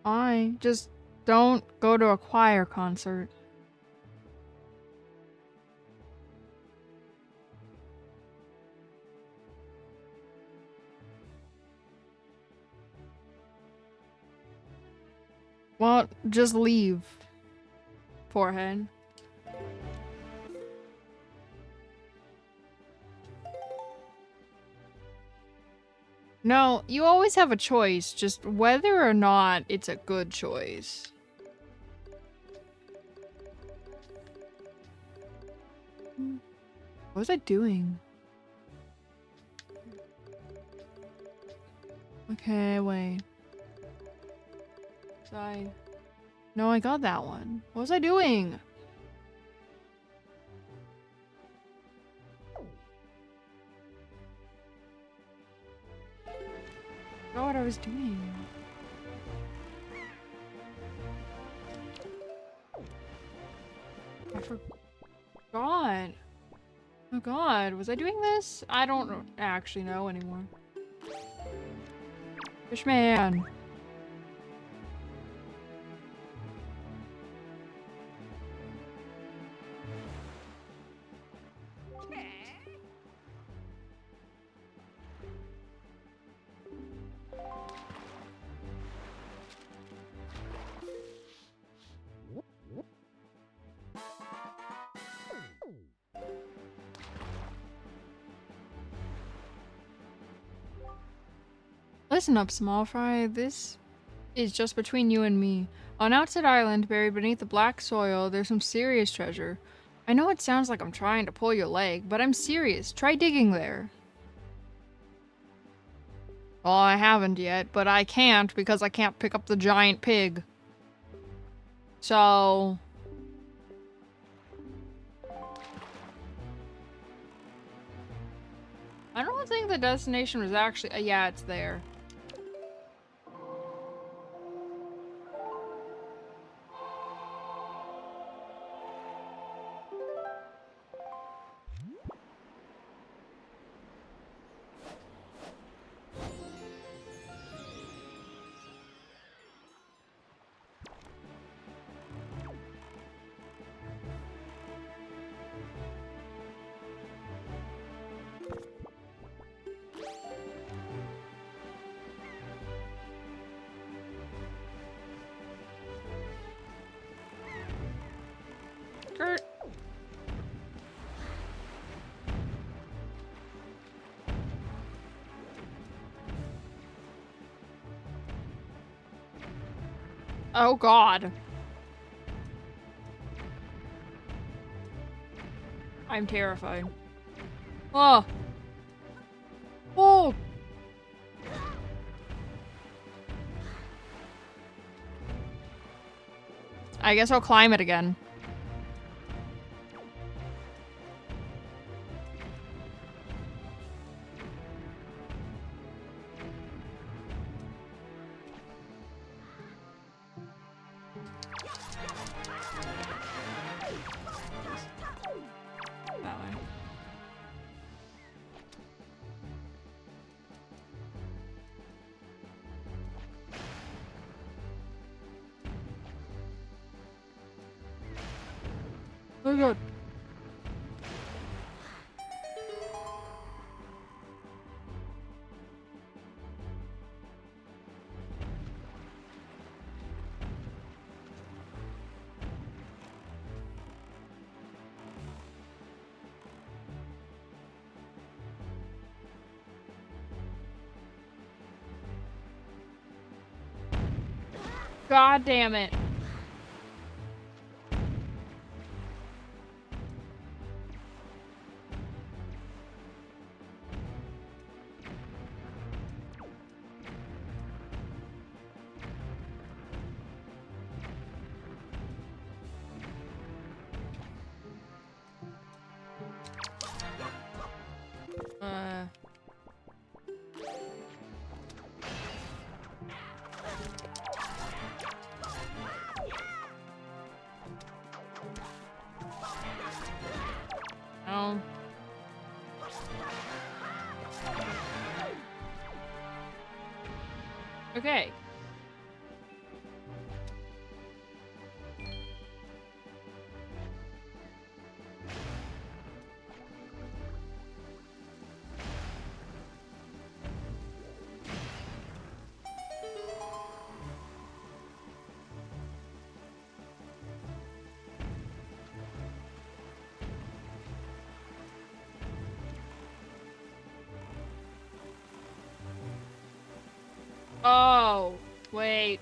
I just don't go to a choir concert. Well, just leave. Forehead. No, you always have a choice, just whether or not it's a good choice. What was I doing? Okay, wait. Side. No, I got that one. What was I doing? I forgot what I was doing. I forgot. Oh god, was I doing this? I don't actually know anymore. Fishman. Listen up, small fry. This is just between you and me. On Outset Island, buried beneath the black soil, there's some serious treasure. I know it sounds like I'm trying to pull your leg, but I'm serious. Try digging there. Well, I haven't yet, but I can't because I can't pick up the giant pig. So... I don't think the destination was actually... yeah, it's there. Gert. Oh god. I'm terrified. Oh. Oh. I guess I'll climb it again. That way. Oh god. God damn it. Uh... Oh. Okay. Oh, wait.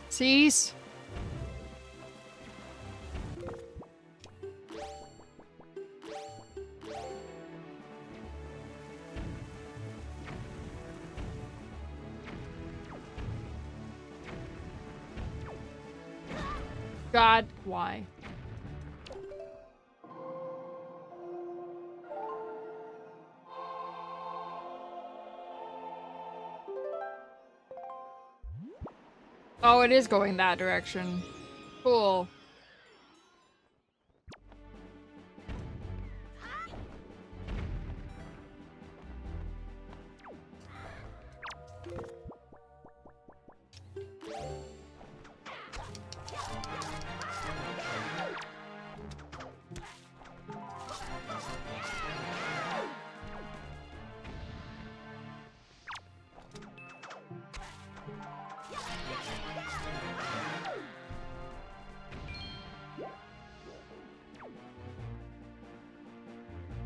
Cease. God, why? Oh, it is going that direction. Cool.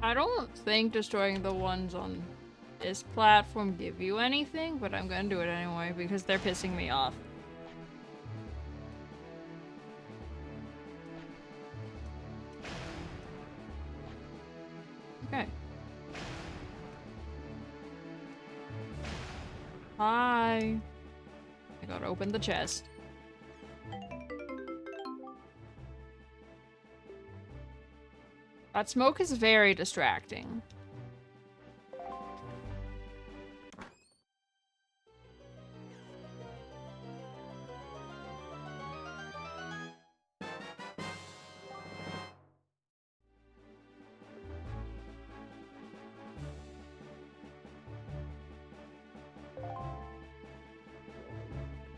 I don't think destroying the ones on this platform give you anything, but I'm gonna do it anyway because they're pissing me off. Okay. Hi. I gotta open the chest. That smoke is very distracting.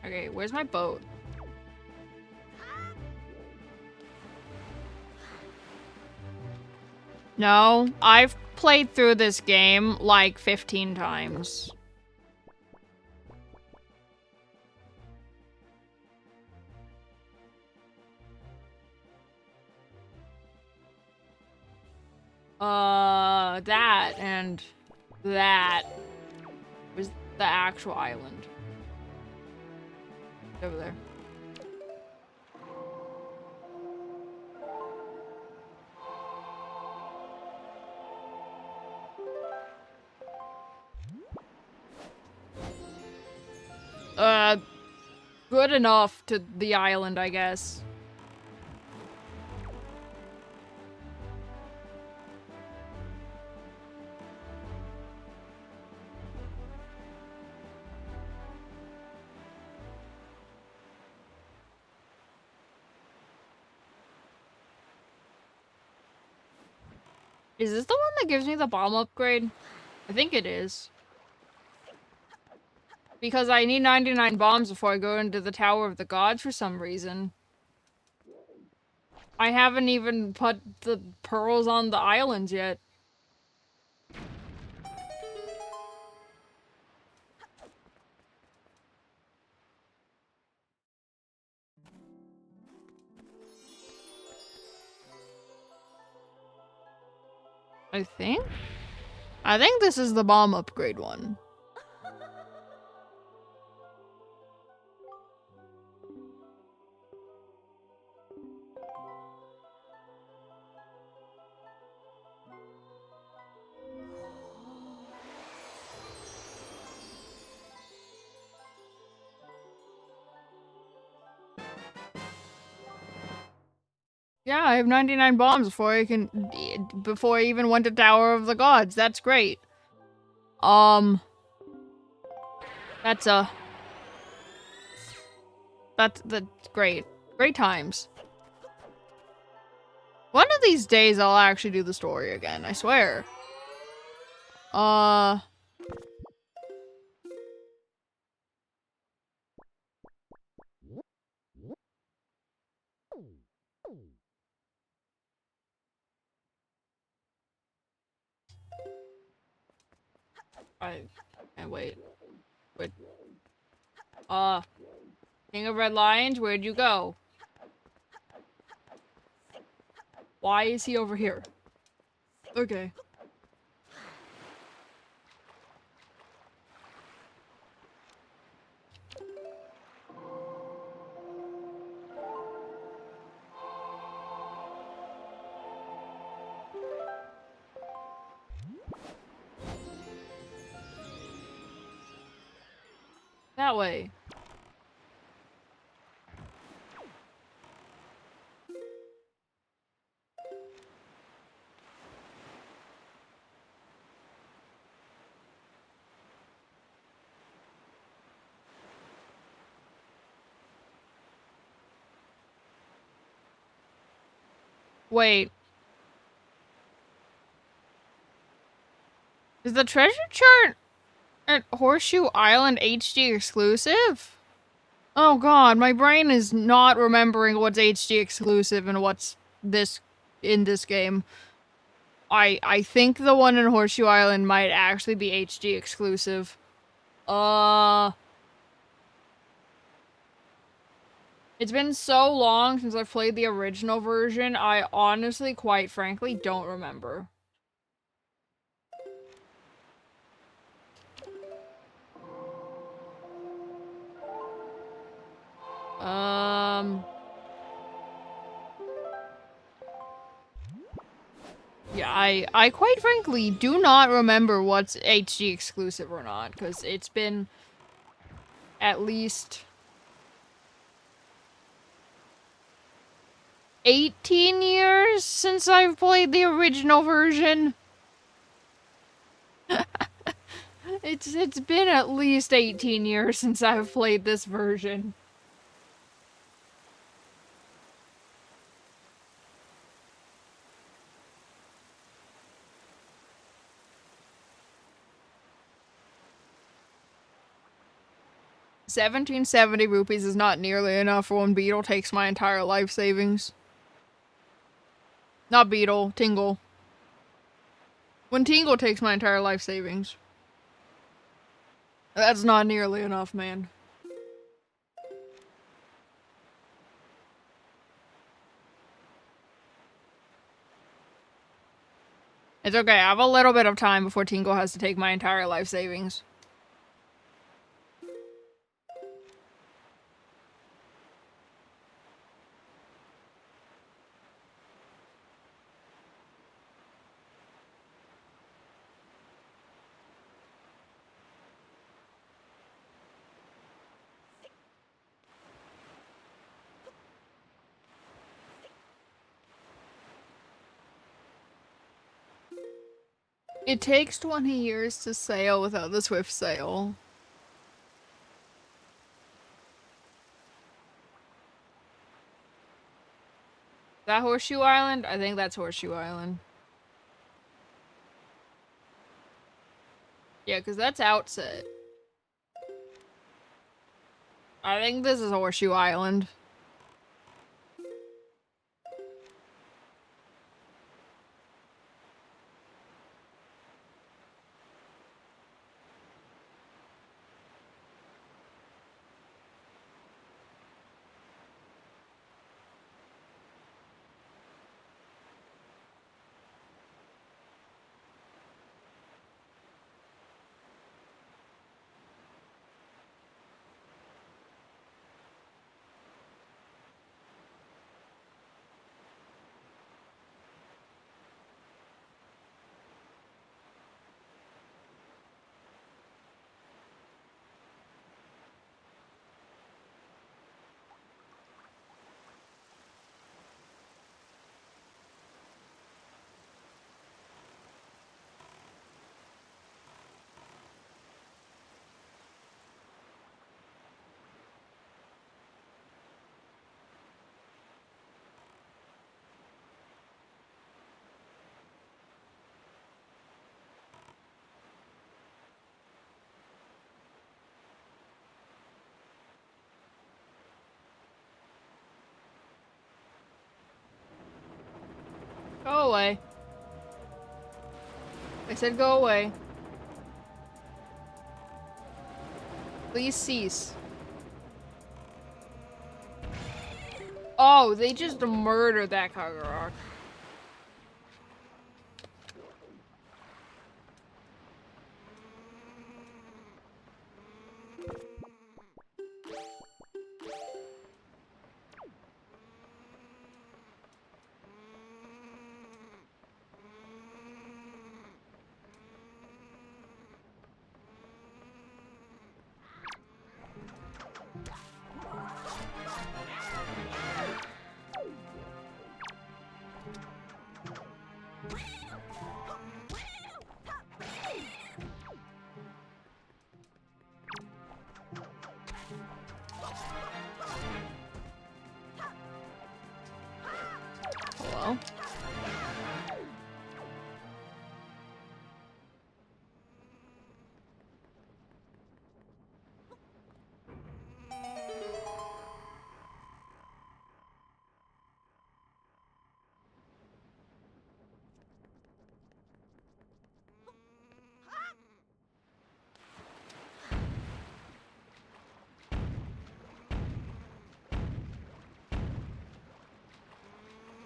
Okay, where's my boat? No, I've played through this game like 15 times. That and that was the actual island. Over there. Good enough to the island, I guess. Is this the one that gives me the bomb upgrade? I think it is. Because I need 99 bombs before I go into the Tower of the Gods for some reason. I haven't even put the pearls on the islands yet. I think? I think this is the bomb upgrade one. Yeah, I have 99 bombs before I even went to Tower of the Gods. That's great. That's that's great. Great times. One of these days I'll actually do the story again, I swear. Wait. Wait. King of Red Lions, where'd you go? Why is he over here? Okay. That way. Wait. Is the treasure chart at Horseshoe Island HD exclusive? Oh god, my brain is not remembering what's HD exclusive and what's this in this game. I think the one in Horseshoe Island might actually be HD exclusive. It's been so long since I've played the original version, I honestly, quite frankly, don't remember. Yeah, I quite frankly do not remember what's HD exclusive or not, because it's been at least 18 years since I've played the original version. It's been at least 18 years since I've played this version. $1770 is not nearly enough for when Beetle takes my entire life savings. Not Beetle, Tingle. When Tingle takes my entire life savings. That's not nearly enough, man. It's okay, I have a little bit of time before Tingle has to take my entire life savings. It takes 20 years to sail without the swift sail. Is that Horseshoe Island? I think that's Horseshoe Island. Yeah, because that's Outset. I think this is Horseshoe Island. Go away. I said go away. Please cease. Oh, they just murdered that Kagarok. Hello?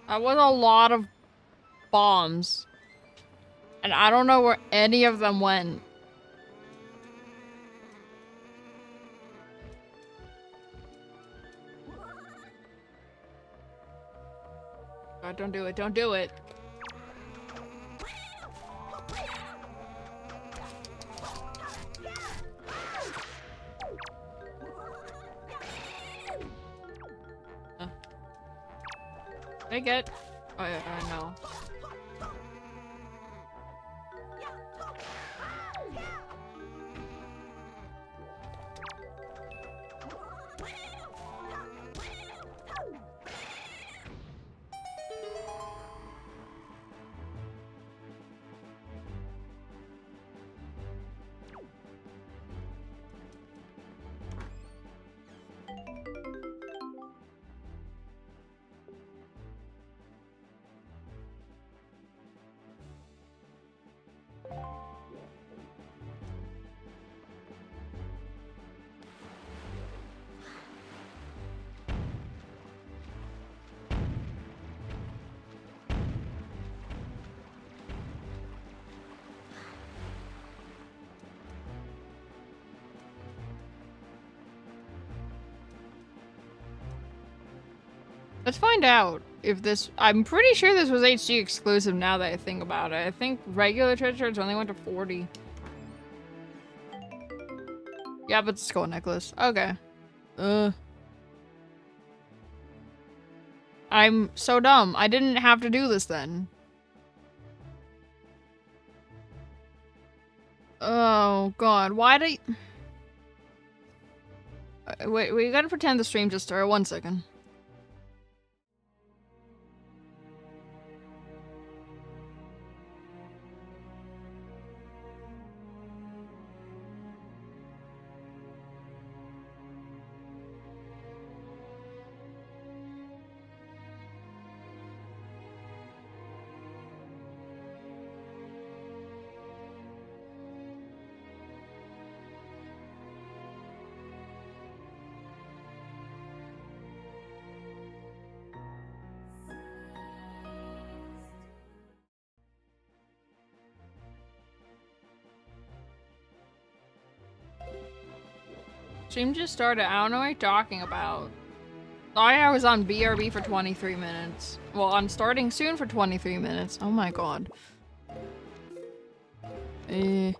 That was a lot of bombs. And I don't know where any of them went. God, don't do it. Don't do it. Take it. Oh, yeah, no. Let's find out if this... I'm pretty sure this was HD exclusive now that I think about it. I think regular treasures only went to 40. Yeah, but it's a skull necklace. Okay. I'm so dumb. I didn't have to do this then. Oh god, why do you... Wait, we gotta pretend the stream just started. 1 second. Stream just started. I don't know what you're talking about. I was on BRB for 23 minutes. Well, I'm starting soon for 23 minutes. Oh my god. This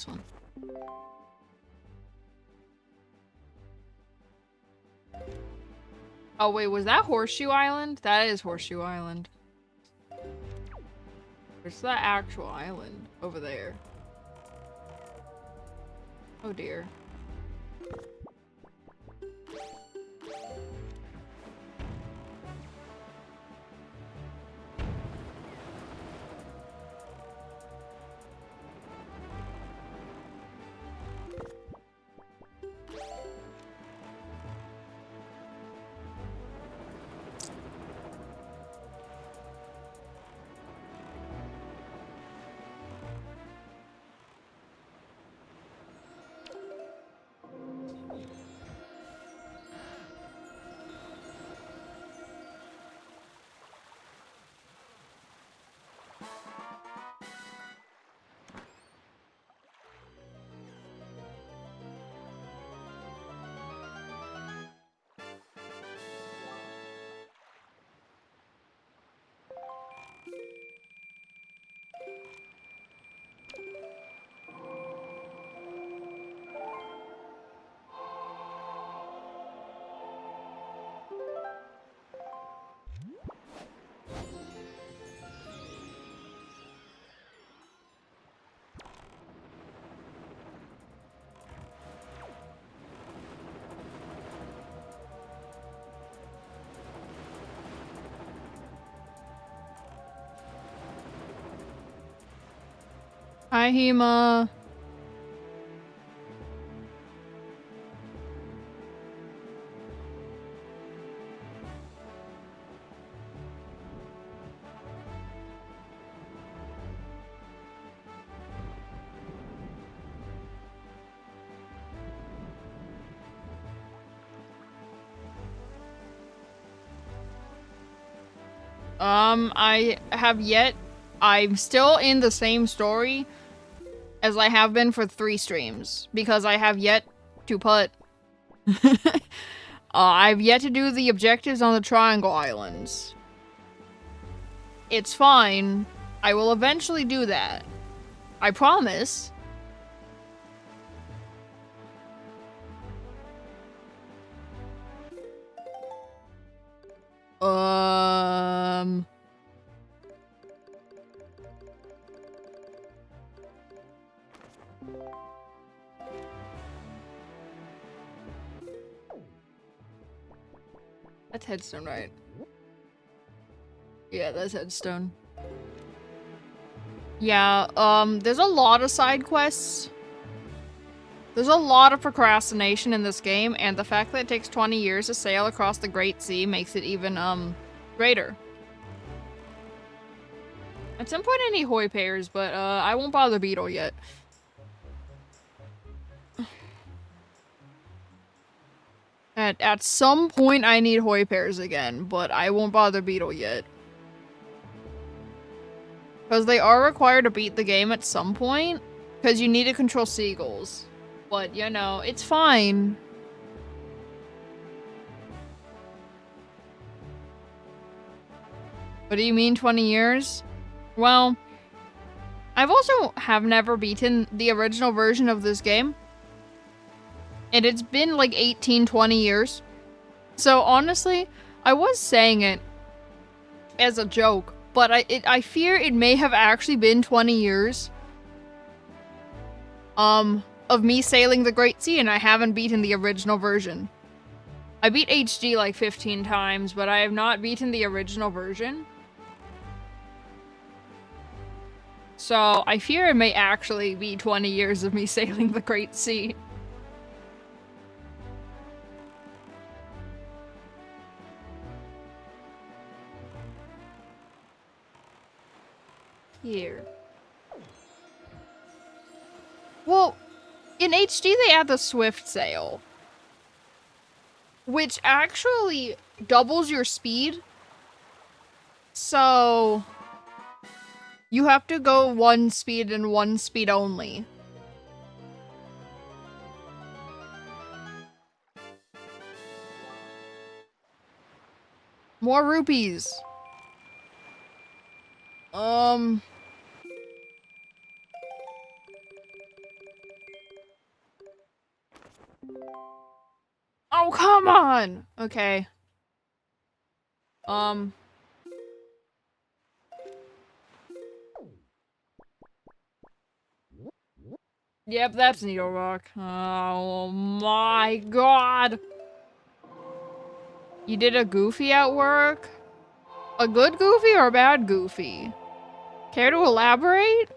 one. Oh wait, was that Horseshoe Island? That is Horseshoe Island. Where's the actual island? Over there. Oh dear. Hi, Hema. I have yet. I'm still in the same story as I have been for 3 streams because I have yet to put. I've yet to do the objectives on the Triangle Islands. It's fine. I will eventually do that. I promise. That's headstone, right? Yeah, that's headstone. Yeah, there's a lot of side quests. There's a lot of procrastination in this game, and the fact that it takes 20 years to sail across the Great Sea makes it even, greater. At some point I need Hoi pairs, but, I won't bother Beetle yet. At some point I need Hoi pairs again, but I won't bother Beetle yet. Because they are required to beat the game at some point, because you need to control seagulls. But, you know, it's fine. What do you mean 20 years? Well, I've also have never beaten the original version of this game. And it's been like 18, 20 years. So honestly, I was saying it as a joke, but I fear it may have actually been 20 years of me sailing the Great Sea, and I haven't beaten the original version. I beat HD like 15 times, but I have not beaten the original version. So I fear it may actually be 20 years of me sailing the Great Sea. Here. Well, in HD they add the Swift Sail, which actually doubles your speed. So you have to go 1 speed and 1 speed only. More rupees. Oh, come on! Okay. Yep, that's Needle Rock. Oh my god! You did a Goofy at work? A good Goofy or a bad Goofy? Care to elaborate?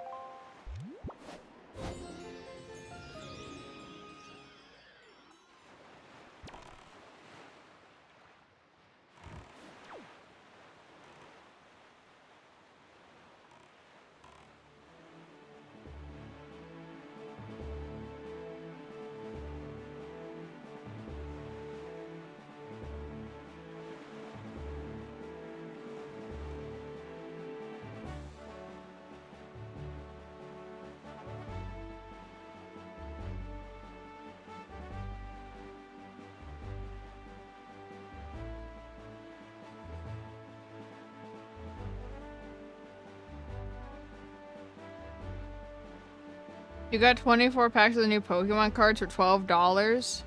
You got 24 packs of the new Pokemon cards for $12?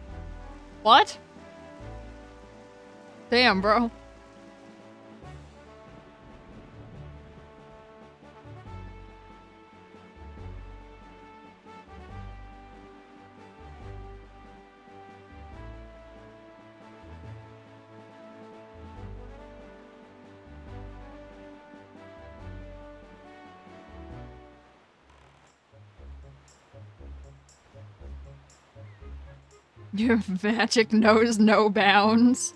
What? Damn, bro. Your magic knows no bounds.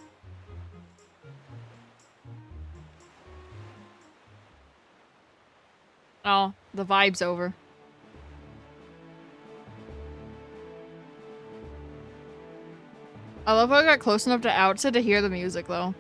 Oh, the vibe's over. I love how I got close enough to Outset to hear the music, though.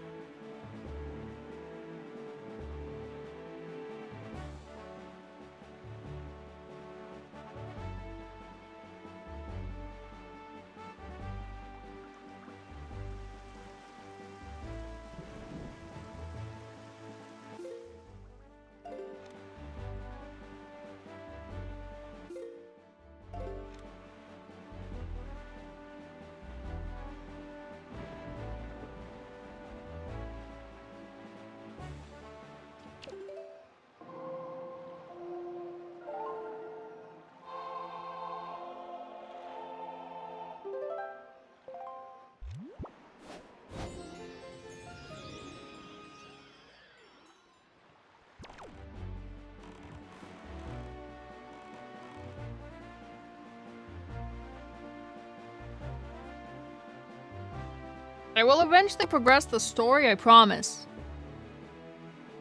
I will eventually progress the story, I promise.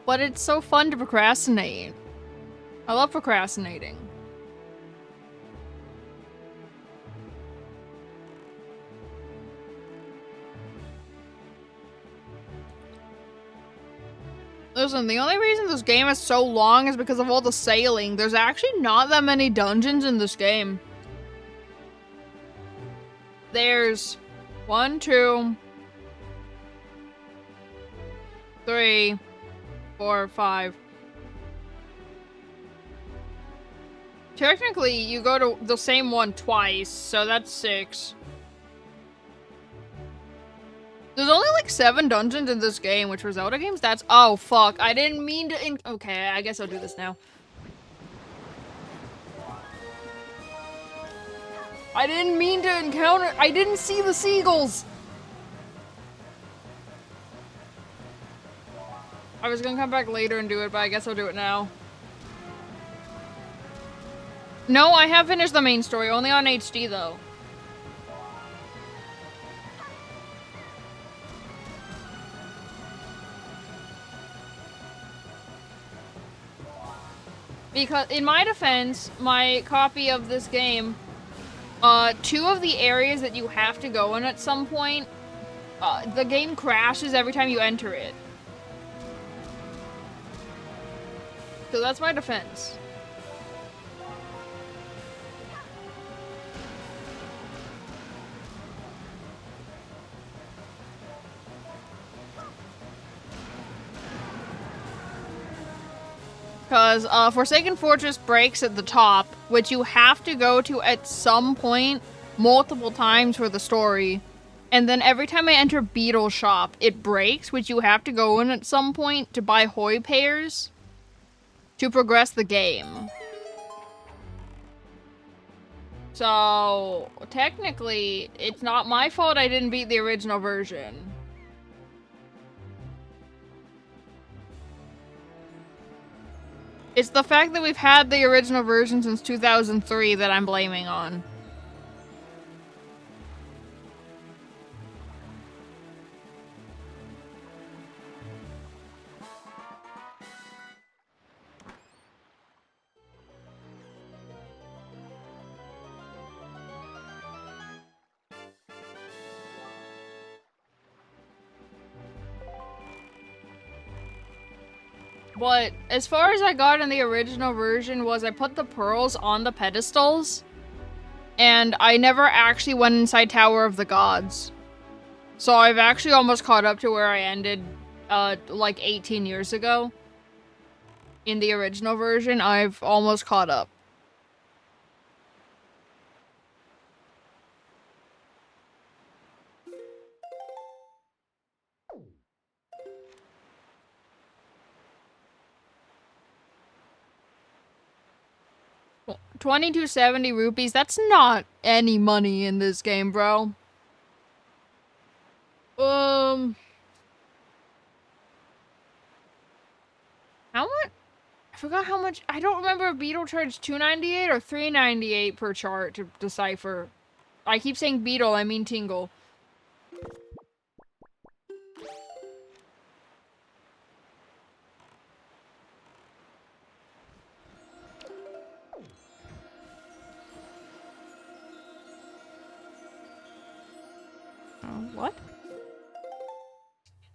But it's so fun to procrastinate. I love procrastinating. Listen, the only reason this game is so long is because of all the sailing. There's actually not that many dungeons in this game. There's 1, 2, 3, 4, 5. Technically, you go to the same one twice, so that's 6. There's only like 7 dungeons in this game, which for Zelda games, that's- oh fuck, I didn't mean to okay, I guess I'll do this now. I didn't mean to encounter- I didn't see the seagulls! I was gonna come back later and do it, but I guess I'll do it now. No, I have finished the main story, only on HD though. Because, in my defense, my copy of this game, 2 of the areas that you have to go in at some point, the game crashes every time you enter it. So that's my defense. Because Forsaken Fortress breaks at the top, which you have to go to at some point multiple times for the story. And then every time I enter Beetle Shop, it breaks, which you have to go in at some point to buy Hoi pears to progress the game. So, technically, it's not my fault I didn't beat the original version. It's the fact that we've had the original version since 2003 that I'm blaming on. But as far as I got in the original version was I put the pearls on the pedestals, and I never actually went inside Tower of the Gods. So I've actually almost caught up to where I ended, like 18 years ago. In the original version, I've almost caught up. Well, 2270 rupees, that's not any money in this game, bro. How much? I forgot how much. I don't remember if Beetle charged $2.98 or $3.98 per chart to decipher. I keep saying beetle, I mean tingle. What?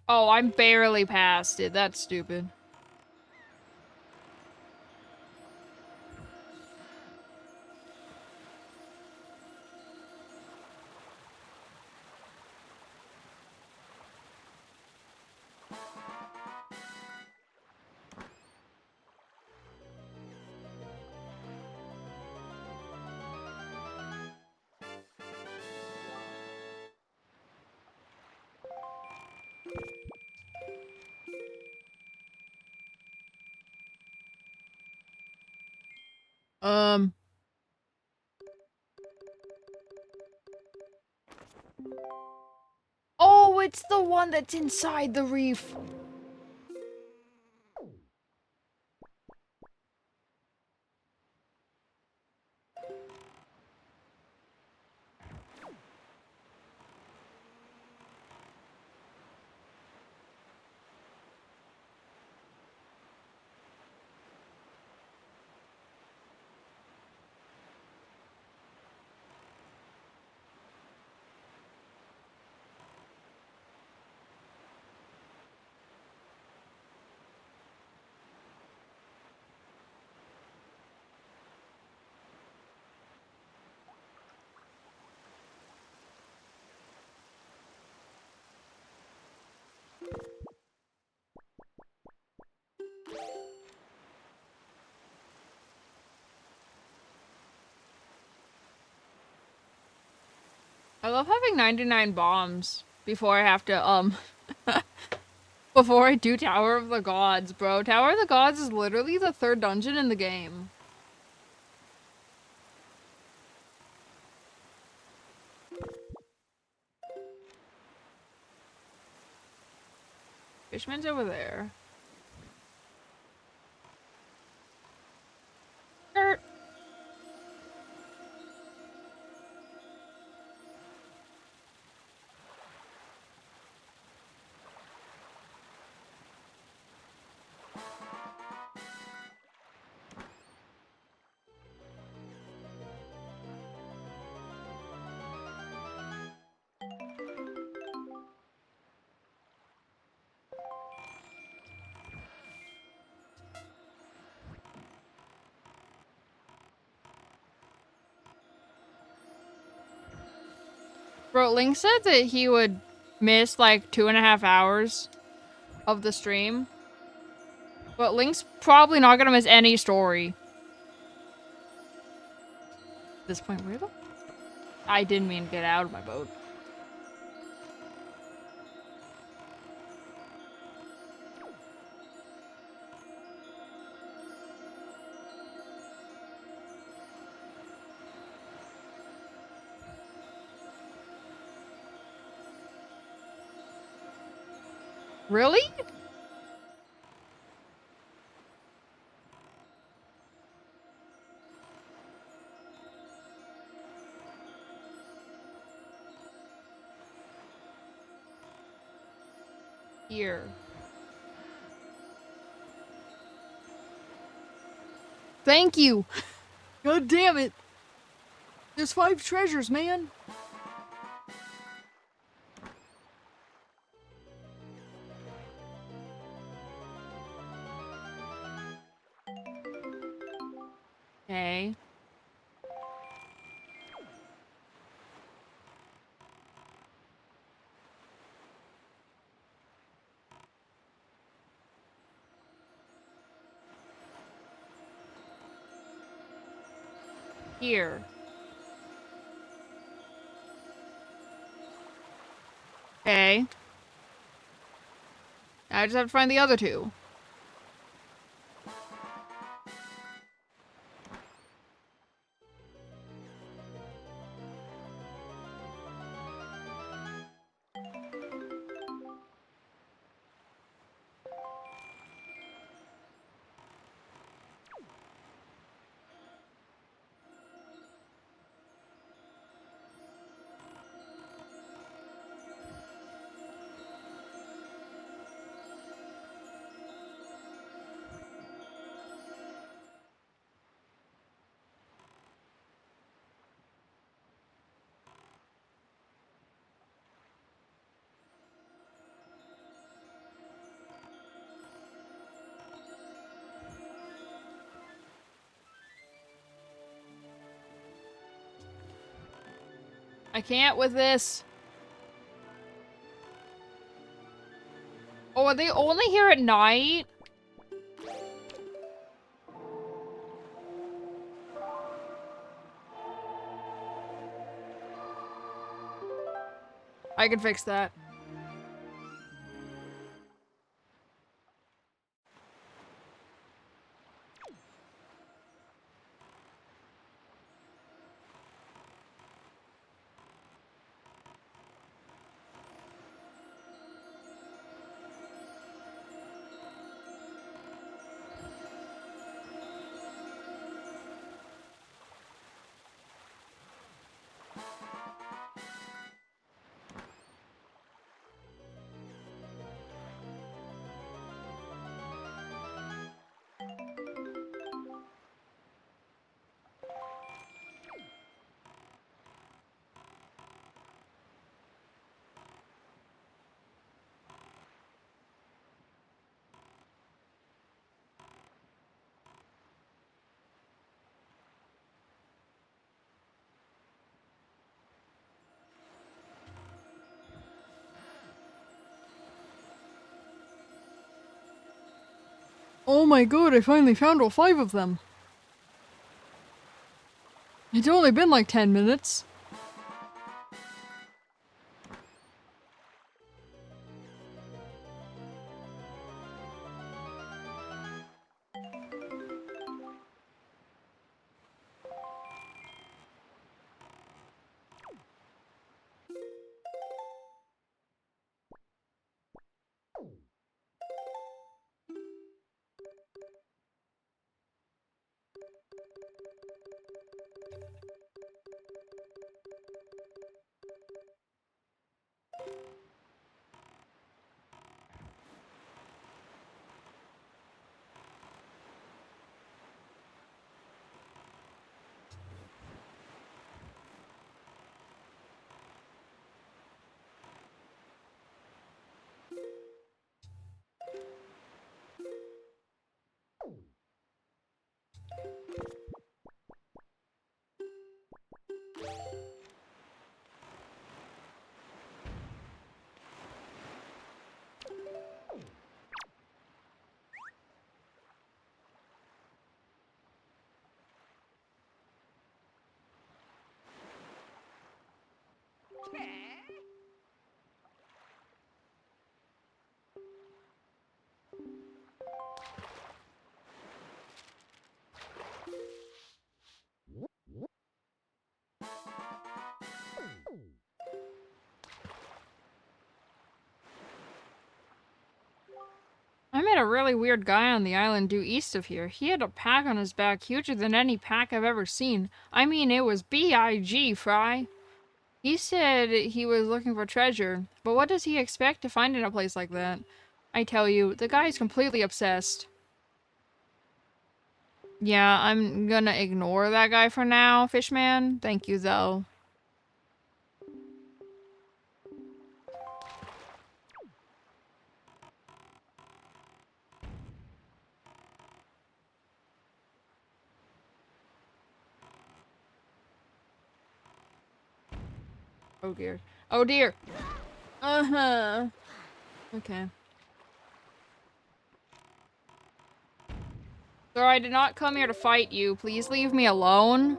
Oh, I'm barely past it. That's stupid. Oh, it's the one that's inside the reef. I love having 99 bombs before I have to, before I do Tower of the Gods, bro. Tower of the Gods is literally the third dungeon in the game. Fishman's over there. Er. Bro, Link said that he would miss like 2.5 hours of the stream. But Link's probably not gonna miss any story. At this point, where the... I didn't mean to get out of my boat. Really? Here. Thank you! God damn it! There's 5 treasures, man! Okay. Here. Okay. I just have to find the other 2. I can't with this. Oh, are they only here at night? I can fix that. Oh my god, I finally found all 5 of them. It's only been like 10 minutes. I met a really weird guy on the island due east of here. He had a pack on his back huger than any pack I've ever seen. I mean, it was big, Fry. He said he was looking for treasure, but what does he expect to find in a place like that? I tell you, the guy is completely obsessed. Yeah, I'm gonna ignore that guy for now, Fishman. Thank you, though. Oh dear. Oh dear! Uh-huh. Okay. Sir, I did not come here to fight you. Please leave me alone.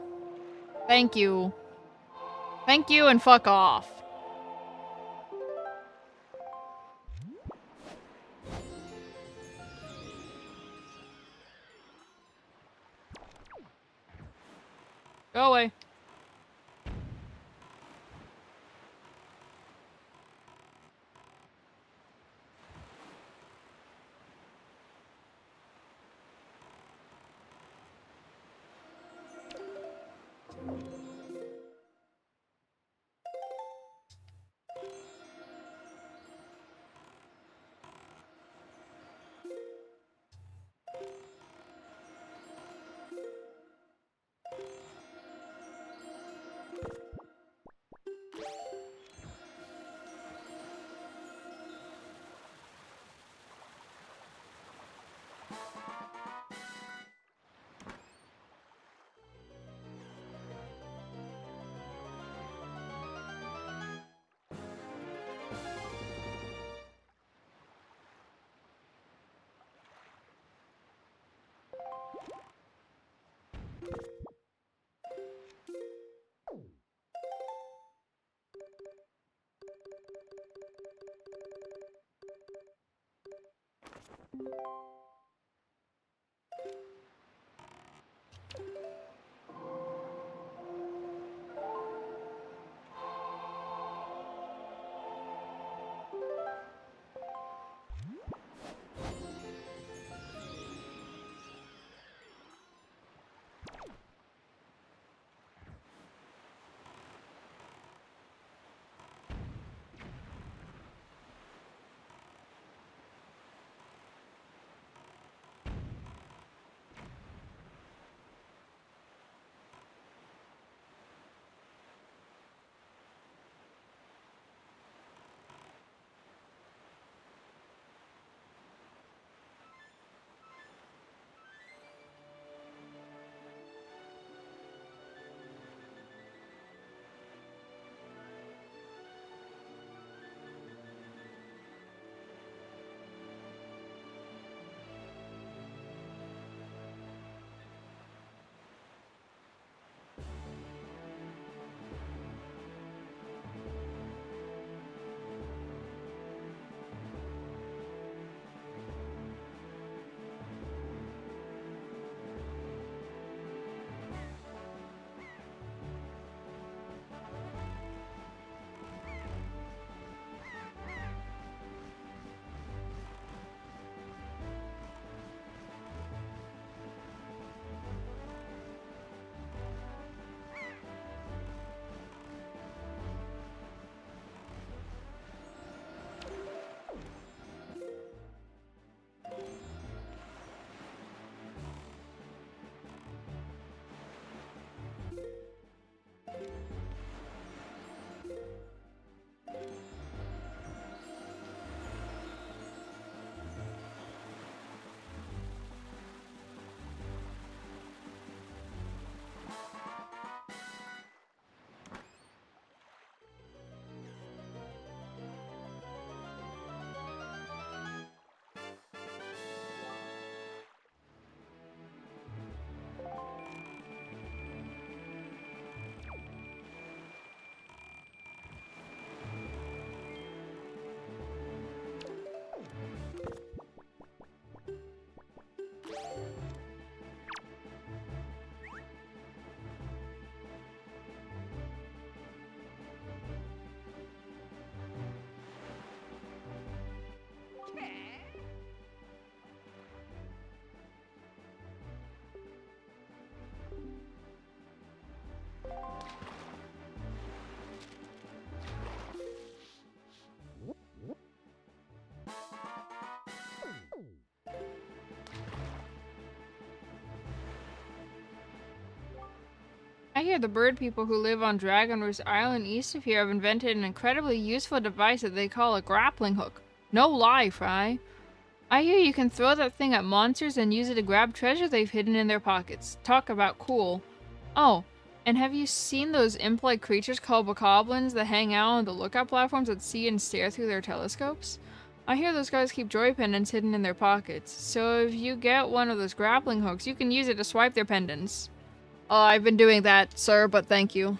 Thank you. Thank you and fuck off. Go away. hear the bird people who live on Dragon Roost Island east of here have invented an incredibly useful device that they call a grappling hook. No lie, Fry. I hear you can throw that thing at monsters and use it to grab treasure they've hidden in their pockets. Talk about cool. Oh, and have you seen those imp-like creatures called bokoblins that hang out on the lookout platforms that see and stare through their telescopes? I hear those guys keep joy pendants hidden in their pockets, so if you get one of those grappling hooks, you can use it to swipe their pendants. I've been doing that, sir, but thank you.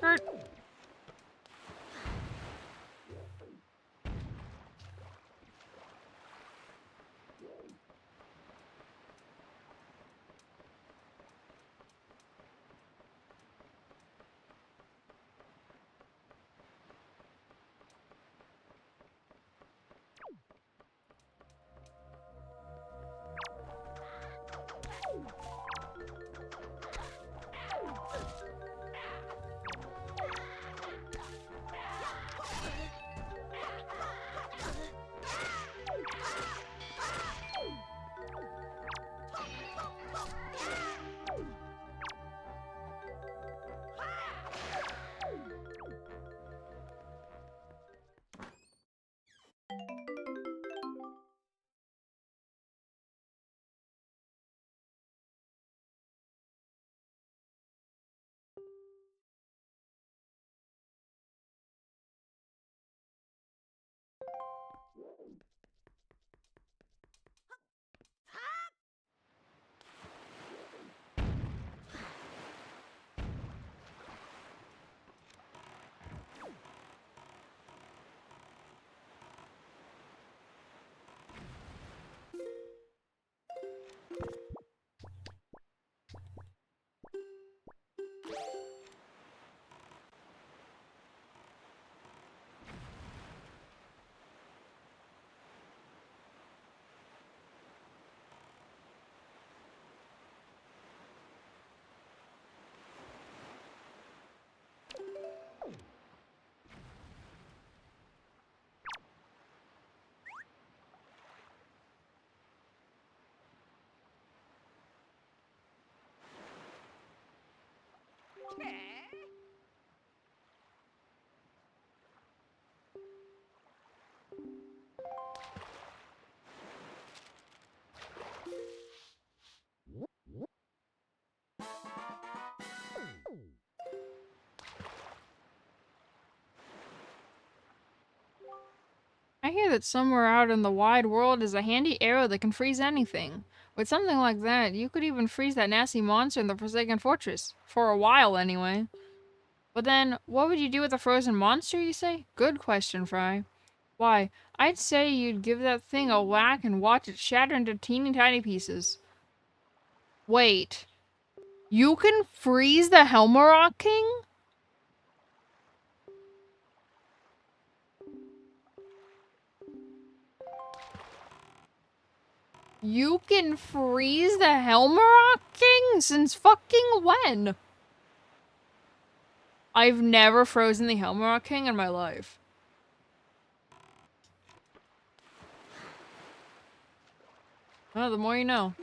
Skirt. I hear that somewhere out in the wide world is a handy arrow that can freeze anything. With something like that, you could even freeze that nasty monster in the Forsaken Fortress. For a while, anyway. But then, what would you do with a frozen monster, you say? Good question, Fry. Why, I'd say you'd give that thing a whack and watch it shatter into teeny tiny pieces. Wait. You can freeze the Helmarok King? You can freeze the Helmarok King? Since fucking when? I've never frozen the Helmarok King in my life. Oh, the more you know.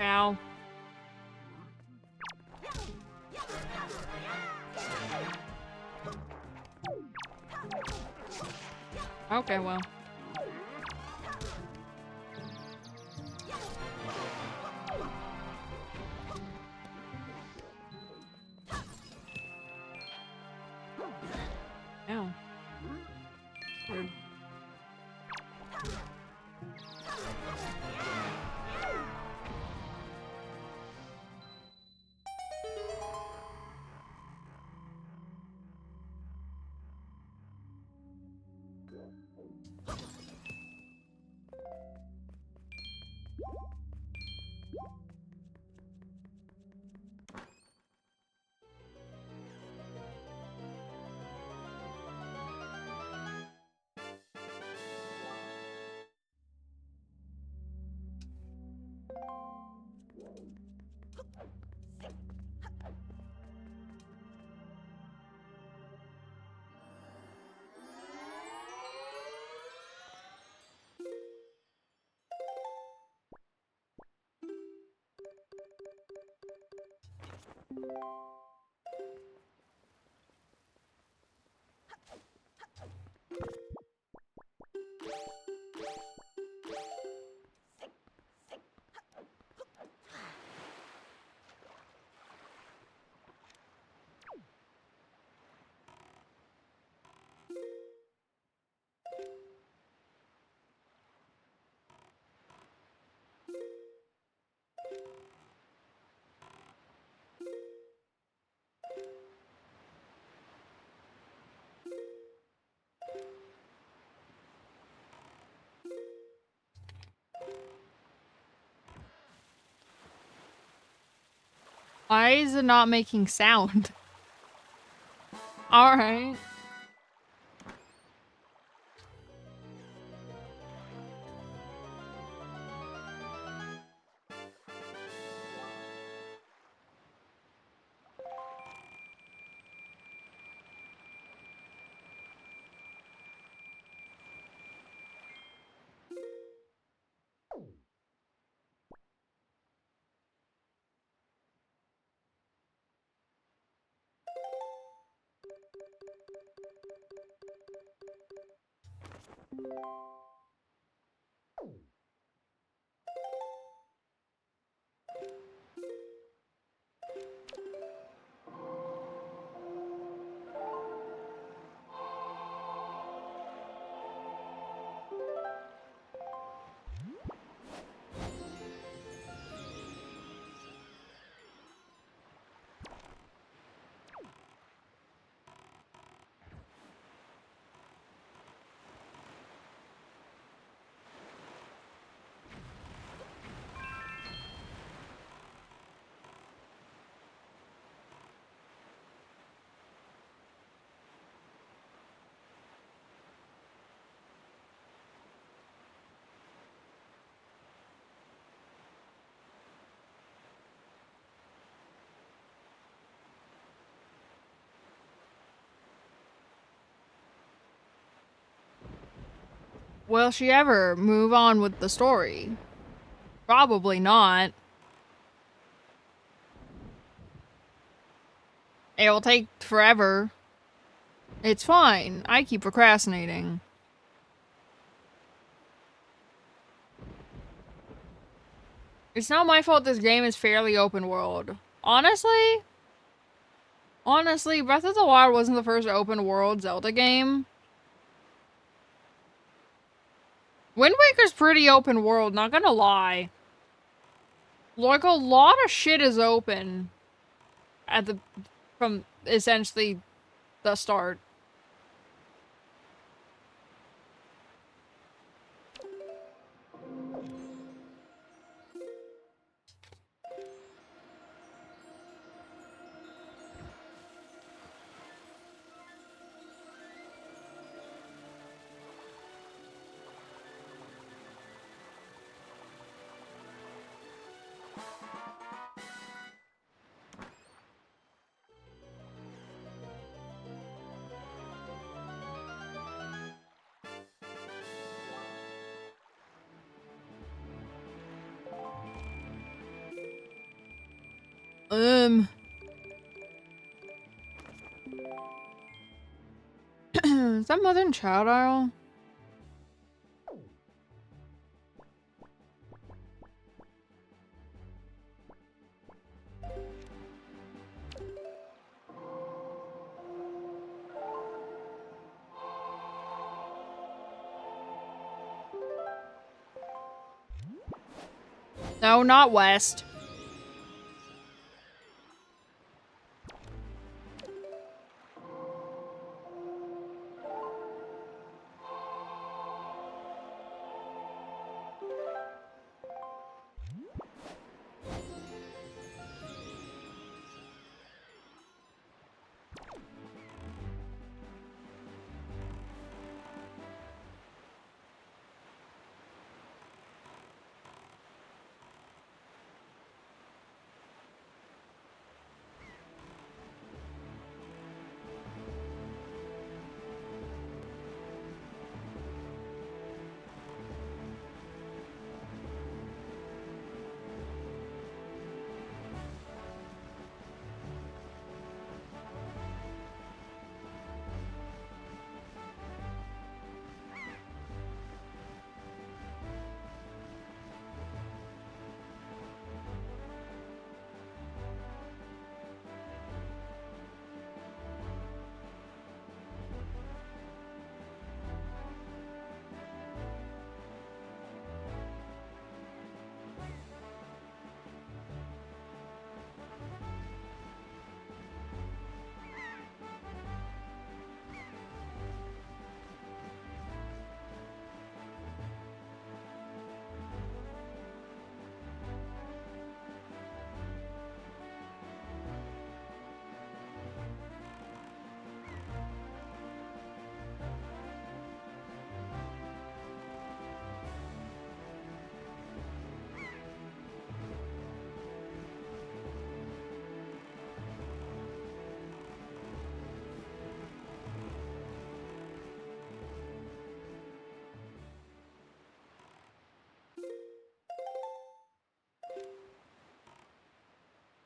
Ow. Okay, well. Ow. Weird. Why is it not making sound? Alright. Will she ever move on with the story? Probably not. It will take forever. It's fine. I keep procrastinating. It's not my fault this game is fairly open world. Honestly, Breath of the Wild wasn't the first open world Zelda game. Wind Waker's pretty open world, not gonna lie. Like, a lot of shit is open at the from essentially the start. Is that Mother and Child Isle? No, not west.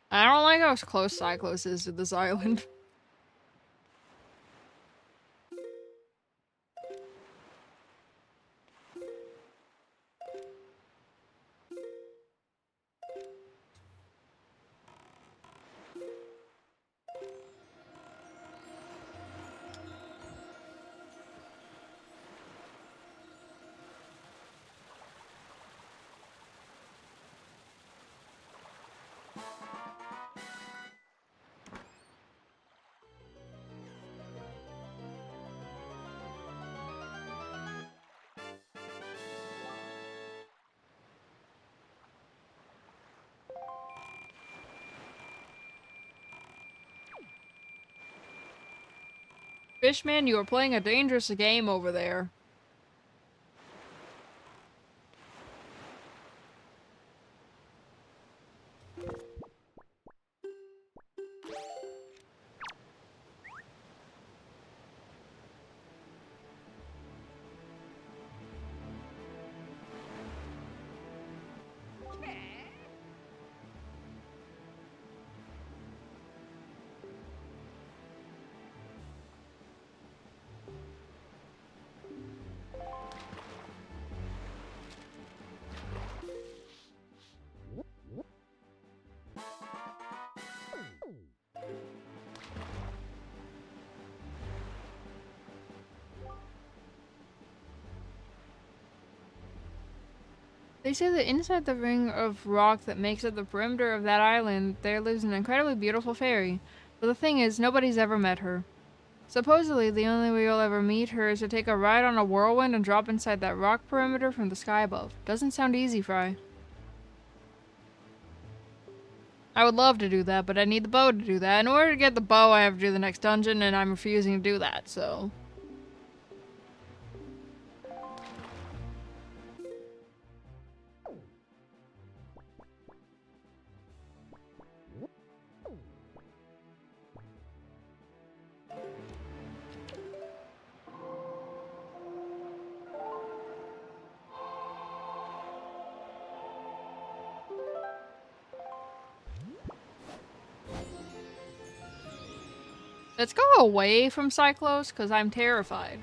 I don't like how close Cyclos is to this island. Fishman, you are playing a dangerous game over there. They say that inside the ring of rock that makes up the perimeter of that island, there lives an incredibly beautiful fairy. But the thing is, nobody's ever met her. Supposedly, the only way you'll ever meet her is to take a ride on a whirlwind and drop inside that rock perimeter from the sky above. Doesn't sound easy, Fry. I would love to do that, but I need the bow to do that. In order to get the bow, I have to do the next dungeon, and I'm refusing to do that, so... Let's go away from Cyclos, because I'm terrified.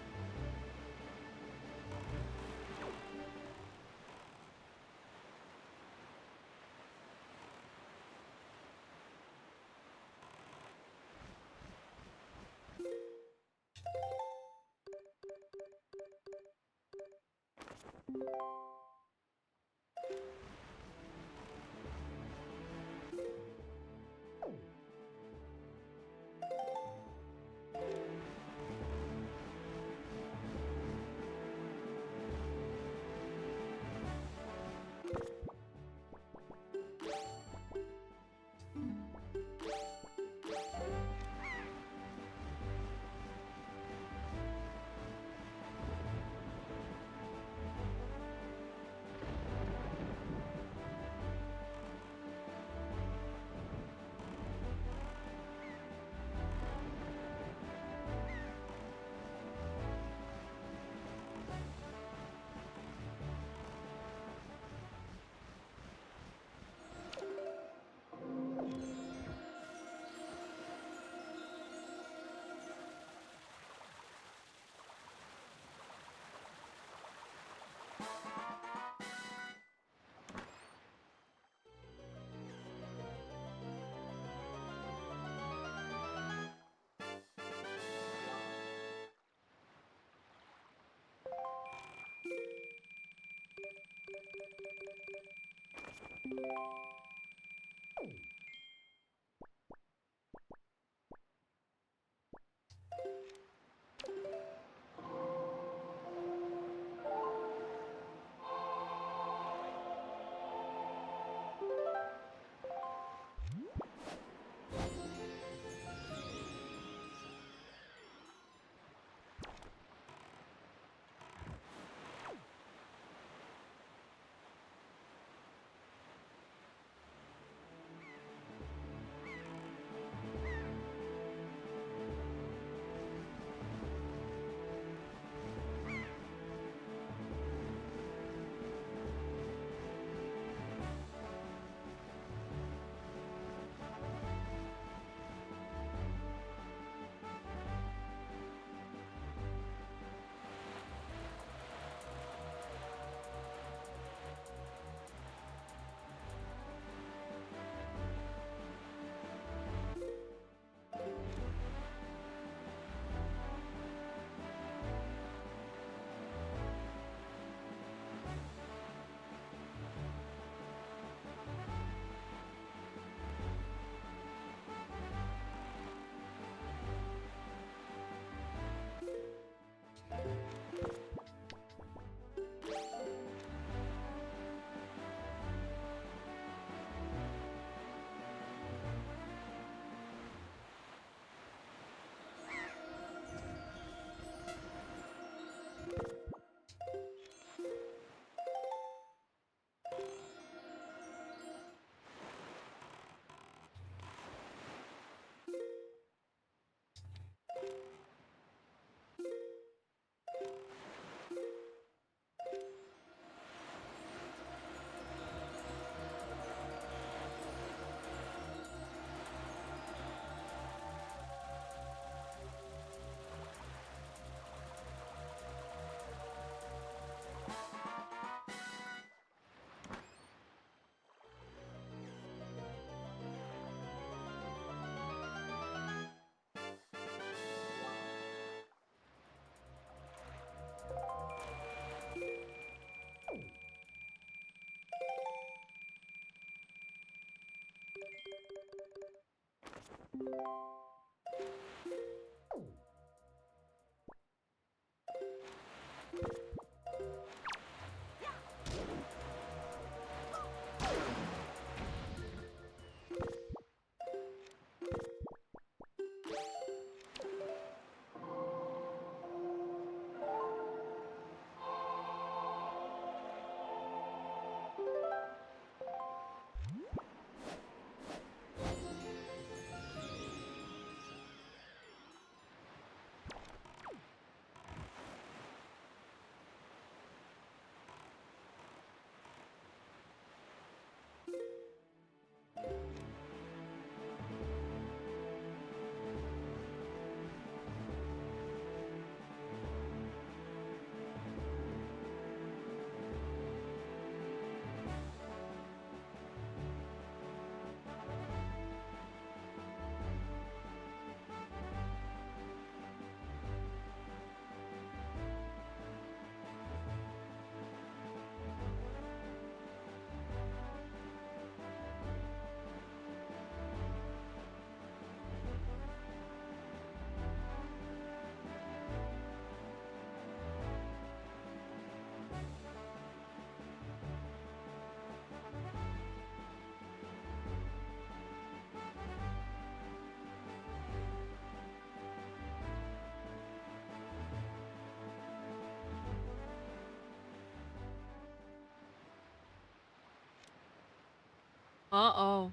Uh-oh.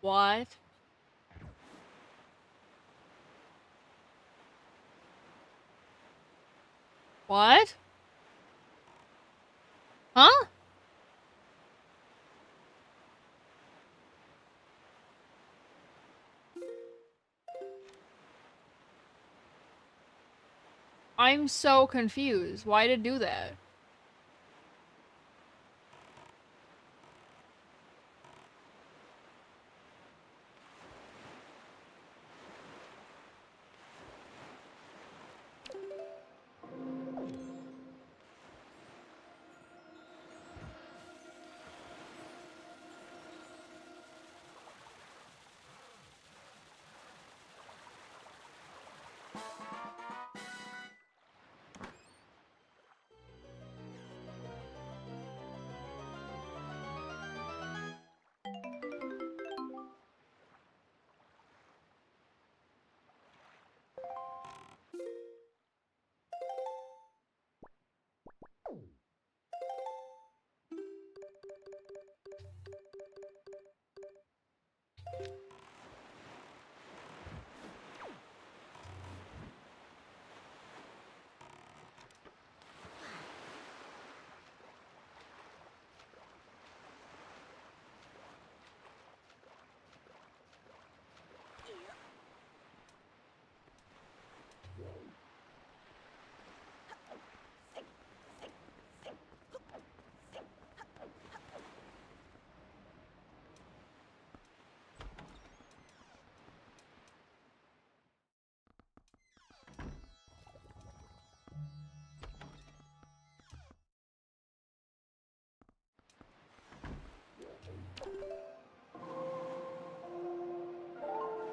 What? What? Huh? I'm so confused. Why did it do that?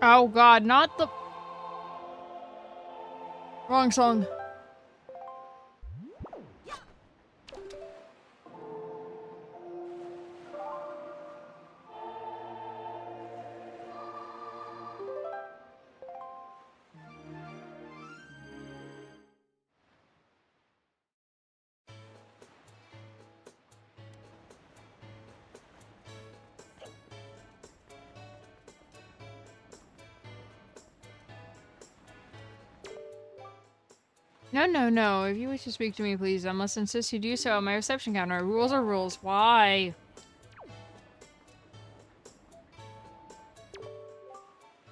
Oh god, not the wrong song. No, no, no. If you wish to speak to me, please, I must insist you do so at my reception counter. Rules are rules. Why?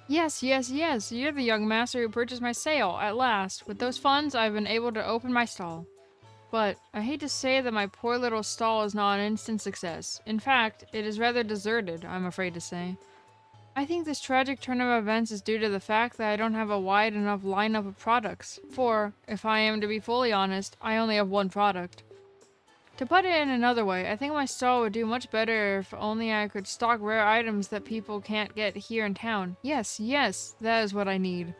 Yes, yes, yes. You're the young master who purchased my sale, at last. With those funds, I've been able to open my stall. But I hate to say that my poor little stall is not an instant success. In fact, it is rather deserted, I'm afraid to say. I think this tragic turn of events is due to the fact that I don't have a wide enough lineup of products. For, if I am to be fully honest, I only have one product. To put it in another way, I think my stall would do much better if only I could stock rare items that people can't get here in town. Yes, yes, that is what I need.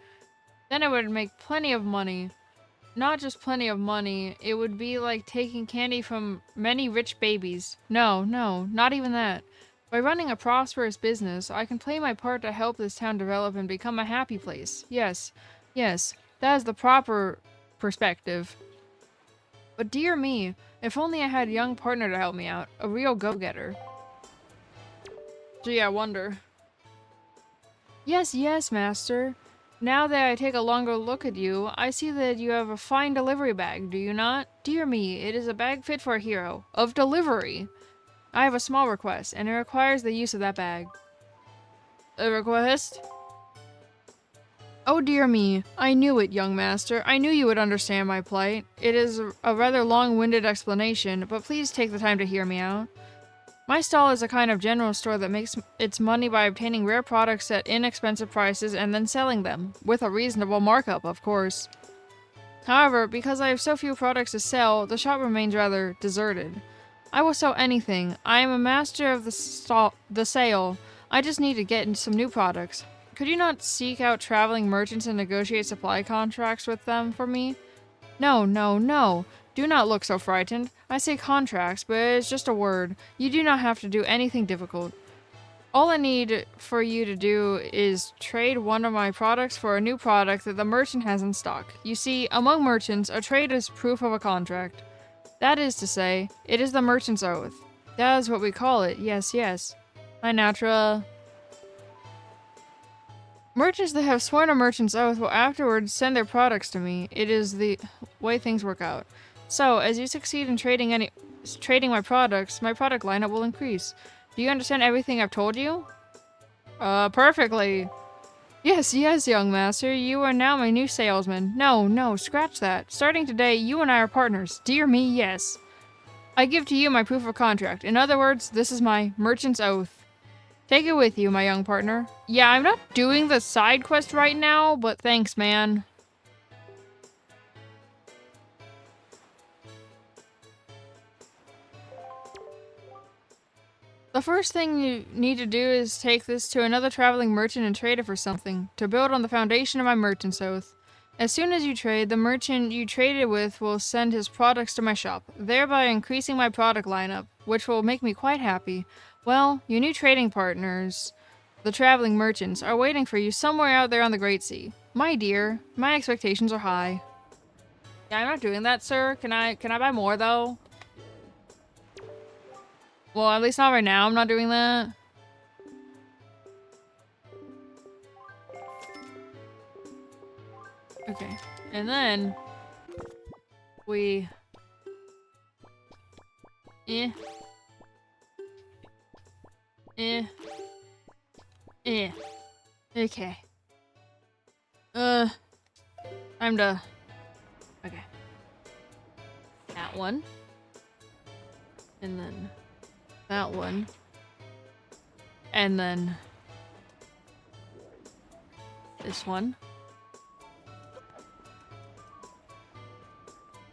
Then I would make plenty of money. Not just plenty of money, it would be like taking candy from many rich babies. No, no, not even that. By running a prosperous business, I can play my part to help this town develop and become a happy place. Yes, yes, that is the proper perspective. But dear me, if only I had a young partner to help me out, a real go-getter. Gee, I wonder. Yes, yes, master. Now that I take a longer look at you, I see that you have a fine delivery bag, do you not? Dear me, it is a bag fit for a hero. Of delivery! I have a small request, and it requires the use of that bag. A request? Oh dear me, I knew it, young master. I knew you would understand my plight. It is a rather long-winded explanation, but please take the time to hear me out. My stall is a kind of general store that makes its money by obtaining rare products at inexpensive prices and then selling them, with a reasonable markup, of course. However, because I have so few products to sell, the shop remains rather deserted. I will sell anything. I am a master of the sale. I just need to get in some new products. Could you not seek out traveling merchants and negotiate supply contracts with them for me? No, no, no. Do not look so frightened. I say contracts, but it is just a word. You do not have to do anything difficult. All I need for you to do is trade one of my products for a new product that the merchant has in stock. You see, among merchants, a trade is proof of a contract. That is to say, it is the merchant's oath. That is what we call it, yes, yes. Hi, Natra. Merchants that have sworn a merchant's oath will afterwards send their products to me. It is the way things work out. So, as you succeed in trading my products, my product lineup will increase. Do you understand everything I've told you? Perfectly. Yes, yes, young master. You are now my new salesman. No, no, scratch that. Starting today, you and I are partners. Dear me, yes. I give to you my proof of contract. In other words, this is my merchant's oath. Take it with you, my young partner. Yeah, I'm not doing the side quest right now, but thanks, man. The first thing you need to do is take this to another traveling merchant and trade it for something, to build on the foundation of my merchant's oath. As soon as you trade, the merchant you traded with will send his products to my shop, thereby increasing my product lineup, which will make me quite happy. Well, your new trading partners, the traveling merchants, are waiting for you somewhere out there on the Great Sea. My dear, my expectations are high. Yeah, I'm not doing that, sir. Can I buy more, though? Well, at least not right now. I'm not doing that. Okay. And then we eh eh eh okay. Time to okay. That one. And then that one. And then this one.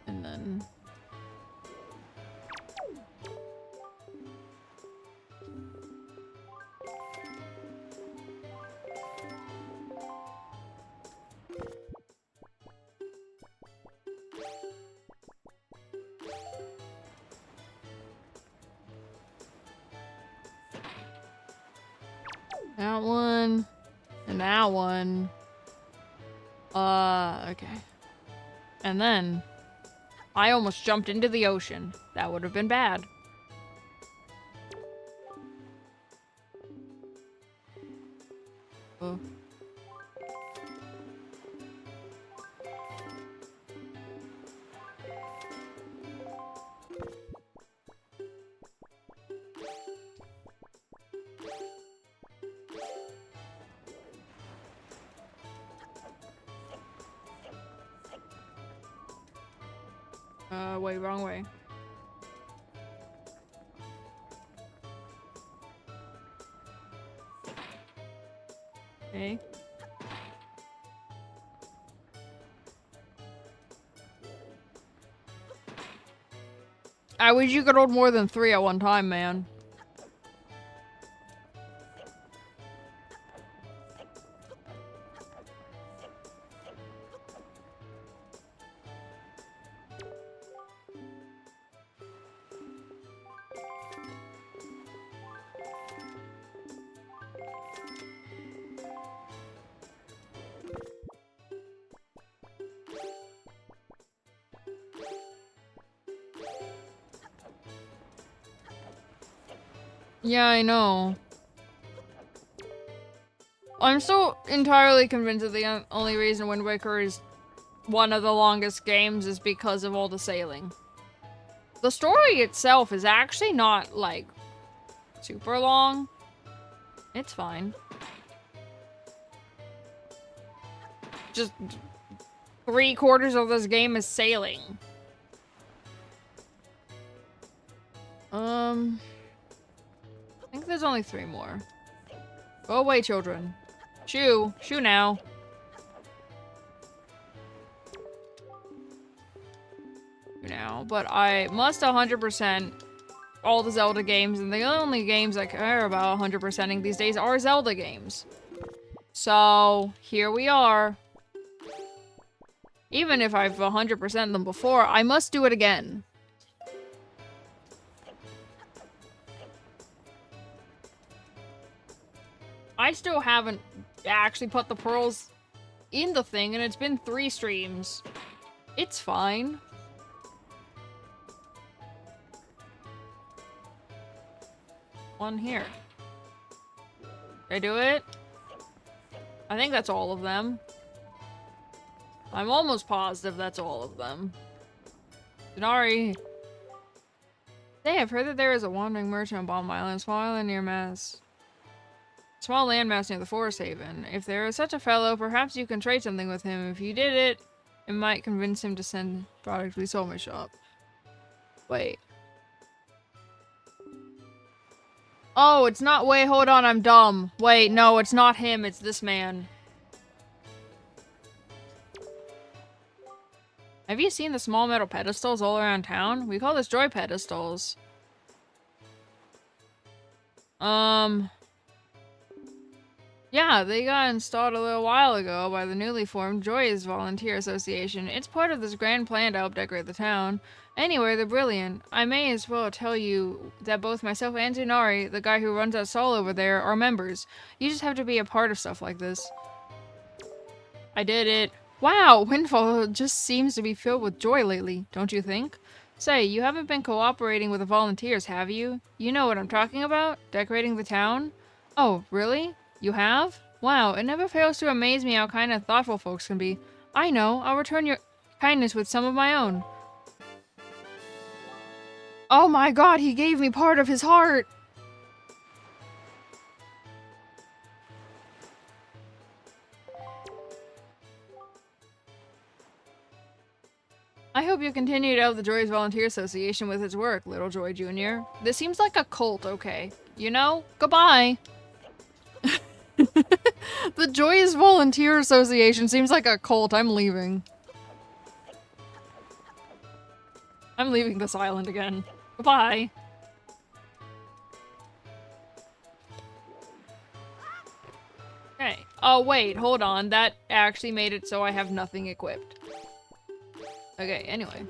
And then that one. And that one. Okay. And then I almost jumped into the ocean. That would have been bad. Oh. Wait, wrong way. Okay. I wish you could hold more than 3 at one time, man. Yeah, I know. I'm still entirely convinced that the only reason Wind Waker is one of the longest games is because of all the sailing. The story itself is actually not, like, super long. It's fine. Just 3/4 of this game is sailing. I think there's only 3 more. Go away, children. Shoo. Shoo now. Now, but I must 100% all the Zelda games, and the only games I care about 100%ing these days are Zelda games. So, here we are. Even if I've 100%ed them before, I must do it again. I still haven't actually put the pearls in the thing, and it's been 3 streams. It's fine. One here. Did I do it? I think that's all of them. I'm almost positive that's all of them. Denari. Hey, I've heard that there is a wandering merchant on Bomb Island, small island near Mass. Small landmass near the Forest Haven. If there is such a fellow, perhaps you can trade something with him. If you did it, it might convince him to send products we sold my shop. Wait. Oh, it's not- wait, hold on, I'm dumb. Wait, no, it's not him, it's this man. Have you seen the small metal pedestals all around town? We call this joy pedestals. Yeah, they got installed a little while ago by the newly formed Joy's Volunteer Association. It's part of this grand plan to help decorate the town. Anyway, they're brilliant. I may as well tell you that both myself and Zunari, the guy who runs that stall over there, are members. You just have to be a part of stuff like this. I did it. Wow, Windfall just seems to be filled with joy lately, don't you think? Say, you haven't been cooperating with the volunteers, have you? You know what I'm talking about? Decorating the town? Oh, really? You have? Wow, it never fails to amaze me how kind and thoughtful folks can be. I know, I'll return your kindness with some of my own. Oh my god, he gave me part of his heart! I hope you continue to help the Joy's Volunteer Association with its work, Little Joy Jr. This seems like a cult, okay? You know? Goodbye! The Joy's Volunteer Association seems like a cult. I'm leaving. I'm leaving this island again. Goodbye. Okay. Oh, wait. Hold on. That actually made it so I have nothing equipped. Okay, anyway.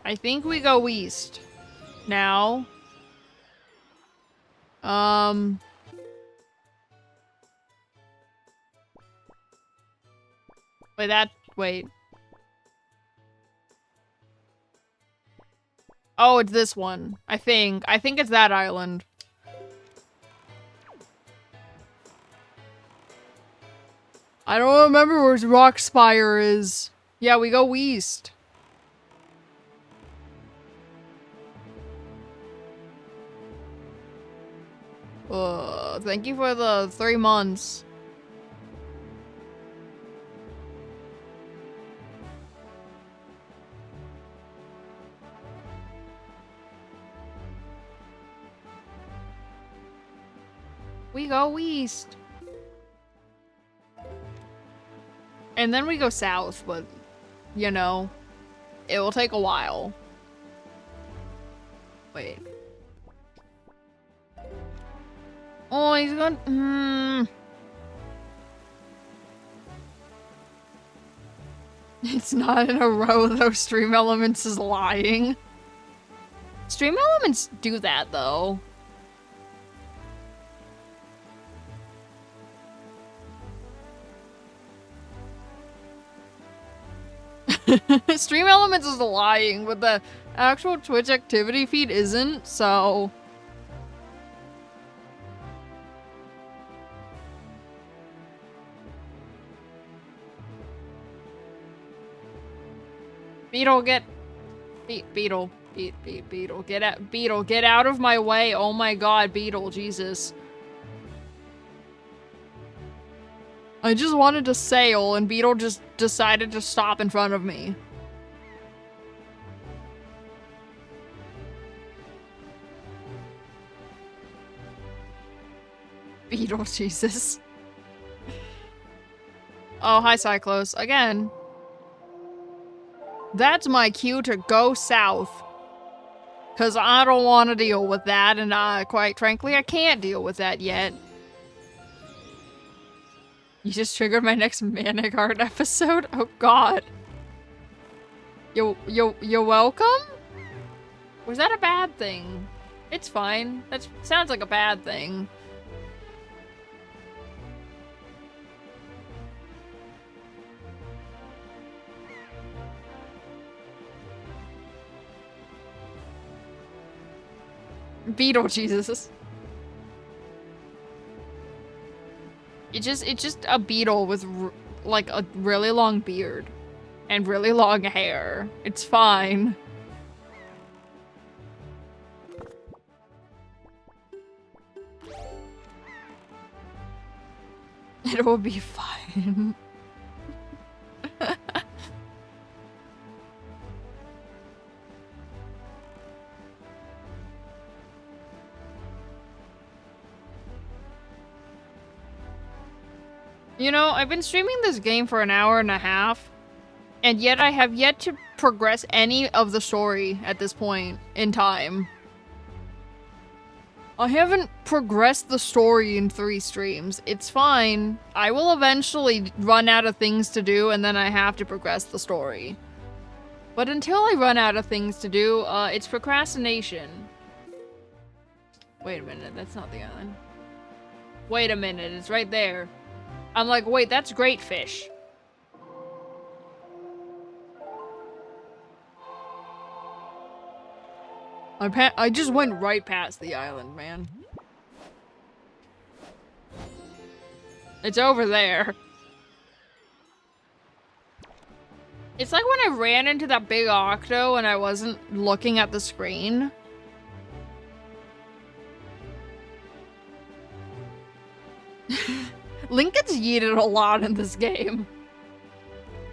I think we go east. Now. Wait. Oh, it's this one. I think it's that island. I don't remember where Rockspire is. Yeah, we go east. Thank you for the 3 months. We go east. And then we go south, but, you know, it will take a while. Wait. Oh, he's going... It's not in a row, though. Stream Elements is lying. Stream Elements do that, though. Stream Elements is lying, but the actual Twitch activity feed isn't, so... Beetle, get... Beetle. Beetle. Get out. Beetle, get out of my way. Oh my god, Beetle. Jesus. I just wanted to sail, and Beetle just decided to stop in front of me. Beetle, Jesus. Oh, hi, Cyclos. Again. That's my cue to go south. Because I don't want to deal with that, and quite frankly, I can't deal with that yet. You just triggered my next Manic Art episode? Oh god. You're welcome? Was that a bad thing? It's fine. That sounds like a bad thing. Beetle, Jesus. It's just a beetle with like a really long beard and really long hair. It's fine. It will be fine. You know, I've been streaming this game for an hour and a half, and yet I have yet to progress any of the story at this point in time. I haven't progressed the story in 3 streams. It's fine. I will eventually run out of things to do, and then I have to progress the story. But until I run out of things to do, it's procrastination. Wait a minute, that's not the island. Wait a minute, it's right there. I'm like, wait, that's great fish. I just went right past the island, man. It's over there. It's like when I ran into that big octo and I wasn't looking at the screen. Link gets yeeted a lot in this game.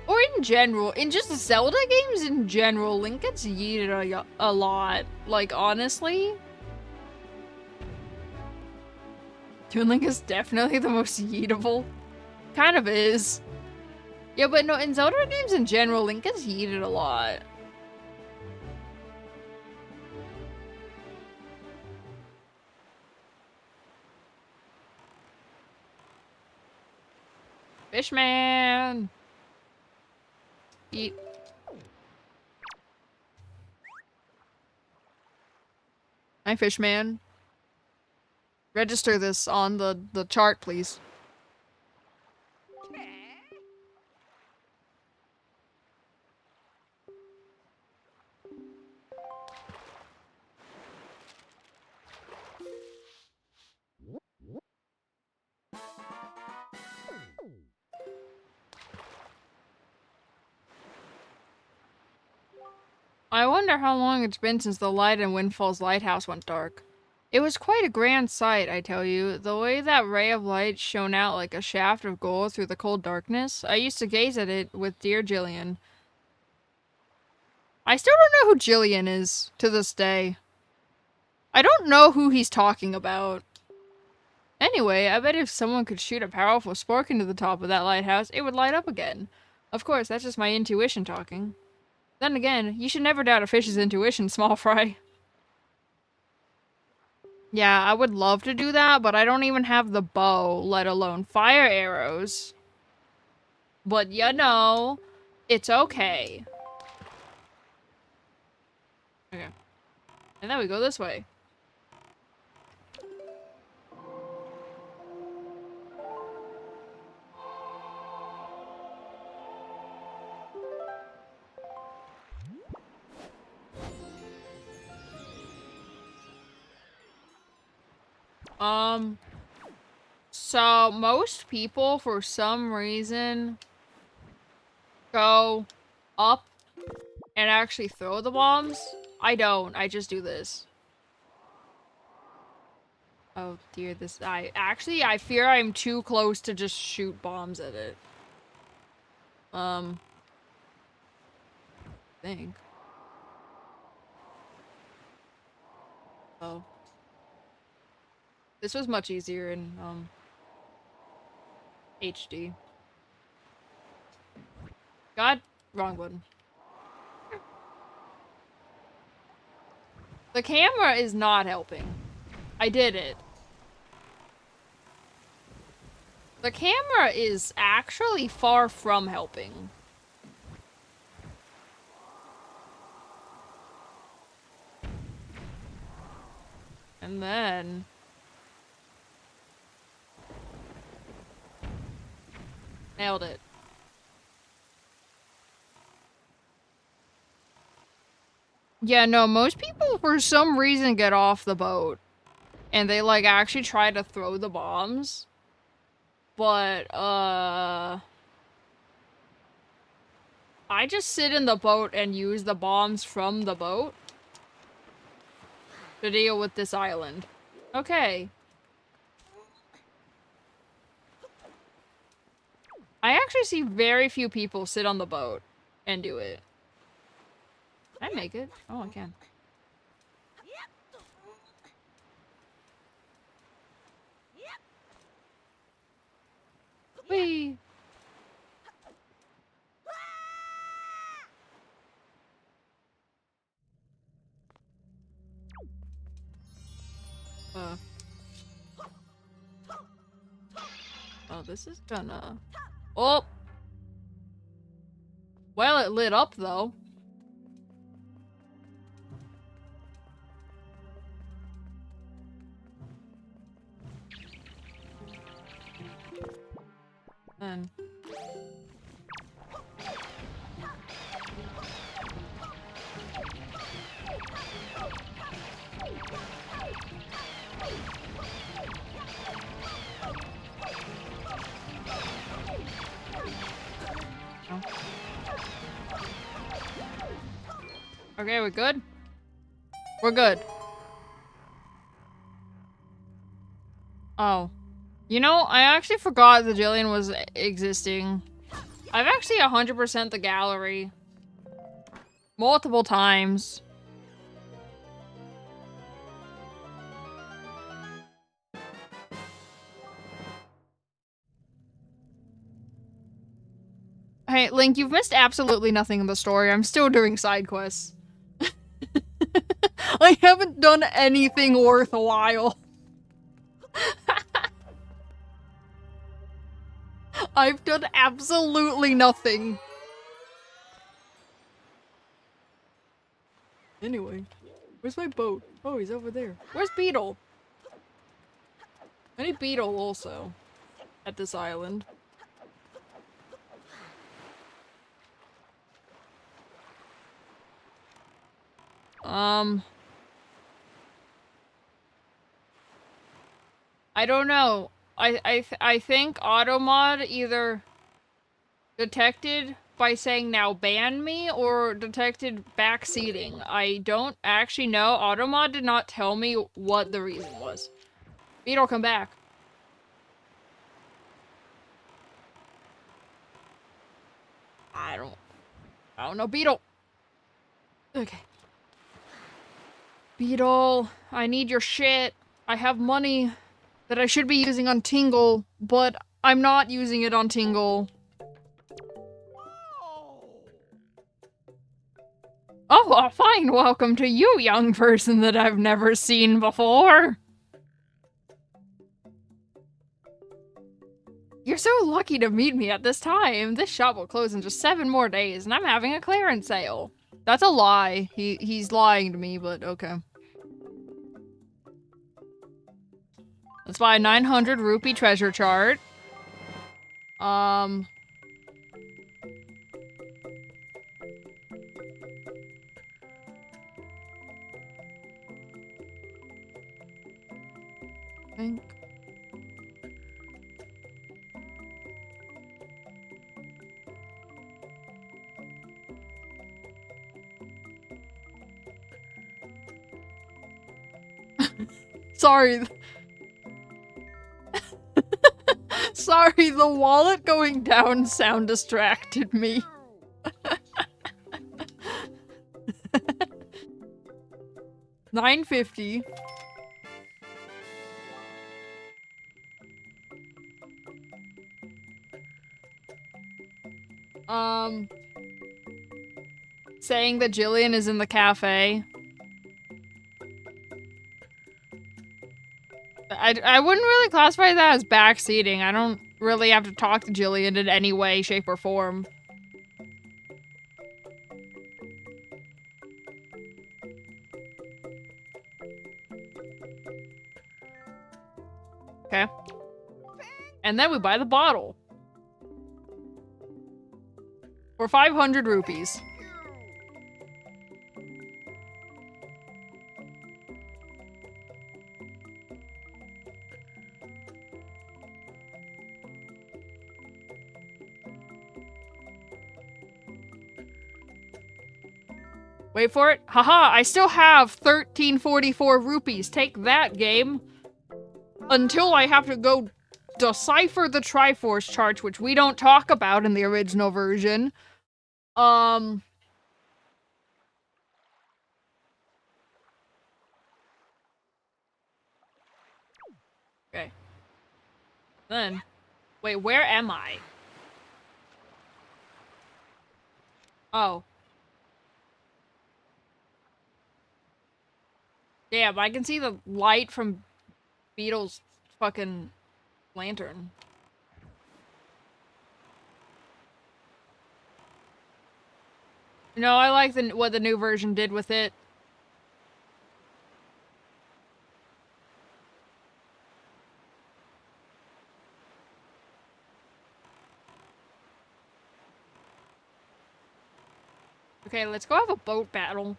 Or in general, in just Zelda games in general, Link gets yeeted a lot. Like, honestly. Toon Link is definitely the most yeetable. Kind of is. Yeah, but no, in Zelda games in general, Link gets yeeted a lot. Fishman! Eat. Hi, Fishman. Register this on the chart, please. I wonder how long it's been since the light in Windfall's lighthouse went dark. It was quite a grand sight, I tell you. The way that ray of light shone out like a shaft of gold through the cold darkness. I used to gaze at it with dear Jillian. I still don't know who Jillian is, to this day. I don't know who he's talking about. Anyway, I bet if someone could shoot a powerful spark into the top of that lighthouse, it would light up again. Of course, that's just my intuition talking. Then again, you should never doubt a fish's intuition, small fry. Yeah, I would love to do that, but I don't even have the bow, let alone fire arrows. But you know, it's okay. Okay. And then we go this way. So most people, for some reason, go up and actually throw the bombs. I don't. I just do this. Oh dear, this- I fear I'm too close to just shoot bombs at it. I think. Oh. This was much easier in, HD. God, wrong button. The camera is not helping. I did it. The camera is actually far from helping. And then... nailed it. Yeah, no, most people for some reason get off the boat. And they, like, actually try to throw the bombs. But, I just sit in the boat and use the bombs from the boat to deal with this island. Okay. I actually see very few people sit on the boat and do it. Can I make it? Oh, I can. Whee! Oh, this is gonna... Oh! Well, it lit up, though. Then... Oh. Okay, we're good? We're good. Oh. You know, I actually forgot the Jillian was existing. I've actually 100% the gallery. Multiple times. Hey, Link, you've missed absolutely nothing in the story. I'm still doing side quests. I haven't done anything worthwhile. I've done absolutely nothing. Anyway, where's my boat? Oh, he's over there. Where's Beetle? I need Beetle also. At this island. I don't know. I think Automod either detected by saying now ban me or detected backseating. I don't actually know. Automod did not tell me what the reason was. Beetle, come back. I don't know. Beetle. Okay. Beetle, I need your shit. I have money. that I should be using on Tingle, but I'm not using it on Tingle. Oh, a fine welcome to you, young person that I've never seen before. You're so lucky to meet me at this time. This shop will close in just 7 more days, and I'm having a clearance sale. That's a lie. He's lying to me, but okay. Let's buy a 900 rupee treasure chart. Think. Sorry. Sorry, the wallet going down sound distracted me. $9.50. Saying that Jillian is in the cafe. I wouldn't really classify that as backseating. I don't really have to talk to Jillian in any way, shape, or form. Okay. And then we buy the bottle. For 500 rupees. Wait for it. Haha, I still have 1344 rupees. Take that, game. Until I have to go decipher the Triforce chart, which we don't talk about in the original version. Okay. Then, wait, where am I? Oh. Damn, I can see the light from Beetle's fucking lantern. No, I like what the new version did with it. Okay, let's go have a boat battle.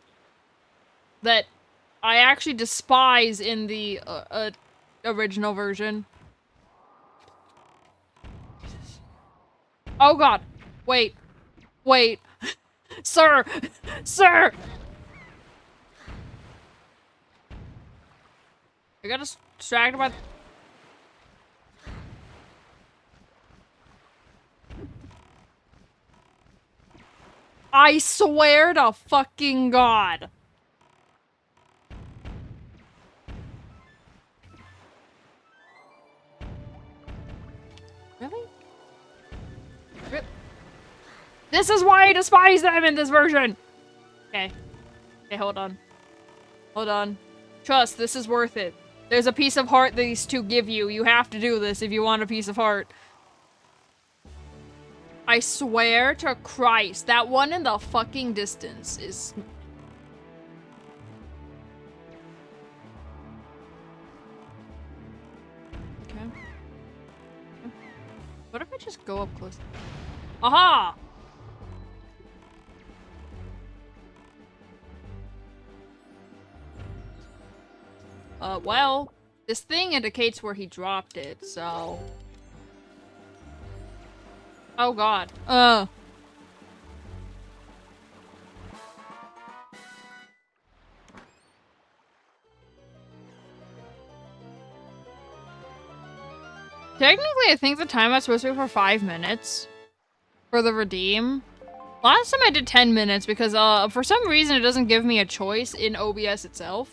That I actually despise in the original version. Jesus. Oh god. Wait. Wait. Sir! Sir! I got distracted by... I swear to fucking god. Really? This is why I despise them in this version! Okay. Okay, hold on. Hold on. Trust, this is worth it. There's a piece of heart these two give you. You have to do this if you want a piece of heart. I swear to Christ, that one in the fucking distance is... Okay. What if I just go up close? Aha! Well, this thing indicates where he dropped it, so... Oh god. Technically, I think the time was supposed to be for 5 minutes. For the redeem. Last time I did 10 minutes because, for some reason it doesn't give me a choice in OBS itself.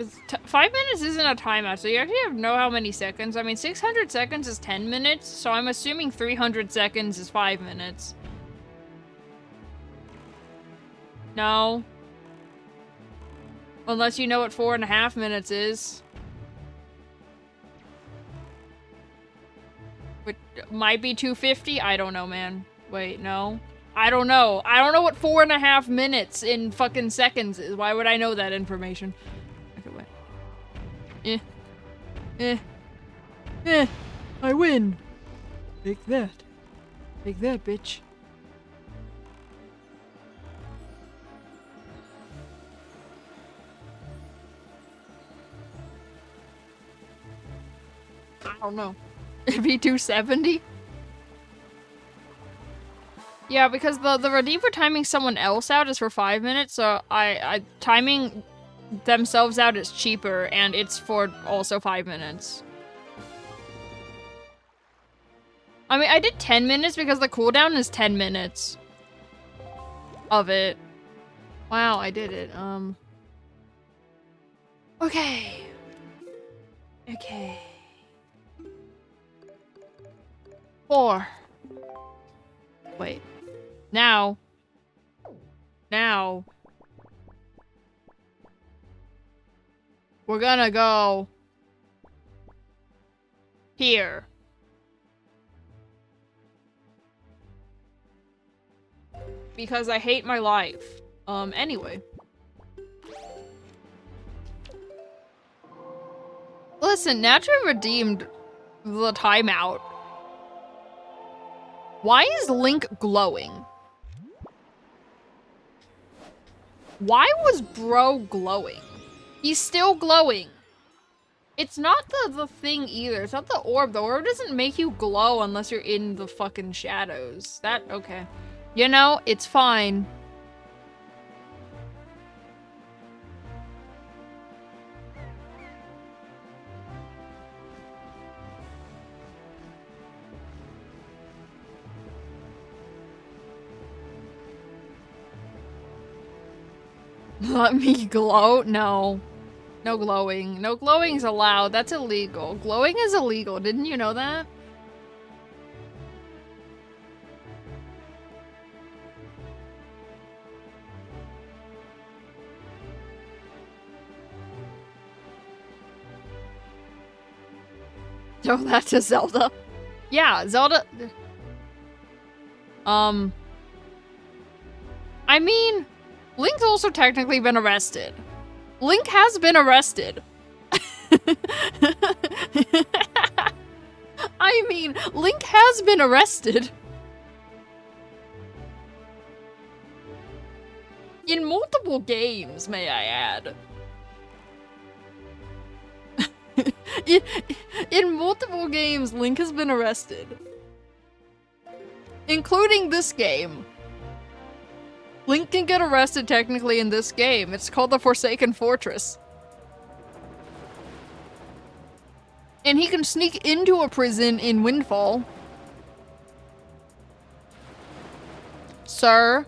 5 minutes isn't a timeout, so you actually have to know how many seconds. I mean, 600 seconds is 10 minutes, so I'm assuming 300 seconds is 5 minutes. No. Unless you know what 4.5 minutes is. Which might be 250? I don't know, man. Wait, no. I don't know. I don't know what 4.5 minutes in fucking seconds is. Why would I know that information? Okay, wait. I win. Take that. Take that, bitch. I don't know. It'd be 270? Yeah, because the redeem for timing someone else out is for 5 minutes, so I timing themselves out is cheaper, and it's for also 5 minutes. I mean, I did 10 minutes because the cooldown is 10 minutes of it. Wow, I did it. Okay. Okay. 4. Wait. Now. We're gonna go here. Because I hate my life. Anyway. Listen, Natra redeemed the timeout. Why is Link glowing? Why was bro glowing? He's still glowing. It's not the thing either. It's not the orb. The orb doesn't make you glow unless you're in the fucking shadows. Okay. You know, it's fine. Let me glow? No. No glowing. No glowing's allowed. That's illegal. Glowing is illegal. Didn't you know that? Oh, that's a Zelda. Yeah, Zelda. I mean, Link's also technically been arrested. Link has been arrested. I mean, Link has been arrested. In multiple games, may I add. In multiple games, Link has been arrested. Including this game. Link can get arrested technically in this game. It's called the Forsaken Fortress. And he can sneak into a prison in Windfall. Sir.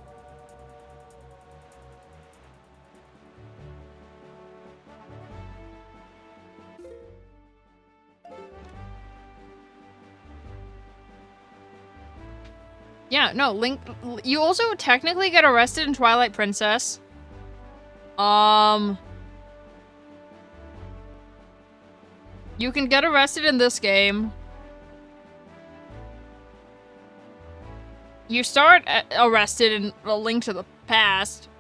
Yeah, no, Link, you also technically get arrested in Twilight Princess. You can get arrested in this game. You start arrested in A Link to the Past.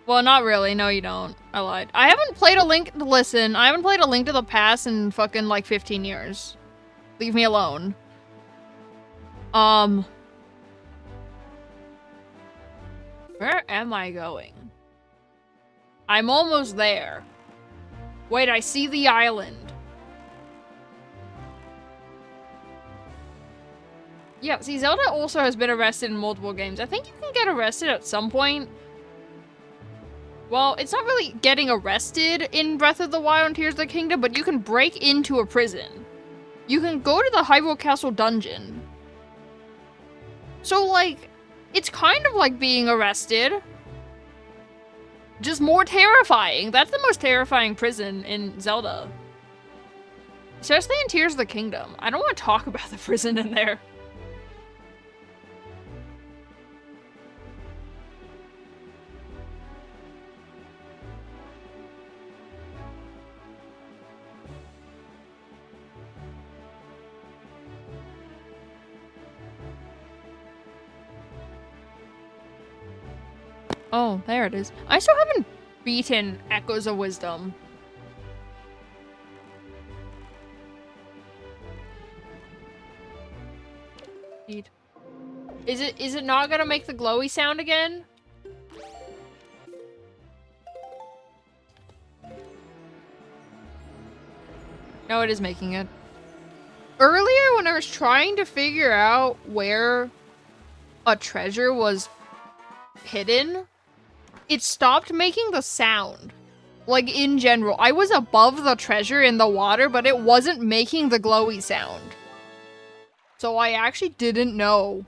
Well, not really. No, you don't. I lied. I haven't played a Link... Listen, I haven't played A Link to the Past in fucking, like, 15 years. Leave me alone. Where am I going? I'm almost there. Wait, I see the island. Yeah, see, Zelda also has been arrested in multiple games. I think you can get arrested at some point. Well, it's not really getting arrested in Breath of the Wild and Tears of the Kingdom, but you can break into a prison. You can go to the Hyrule Castle dungeon. So, like, it's kind of like being arrested. Just more terrifying. That's the most terrifying prison in Zelda. Especially in Tears of the Kingdom. I don't want to talk about the prison in there. Oh, there it is. I still haven't beaten Echoes of Wisdom. Is it not gonna make the glowy sound again? No, it is making it. Earlier, when I was trying to figure out where a treasure was hidden, it stopped making the sound. Like, in general. I was above the treasure in the water, but it wasn't making the glowy sound. So I actually didn't know.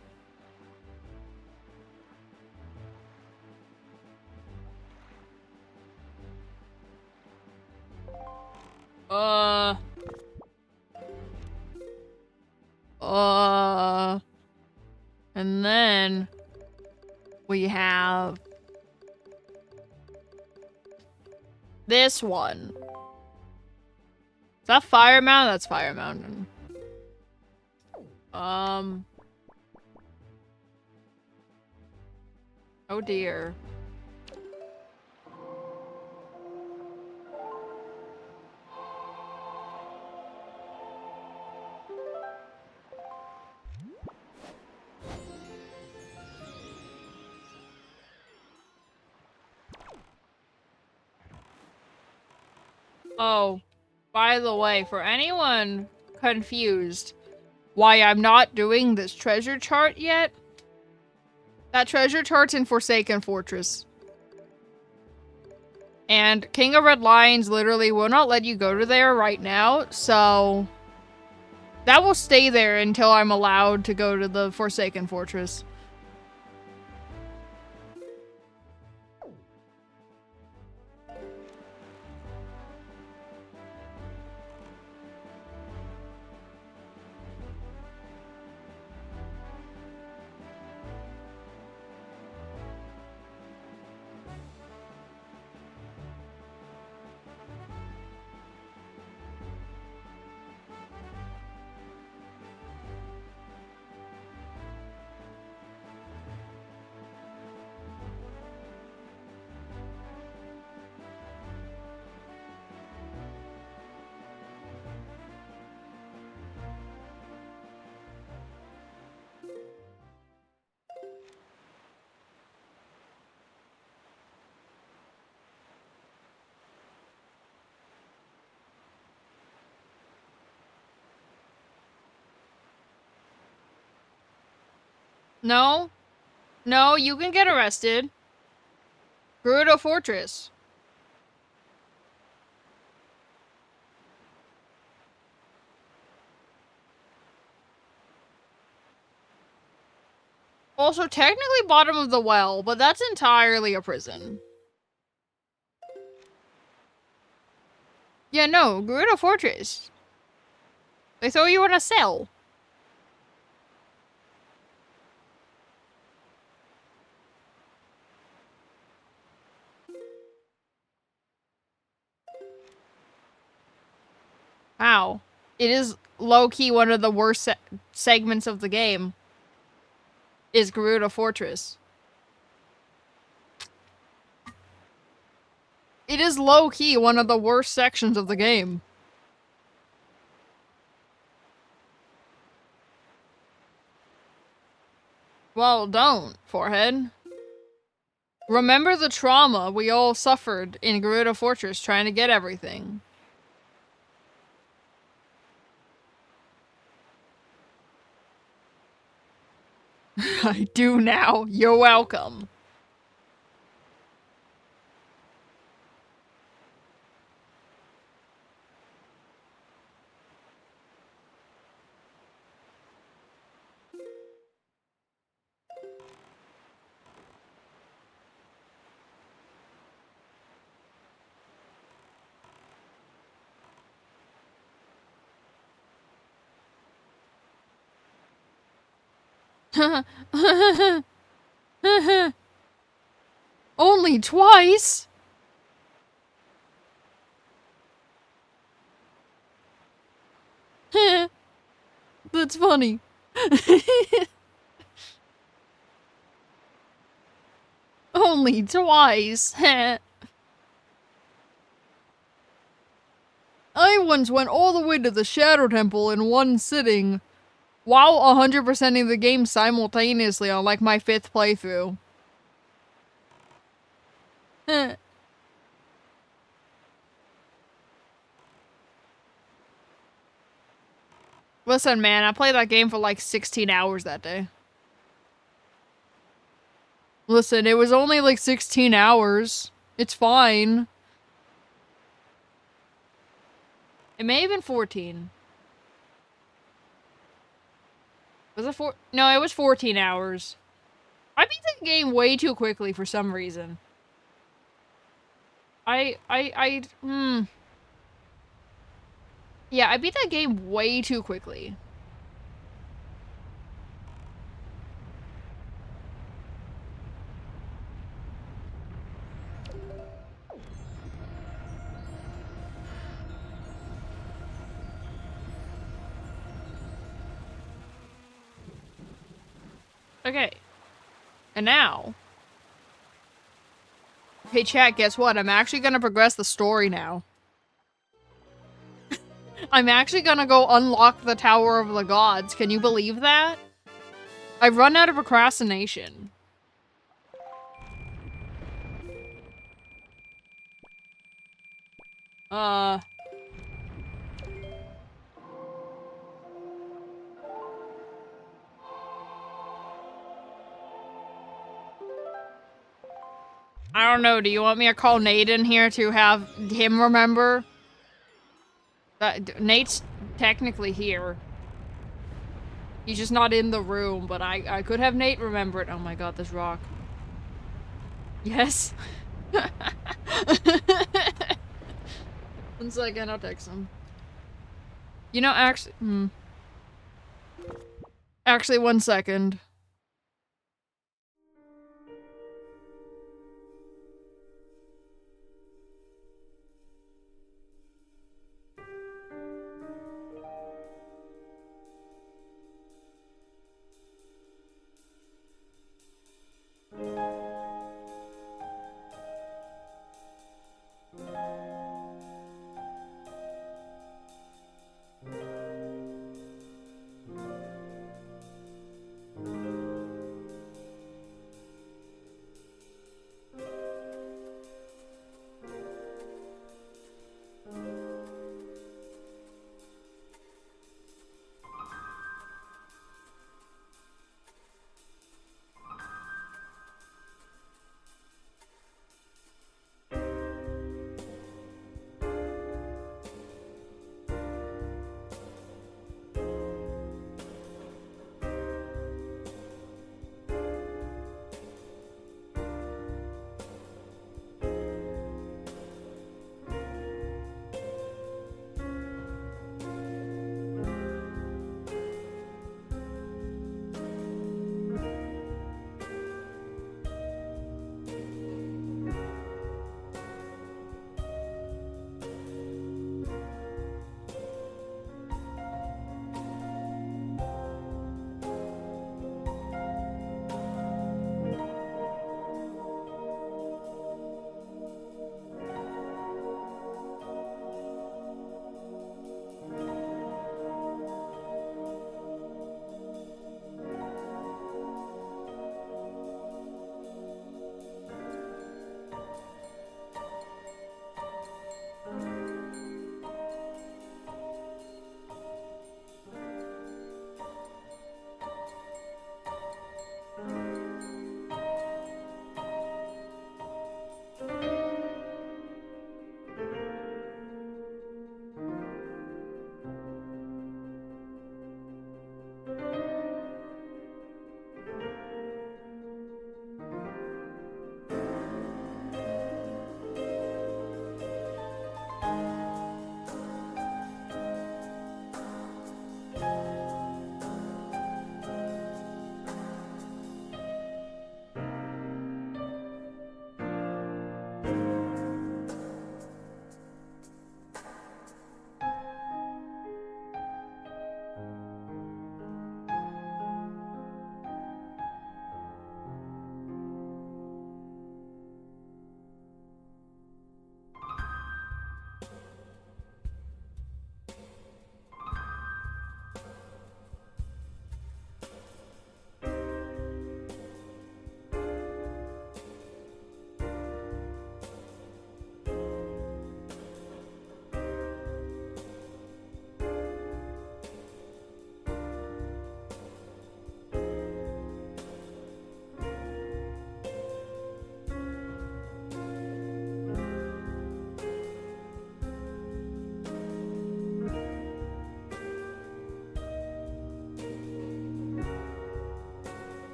And then we have this one. Is that Fire Mountain? That's Fire Mountain. Oh dear. Oh, by the way, for anyone confused why I'm not doing this treasure chart yet, that treasure chart's in Forsaken Fortress. And King of Red Lions literally will not let you go to there right now, so that will stay there until I'm allowed to go to the Forsaken Fortress. No. No, you can get arrested. Gerudo Fortress. Also, technically bottom of the well, but that's entirely a prison. Yeah, no, Gerudo Fortress. They throw you in a cell. Wow. It is low-key one of the worst segments of the game. Is Gerudo Fortress. It is low-key one of the worst sections of the game. Well, don't, Forehead. Remember the trauma we all suffered in Gerudo Fortress trying to get everything. I do now. You're welcome. Only twice? That's funny. Only twice. I once went all the way to the Shadow Temple in one sitting, while 100%ing the game simultaneously on like my 5th playthrough. Listen, man, I played that game for like 16 hours that day. Listen, it was only like 16 hours. It's fine. It may have been 14. Was it No, it was 14 hours. I beat the game way too quickly for some reason. Yeah, I beat that game way too quickly. Okay. And now... Hey chat, guess what? I'm actually gonna progress the story now. I'm actually gonna go unlock the Tower of the Gods. Can you believe that? I've run out of procrastination. I don't know. Do you want me to call Nate in here to have him remember? Nate's technically here. He's just not in the room, but I could have Nate remember it. Oh my god, this rock. Yes. 1 second, I'll text him. You know, actually, Actually, 1 second.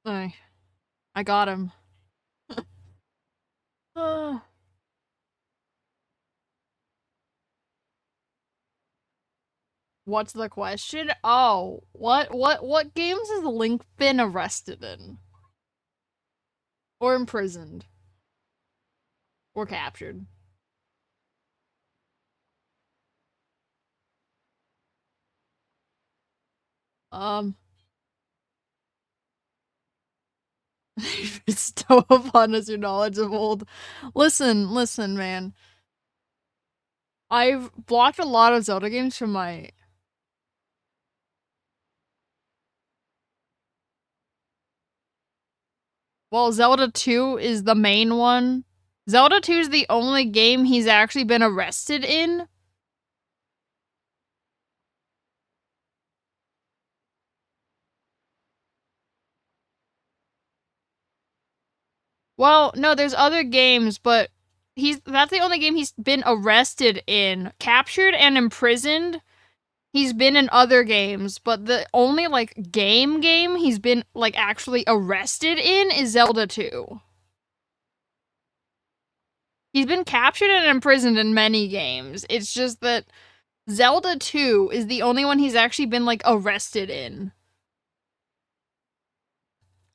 I I got him. What's the question? Oh, what games has Link been arrested in? Or imprisoned? Or captured? Um, bestow upon us your knowledge of old. Listen, man. I've blocked a lot of Zelda games from my. Well, Zelda 2 is the main one. Zelda 2 is the only game he's actually been arrested in. Well, no, there's other games, but that's the only game he's been arrested in. Captured and imprisoned, he's been in other games, but the only like game he's been like actually arrested in is Zelda 2. He's been captured and imprisoned in many games. It's just that Zelda 2 is the only one he's actually been like arrested in.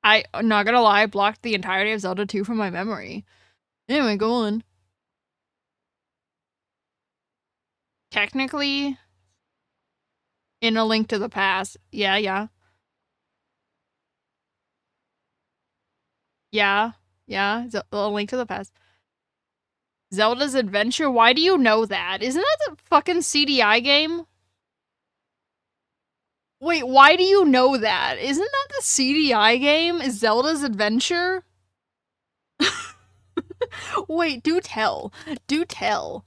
I'm not gonna lie, I blocked the entirety of Zelda 2 from my memory. Anyway, go on. Technically, in A Link to the Past. Yeah, yeah. Yeah. Yeah. A Link to the Past. Zelda's Adventure? Why do you know that? Isn't that the fucking CDI game? Wait, why do you know that? Isn't that the CDI game? Is Zelda's Adventure? Wait, do tell. Do tell.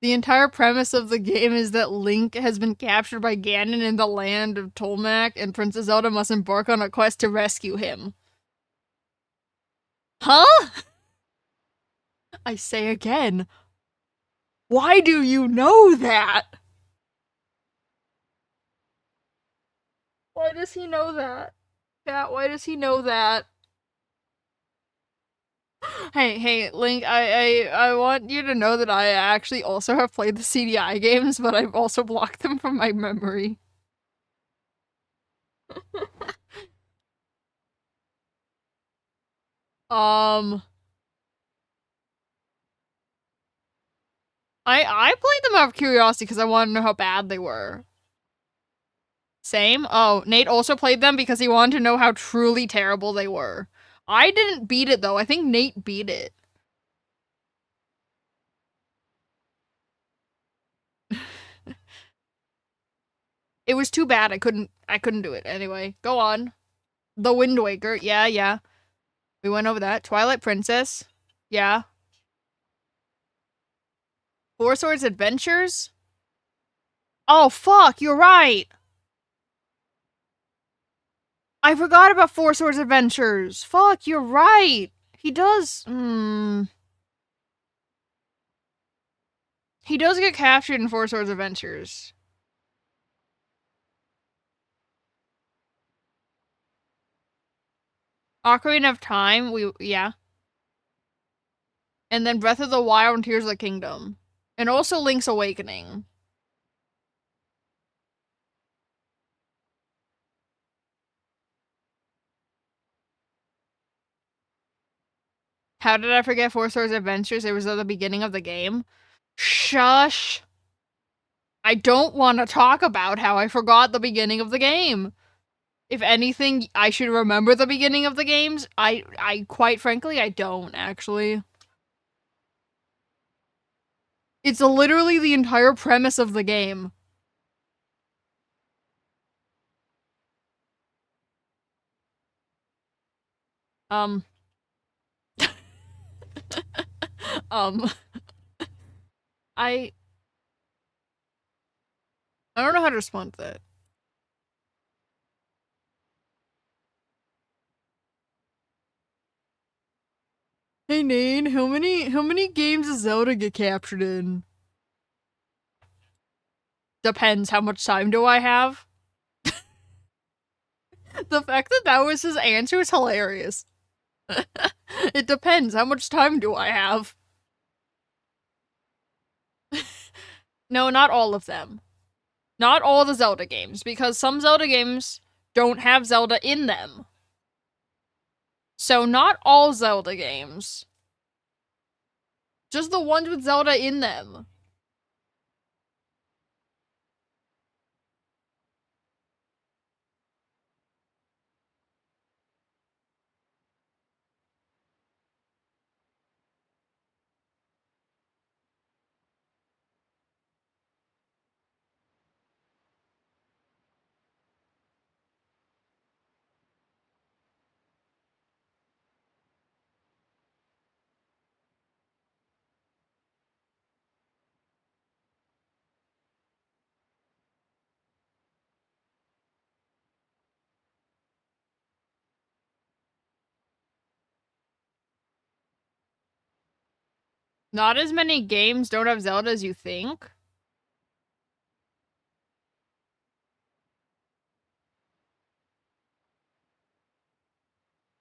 The entire premise of the game is that Link has been captured by Ganon in the land of Tolmak, and Princess Zelda must embark on a quest to rescue him. Huh? I say again. Why do you know that? Why does he know that? Cat, why does he know that? Hey, Link, I want you to know that I actually also have played the CDI games, but I've also blocked them from my memory. Um, I played them out of curiosity because I wanted to know how bad they were. Same? Oh, Nate also played them because he wanted to know how truly terrible they were. I didn't beat it though. I think Nate beat it. It was too bad. I couldn't do it. Anyway, go on. The Wind Waker. Yeah, yeah. We went over that. Twilight Princess. Yeah. Four Swords Adventures? Oh, fuck, you're right. I forgot about Four Swords Adventures. Fuck, you're right. He does. He does get captured in Four Swords Adventures. Ocarina of Time, yeah. And then Breath of the Wild and Tears of the Kingdom. And also Link's Awakening. How did I forget Four Swords Adventures? It was at the beginning of the game. Shush. I don't want to talk about how I forgot the beginning of the game. If anything, I should remember the beginning of the games. I quite frankly, I don't actually. It's literally the entire premise of the game. Um. um. I I don't know how to respond to that. Hey Nane, how many games does Zelda get captured in? Depends. How much time do I have? The fact that that was his answer is hilarious. It depends. How much time do I have? No, not all of them. Not all the Zelda games, because some Zelda games don't have Zelda in them. So not all Zelda games. Just the ones with Zelda in them. Not as many games don't have Zelda as you think.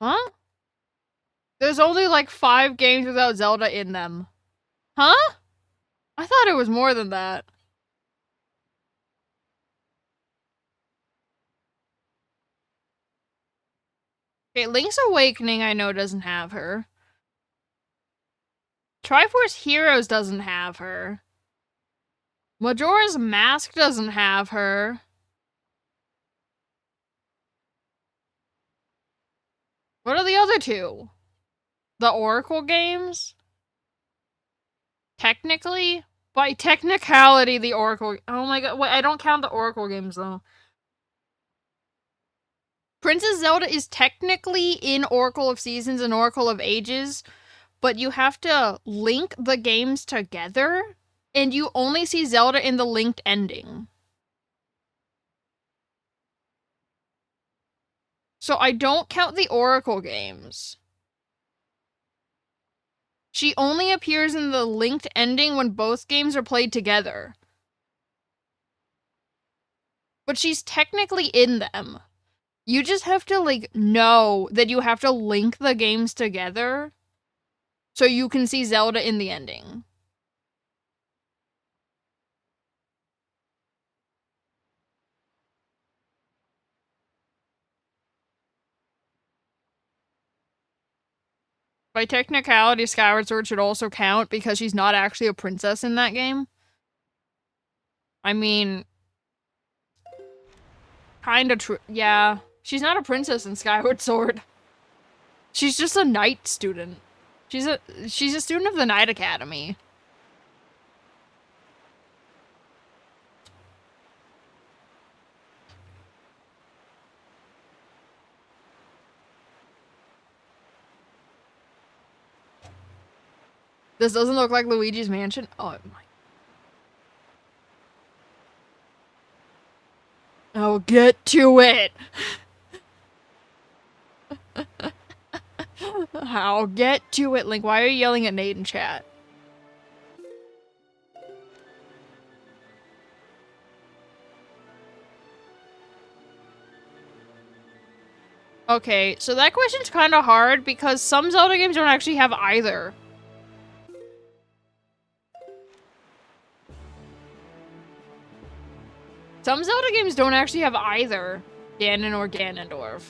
Huh? There's only like 5 games without Zelda in them. Huh? I thought it was more than that. Okay, Link's Awakening I know doesn't have her. Triforce Heroes doesn't have her. Majora's Mask doesn't have her. What are the other two? The Oracle games? Technically? By technicality, the Oracle... Oh my god, wait, I don't count the Oracle games, though. Princess Zelda is technically in Oracle of Seasons and Oracle of Ages, but you have to link the games together, and you only see Zelda in the linked ending. So I don't count the Oracle games. She only appears in the linked ending when both games are played together. But she's technically in them. You just have to, like, know that you have to link the games together so you can see Zelda in the ending. By technicality, Skyward Sword should also count because she's not actually a princess in that game. I mean, kinda true. Yeah, she's not a princess in Skyward Sword. She's just a knight student. She's a student of the Knight Academy. This doesn't look like Luigi's Mansion. Oh my. Oh, get to it! I'll get to it, Link. Why are you yelling at Nate in chat? Okay, so that question's kind of hard because some Zelda games don't actually have either. Some Zelda games don't actually have either Ganon or Ganondorf.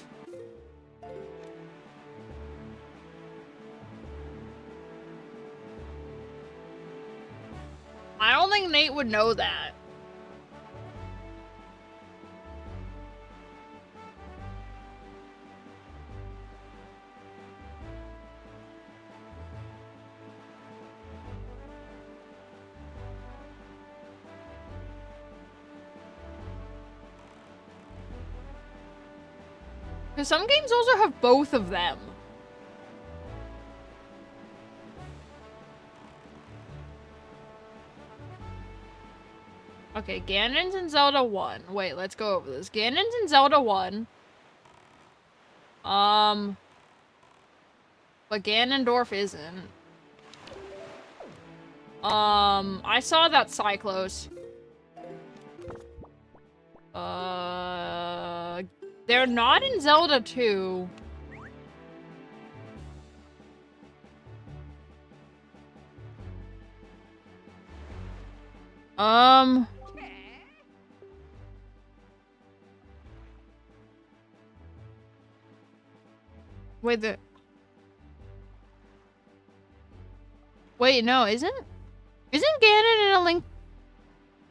I don't think Nate would know that. Because some games also have both of them. Okay, Ganon's in Zelda 1. Wait, let's go over this. Ganon's in Zelda 1. But Ganondorf isn't. I saw that Cyclos. They're not in Zelda 2. Wait, Wait, no, Isn't Ganon in A Link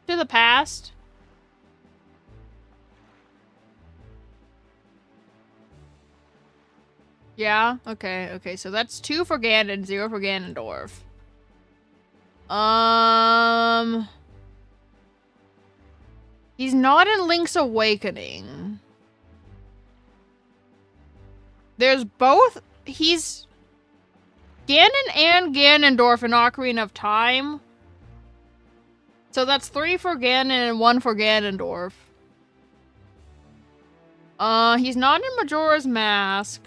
to the Past? Yeah? Okay, so that's 2 for Ganon, 0 for Ganondorf. He's not in Link's Awakening. There's both. He's Ganon and Ganondorf in Ocarina of Time. So that's 3 for Ganon and 1 for Ganondorf. He's not in Majora's Mask.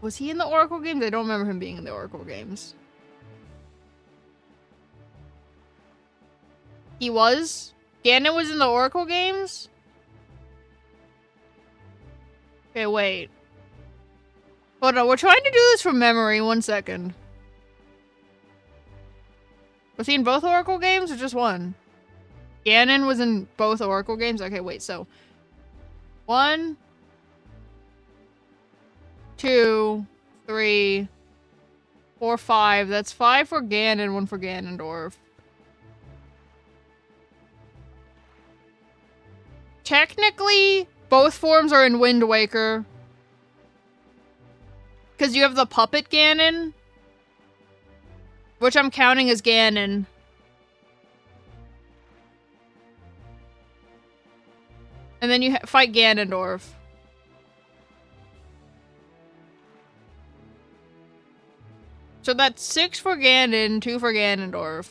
Was he in the Oracle games? I don't remember him being in the Oracle games. He was? Ganon was in the Oracle games? Okay, wait. Hold on, we're trying to do this from memory. 1 second. Was he in both Oracle games or just one? Ganon was in both Oracle games? Okay, wait, so 1, 2, 3, 4, 5. That's 5 for Ganon, 1 for Ganondorf. Technically, both forms are in Wind Waker. Because you have the puppet Ganon, which I'm counting as Ganon. And then you fight Ganondorf. So that's 6 for Ganon, 2 for Ganondorf.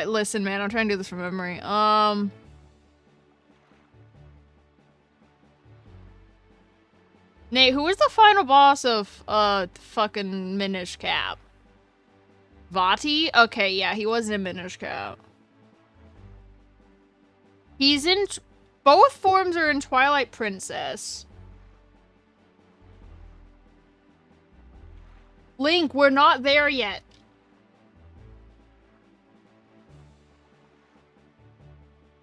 Listen, man, I'm trying to do this from memory. Nate, who was the final boss of, fucking Minish Cap? Vati? Okay, yeah, he was in Minish Cap. He's in... Both forms are in Twilight Princess. Link, we're not there yet.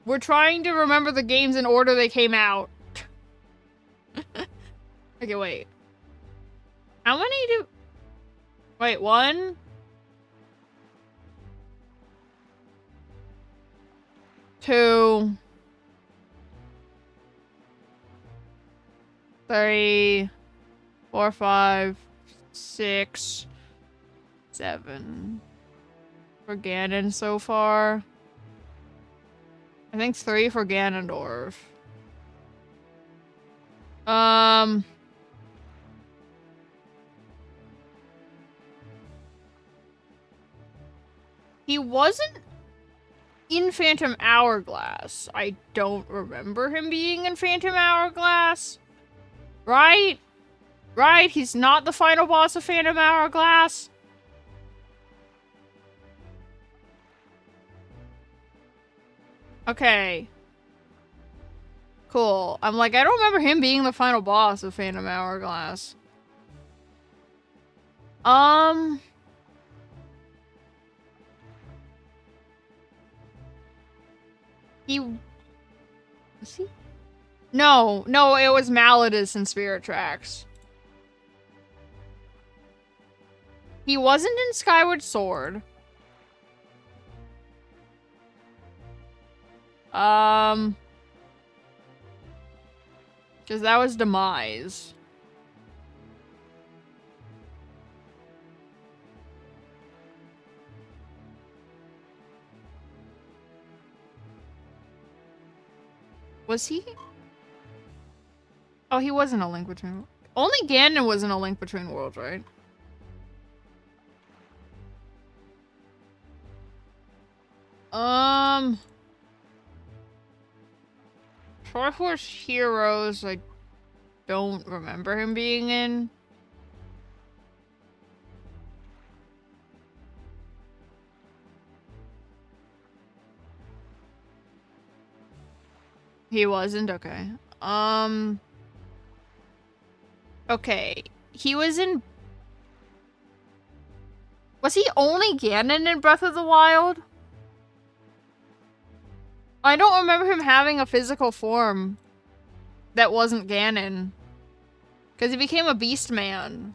We're trying to remember the games in order they came out. Okay, wait. How many do... Wait, 1? 2. 3. 4, 5. 6. 7. For Ganon so far. I think 3 for Ganondorf. He wasn't in Phantom Hourglass. I don't remember him being in Phantom Hourglass. Right? Right? He's not the final boss of Phantom Hourglass. Okay. Cool. I'm like, I don't remember him being the final boss of Phantom Hourglass. Was he? No, it was Malladus in Spirit Tracks. He wasn't in Skyward Sword. Because that was Demise. Was he? Oh, he wasn't A Link Between... Only Ganon was in A Link Between Worlds, right? Triforce Heroes, I don't remember him being in. He wasn't? Okay. Okay. He was in... Was he only Ganon in Breath of the Wild? I don't remember him having a physical form that wasn't Ganon. Because he became a beast man.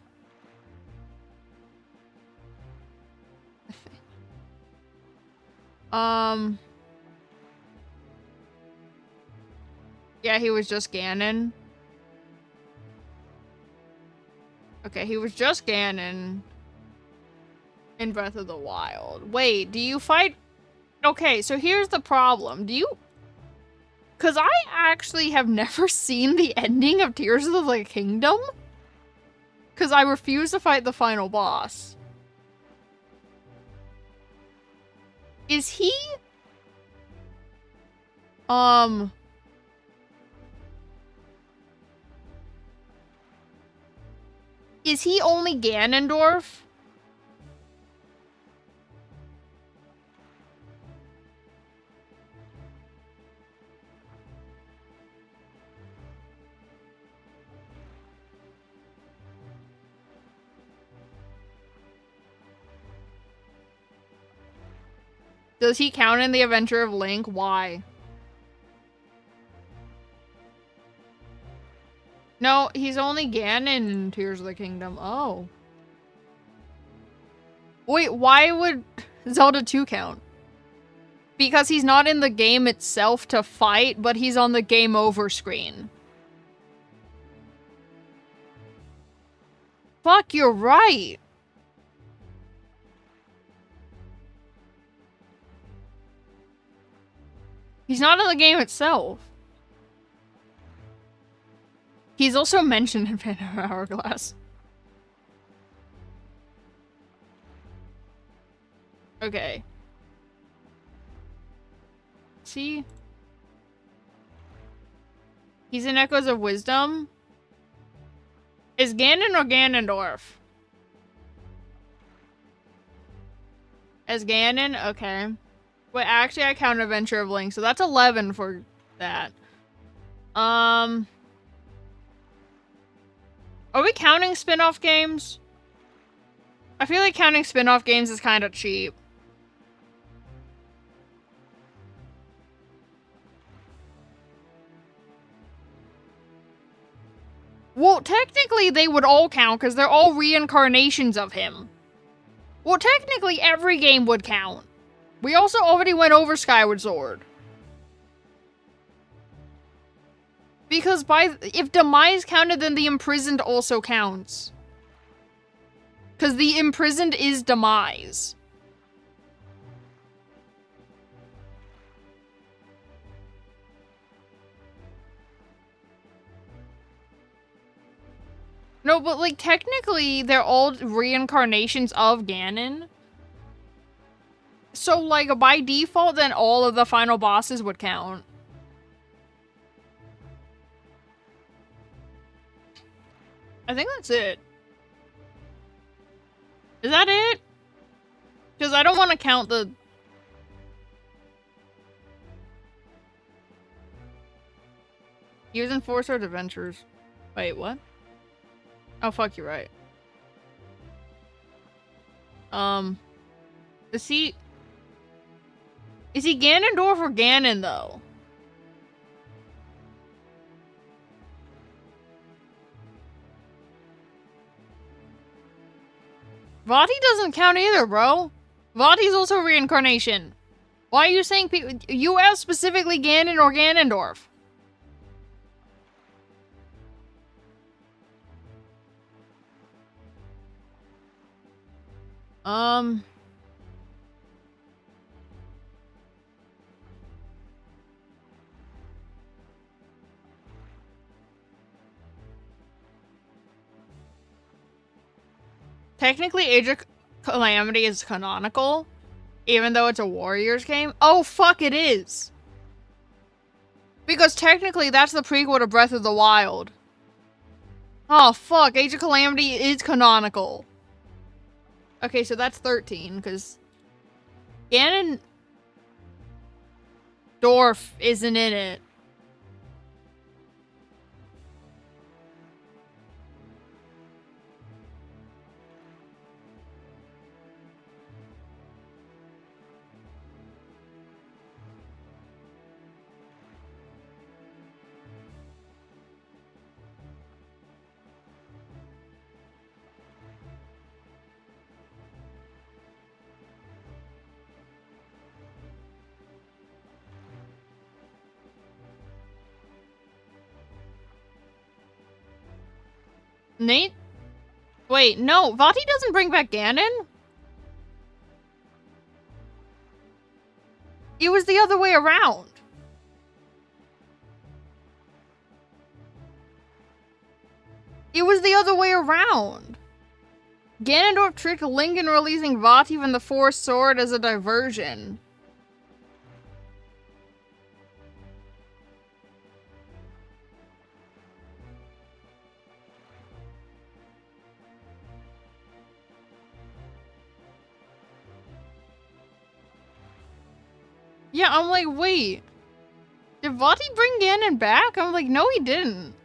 Yeah, he was just Ganon. Okay, he was just Ganon in Breath of the Wild. Wait, do you fight... Okay, so here's the problem. Do you... Because I actually have never seen the ending of Tears of the Kingdom. Because I refuse to fight the final boss. Is he... Is he only Ganondorf? Does he count in the Adventure of Link? Why? No, he's only Ganon in Tears of the Kingdom. Oh. Wait, why would Zelda 2 count? Because he's not in the game itself to fight, but he's on the game over screen. Fuck, you're right. He's not in the game itself. He's also mentioned in Phantom Hourglass. Okay. See? He's in Echoes of Wisdom. Is Ganon or Ganondorf? As Ganon? Okay. Wait, actually I count Adventure of Link, so that's 11 for that. Are we counting spin-off games? I feel like counting spin-off games is kind of cheap. Well, technically they would all count because they're all reincarnations of him. Well, technically every game would count. We also already went over Skyward Sword. Because if Demise counted, then the Imprisoned also counts. Because the Imprisoned is Demise. No, but like technically they're all reincarnations of Ganon. So like by default then all of the final bosses would count. I think that's it. Is that it? Because I don't want to count the... He was in Four Swords Adventures. Wait, what? Oh, fuck, you're right. Is he Ganondorf or Ganon, though? Vati doesn't count either, bro. Vati's also reincarnation. Why are you saying people... You asked specifically Ganon or Ganondorf. Technically, Age of Calamity is canonical, even though it's a Warriors game. Oh, fuck, it is. Because technically, that's the prequel to Breath of the Wild. Oh, fuck, Age of Calamity is canonical. Okay, so that's 13, because Ganondorf isn't in it. Nate? Wait, no, Vati doesn't bring back Ganon? It was the other way around. It was the other way around. Ganondorf tricked Link in releasing Vati from the Forest Sword as a diversion. Yeah, I'm like, wait. Did Vati bring Ganon back? I'm like, no, he didn't.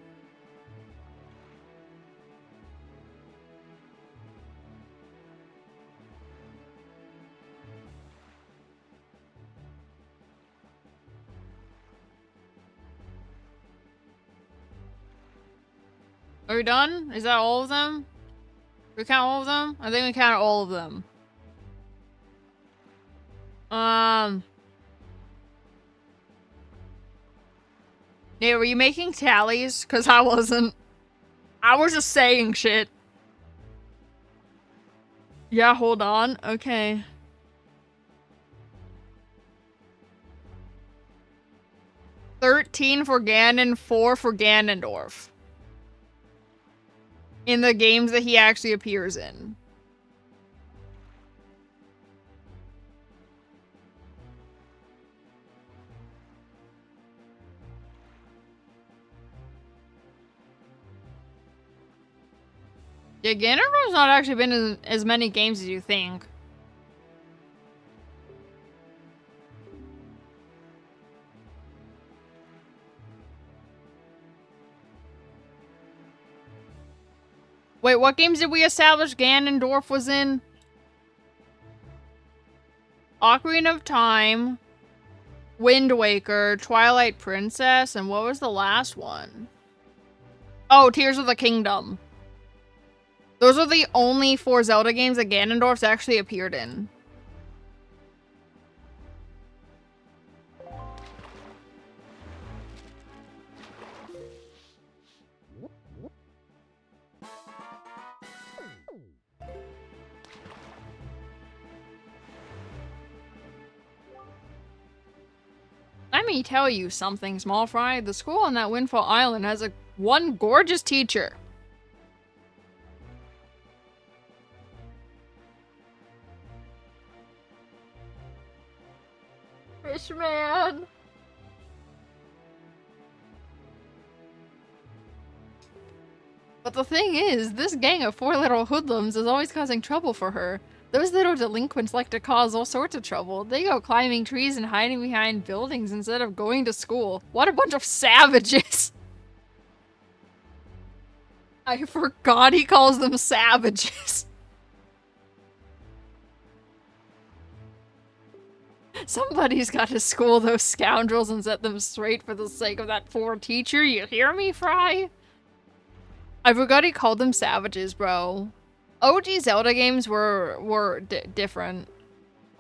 Are we done? Is that all of them? We count all of them? I think we count all of them. Nate, were you making tallies? Cause I wasn't. I was just saying shit. Yeah, hold on. Okay. $13 for Ganon, 4 for Ganondorf. In the games that he actually appears in. Yeah, Ganondorf's not actually been in as many games as you think. Wait, what games did we establish Ganondorf was in? Ocarina of Time, Wind Waker, Twilight Princess, and what was the last one? Oh, Tears of the Kingdom. Those are the only 4 Zelda games that Ganondorf's actually appeared in. Let me tell you something, small fry. The school on that Windfall Island has one gorgeous teacher. Fishman. But the thing is, this gang of 4 little hoodlums is always causing trouble for her. Those little delinquents like to cause all sorts of trouble. They go climbing trees and hiding behind buildings instead of going to school. What a bunch of savages! I forgot he calls them savages. Somebody's got to school those scoundrels and set them straight for the sake of that poor teacher. You hear me, Fry? I forgot he called them savages, bro. OG Zelda games were different.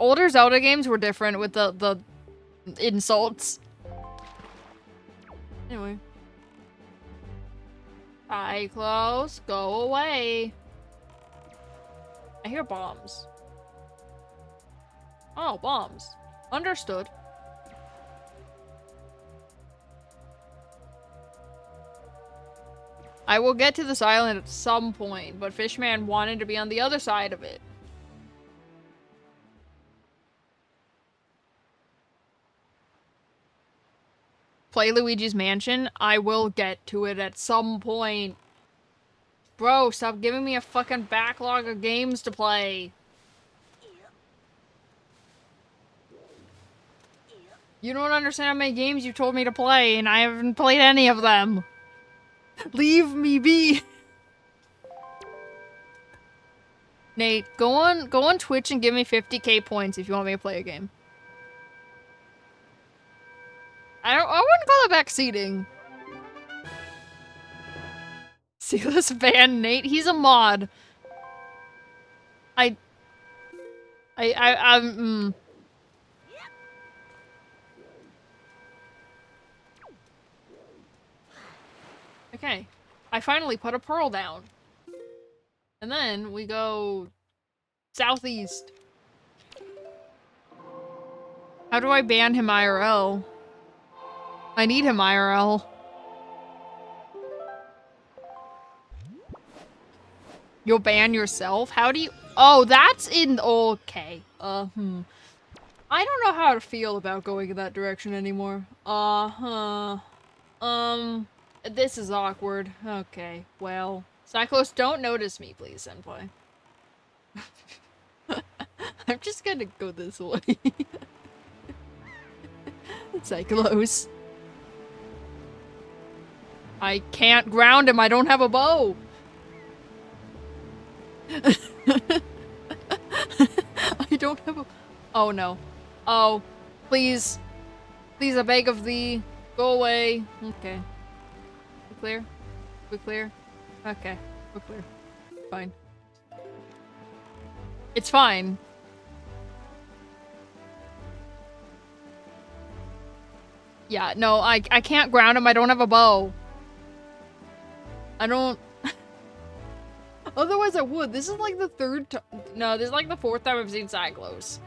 Older Zelda games were different with the insults. Anyway. Hi, close. Go away. I hear bombs. Oh, bombs. Understood. I will get to this island at some point, but Fishman wanted to be on the other side of it. Play Luigi's Mansion? I will get to it at some point. Bro, stop giving me a fucking backlog of games to play. You don't understand how many games you told me to play, and I haven't played any of them. Leave me be. Nate, go on Twitch and give me 50k points if you want me to play a game. I wouldn't call it backseating. See this van, Nate? He's a mod. Okay. I finally put a pearl down. And then we go southeast. How do I ban him IRL? I need him IRL. You'll ban yourself? How do you— oh, that's in— okay. I don't know how to feel about going in that direction anymore. This is awkward. Okay, well. Cyclos, don't notice me, please, senpai. I'm just gonna go this way. Cyclos. I can't ground him, I don't have a bow! I don't have a— oh no. Oh, please. Please, I beg of thee. Go away. Okay. We clear? We clear? Okay. We're clear. Fine. It's fine. Yeah, no, I can't ground him. I don't have a bow. I don't... Otherwise I would. This is like the third time. No, this is like the fourth time I've seen Cyclos.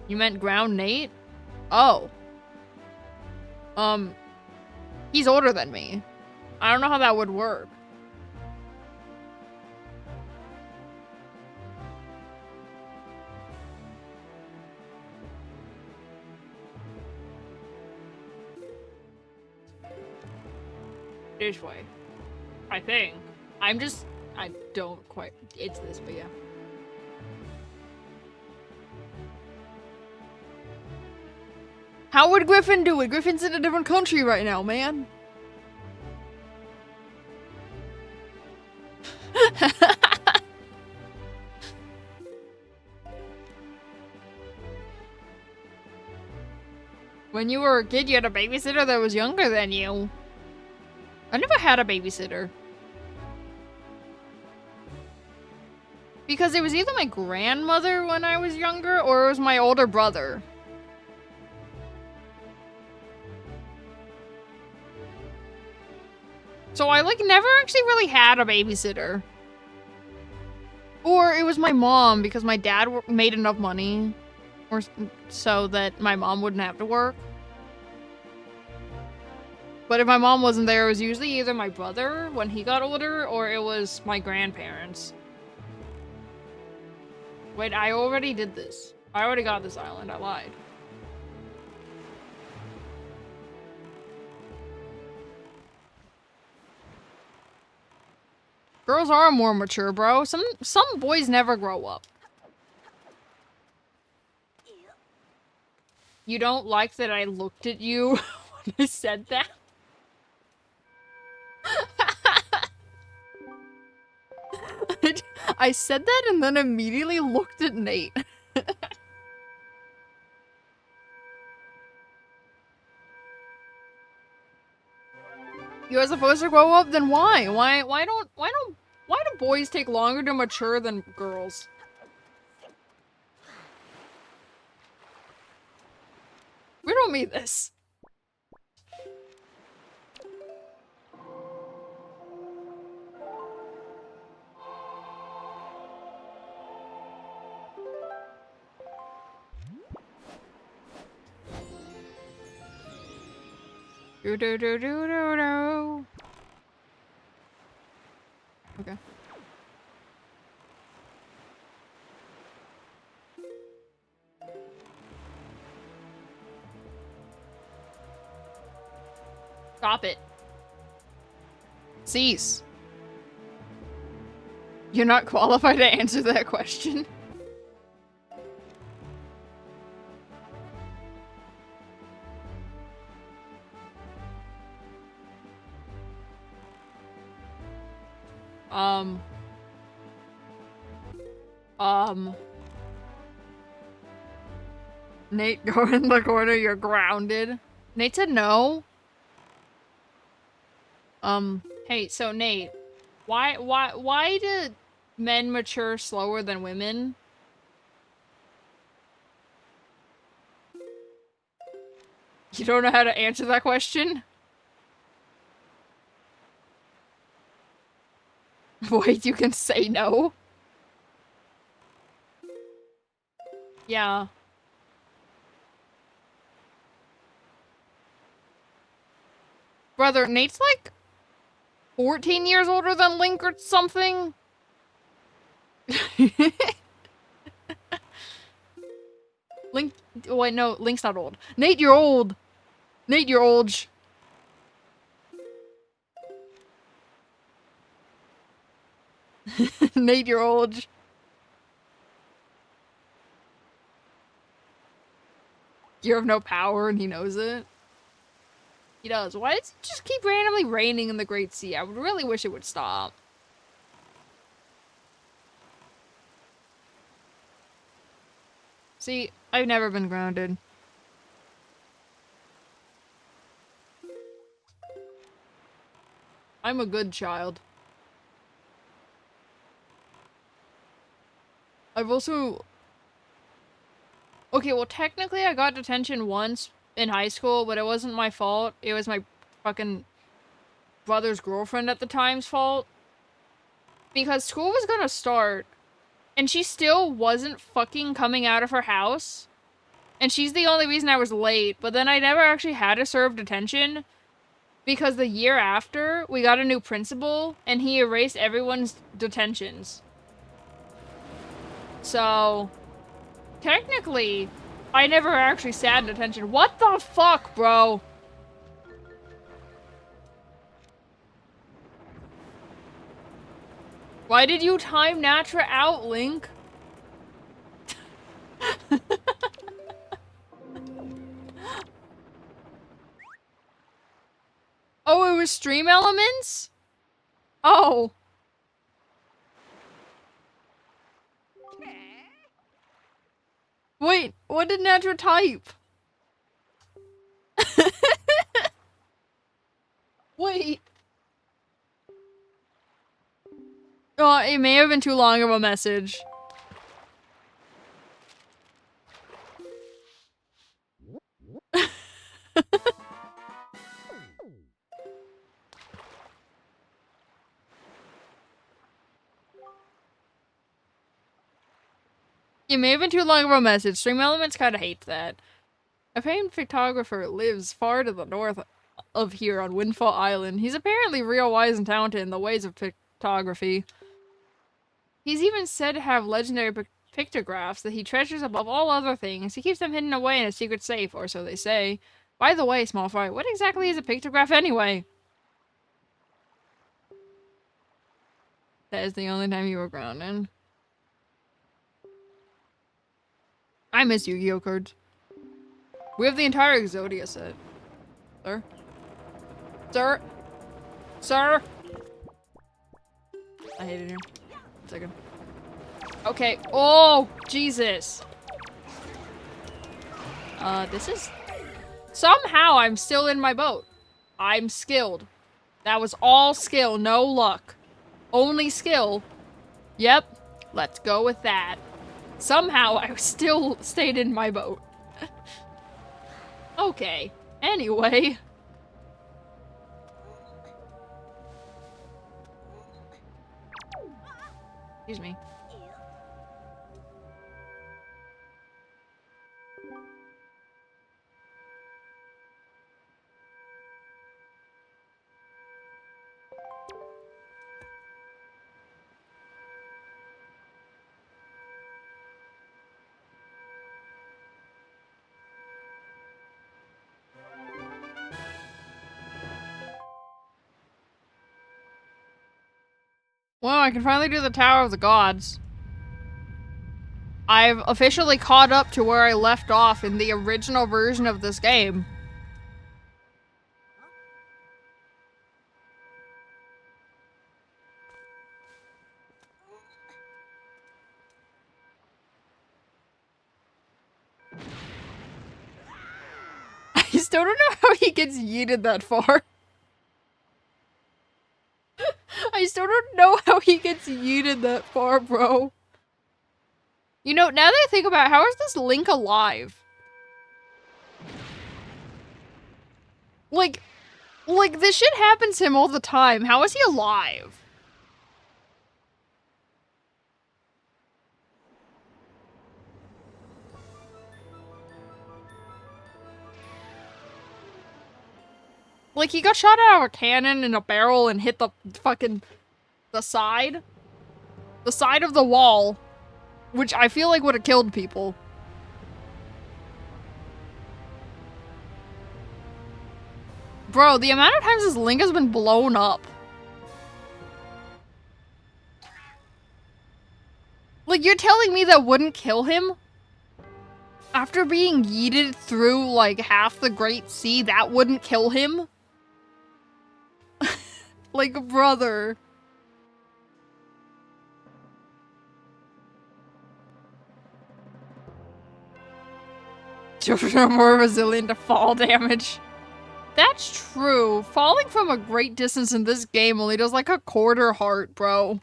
You meant ground Nate? Oh. He's older than me. I don't know how that would work. This way. I think. I don't quite— it's this, but yeah. How would Griffin do it? Griffin's in a different country right now, man. When you were a kid, you had a babysitter that was younger than you. I never had a babysitter. Because it was either my grandmother when I was younger, or it was my older brother. So I, like, never actually really had a babysitter. Or it was my mom, because my dad made enough money, or so that my mom wouldn't have to work. But if my mom wasn't there, it was usually either my brother when he got older, or it was my grandparents. Wait, I already did this. I already got this island, I lied. Girls are more mature, bro. Some boys never grow up. You don't like that I looked at you when I said that? I said that and then immediately looked at Nate. You are supposed to grow up? Then why? Why do boys take longer to mature than girls? We don't mean this. Do do do do do do. Okay. Stop it. Cease. You're not qualified to answer that question. Nate, go in the corner, you're grounded. Nate said no. Hey, so Nate, why do men mature slower than women? You don't know how to answer that question? Wait, you can say no? Yeah. Brother, Nate's like 14 years older than Link or something? Link- wait, no, Link's not old. Nate, you're old! Nate, you're old. Nate, you're old. You have no power and he knows it. He does. Why does it just keep randomly raining in the Great Sea? I would really wish it would stop. See, I've never been grounded. I'm a good child. I've also... Okay, well technically I got detention once in high school, but it wasn't my fault. It was my fucking brother's girlfriend at the time's fault. Because school was gonna start, and she still wasn't fucking coming out of her house. And she's the only reason I was late, but then I never actually had to serve detention. Because the year after, we got a new principal, and he erased everyone's detentions. So, technically, I never actually sat in detention. What the fuck, bro? Why did you time Natra out, Link? Oh, it was Stream Elements? Oh. Wait, what did Natra type? Wait. Oh, it may have been too long of a message. It may have been too long of a message. Stream Elements kind of hates that. A famed photographer lives far to the north of here on Windfall Island. He's apparently real wise and talented in the ways of photography. He's even said to have legendary pictographs that he treasures above all other things. He keeps them hidden away in a secret safe, or so they say. By the way, Small Fry, what exactly is a pictograph anyway? That is the only time you were grounded. I miss Yu-Gi-Oh cards. We have the entire Exodia set. Sir? Sir? Sir? I hated him. 1 second. Okay. Oh, Jesus. This is... Somehow I'm still in my boat. I'm skilled. That was all skill, no luck. Only skill. Yep. Let's go with that. Somehow I still stayed in my boat. Okay. Anyway. Excuse me. Well, I can finally do the Tower of the Gods. I've officially caught up to where I left off in the original version of this game. I still don't know how he gets yeeted that far. I still don't know how he gets yeeted that far, bro. You know, now that I think about it, how is this Link alive? Like, this shit happens to him all the time. How is he alive? Like, he got shot out of a cannon in a barrel and hit the fucking... the side? The side of the wall. Which I feel like would have killed people. Bro, the amount of times this link has been blown up. Like, you're telling me that wouldn't kill him? After being yeeted through, like, half the Great Sea, that wouldn't kill him? Like, brother. Children are more resilient to fall damage. That's true. Falling from a great distance in this game only does like a quarter heart, bro.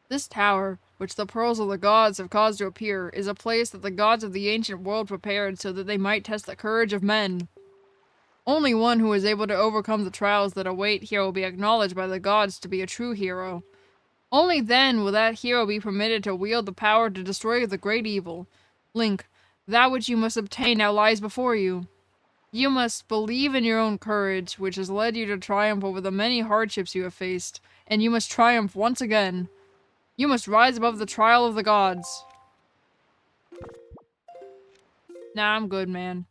This tower, which the pearls of the gods have caused to appear, is a place that the gods of the ancient world prepared so that they might test the courage of men. Only one who is able to overcome the trials that await here will be acknowledged by the gods to be a true hero. Only then will that hero be permitted to wield the power to destroy the great evil. Link, that which you must obtain now lies before you. You must believe in your own courage, which has led you to triumph over the many hardships you have faced, and you must triumph once again. You must rise above the trial of the gods. Nah, I'm good, man.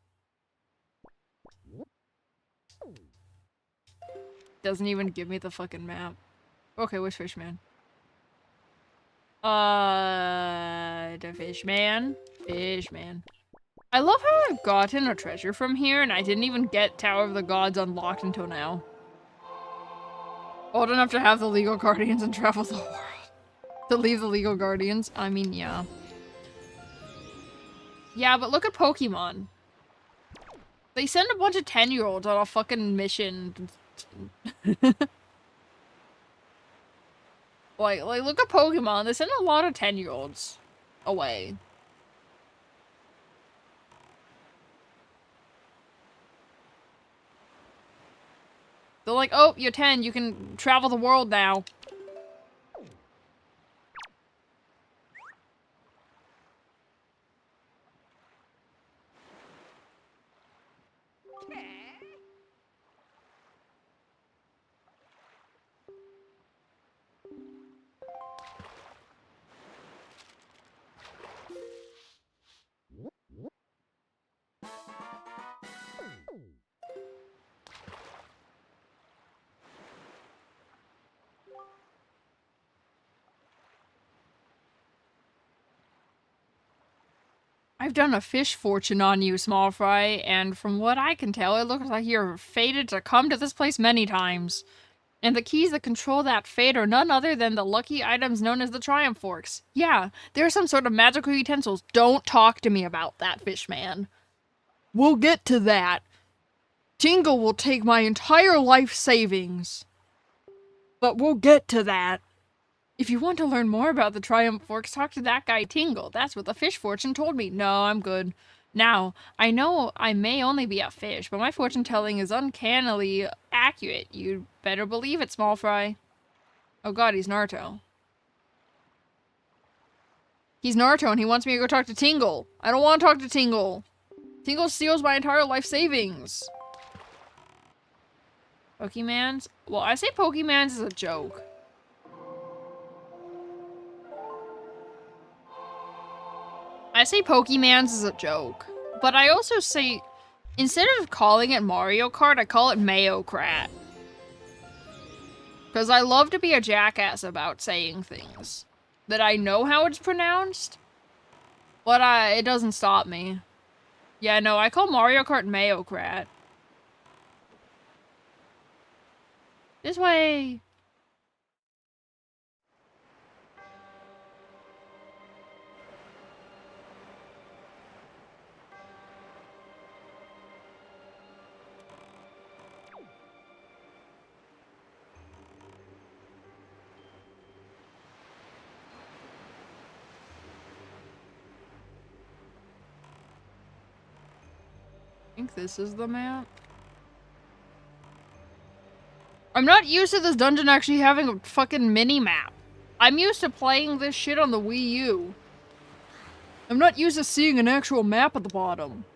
Doesn't even give me the fucking map. Okay, which fish man? The fish man? Fish man. I love how I've gotten a treasure from here and I didn't even get Tower of the Gods unlocked until now. Old enough to have the legal guardians and travel the world. To leave the legal guardians? I mean, yeah. Yeah, but look at Pokemon. They send a bunch of 10-year-olds on a fucking mission. like, look at Pokemon. They send a lot of 10-year-olds away. They're like, oh, you're 10, you can travel the world now. I've done a fish fortune on you, small fry, and from what I can tell, it looks like you're fated to come to this place many times. And the keys that control that fate are none other than the lucky items known as the Triumph Forks. Yeah, they're some sort of magical utensils. Don't talk to me about that, fish man. We'll get to that. Tingle will take my entire life savings. But we'll get to that. If you want to learn more about the Triumph Forks, talk to that guy Tingle. That's what the fish fortune told me. No, I'm good. Now, I know I may only be a fish, but my fortune telling is uncannily accurate. You'd better believe it, small fry. Oh god, he's Naruto. He's Naruto and he wants me to go talk to Tingle. I don't want to talk to Tingle. Tingle steals my entire life savings. Pokemans? Well, I say Pokemans is a joke. I say Pokemans is a joke. But I also say, instead of calling it Mario Kart, I call it Mayocrat. Because I love to be a jackass about saying things that I know how it's pronounced, but it doesn't stop me. Yeah, no, I call Mario Kart Mayocrat. This way. think this is the map. I'm not used to this dungeon actually having a fucking mini-map. I'm used to playing this shit on the Wii U. I'm not used to seeing an actual map at the bottom.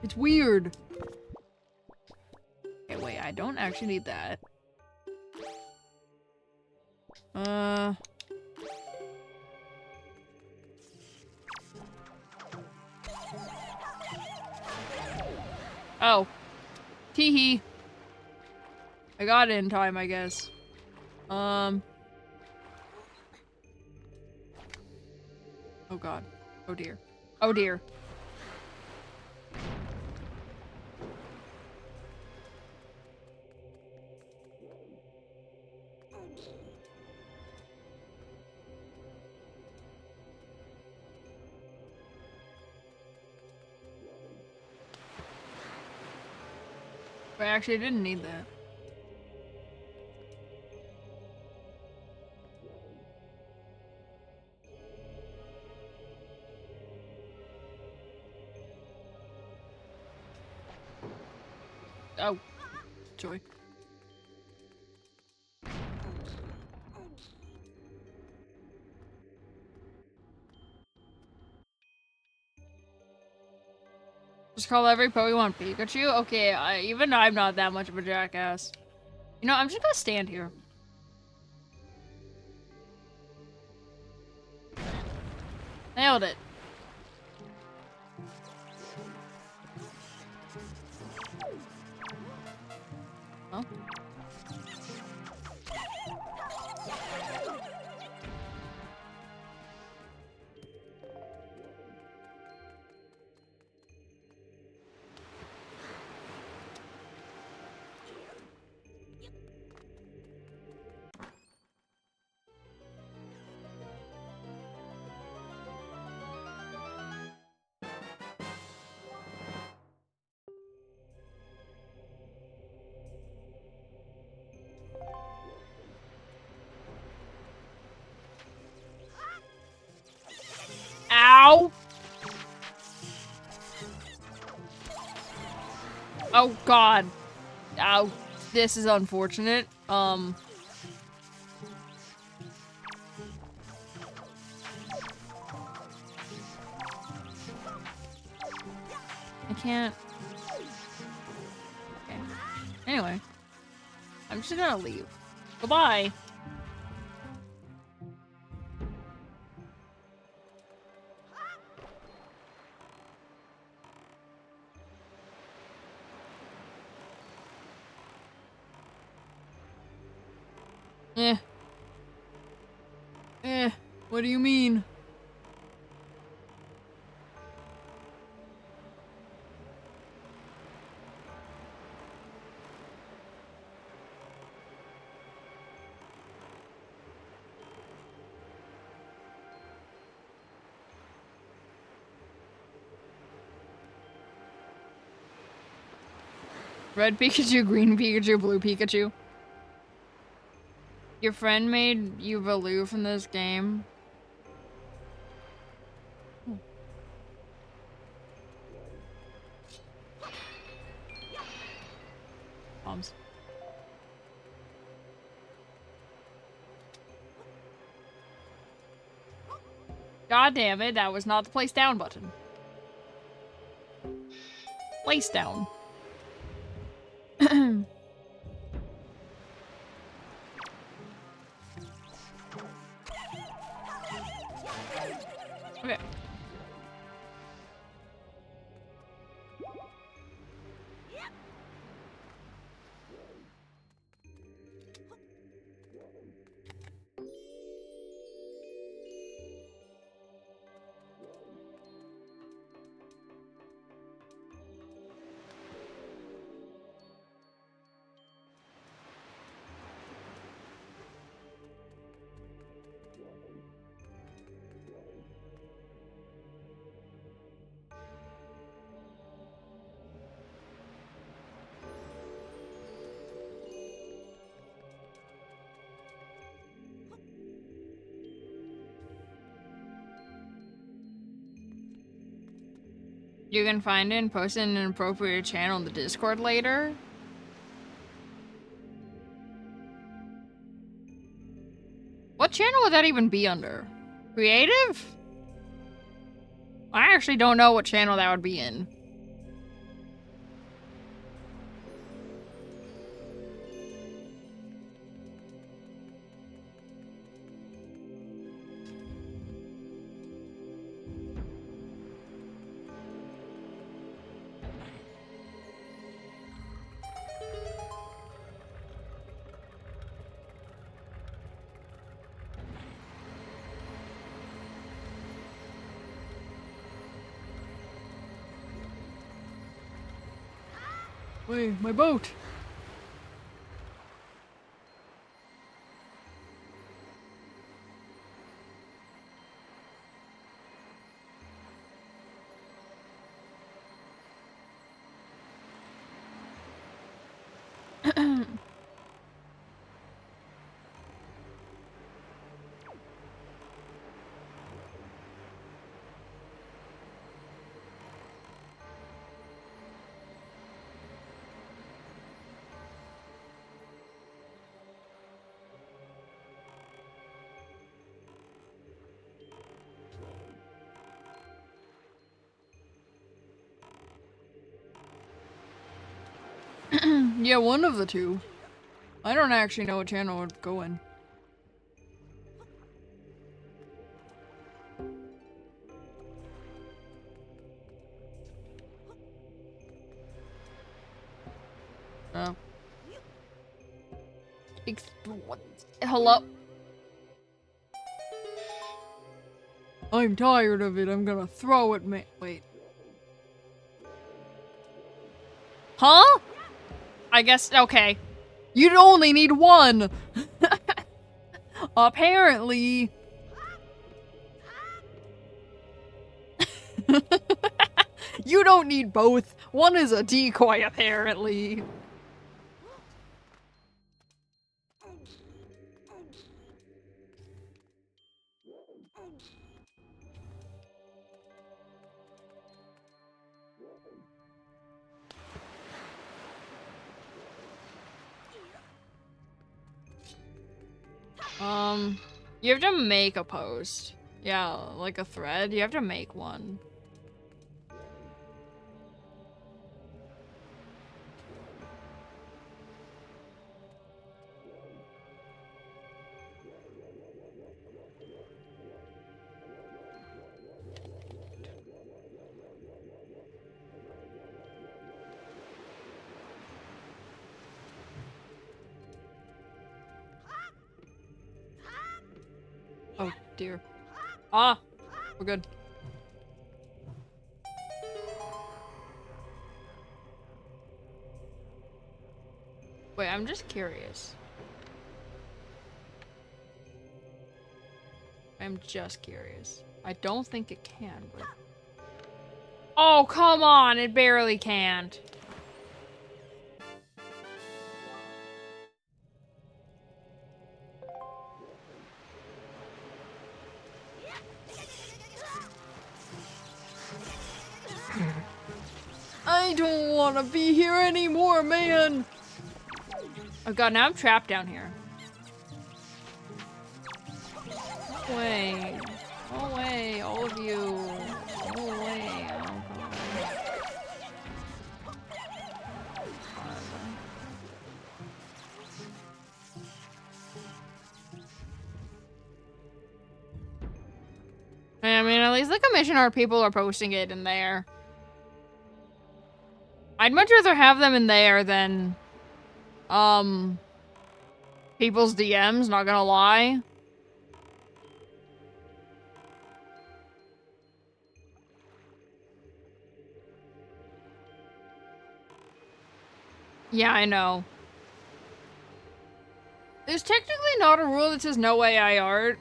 It's weird. Okay, wait, I don't actually need that. Oh. Teehee. I got it in time, I guess. Oh god. Oh dear. Oh dear. I actually didn't need that. Oh. Joy. Just call every Pokemon Pikachu? Okay, even I'm not that much of a jackass. You know, I'm just gonna stand here. Nailed it. Huh? Ow! Oh god. Ow. This is unfortunate. I can't. Okay. Anyway. I'm just gonna leave. Goodbye. Eh. Eh. What do you mean? Red Pikachu, green Pikachu, blue Pikachu. Your friend made you Valoo from this game. Bombs. God damn it, that was not the place down button. Place down. Okay. You can find it and post it in an appropriate channel in the Discord later. What channel would that even be under? Creative? I actually don't know what channel that would be in. Wait, my boat! Yeah, one of the two. I don't actually know what channel would go in. What? Hello? I'm tired of it. I'm gonna throw it, man. Wait. Huh? I guess, okay. You'd only need one! Apparently. You don't need both. One is a decoy, apparently. You have to make a post. Yeah, like a thread. You have to make one. Oh, dear. Ah! We're good. Wait, I'm just curious. I'm just curious. I don't think it can, but... Oh, come on! It barely can't. I don't want to be here anymore, man! Oh god, now I'm trapped down here. Go away. Go away, all of you. Go away. Oh, I mean, at least the commissioner people are posting it in there. I'd much rather have them in there than, people's DMs, not gonna lie. Yeah, I know. There's technically not a rule that says no AI art.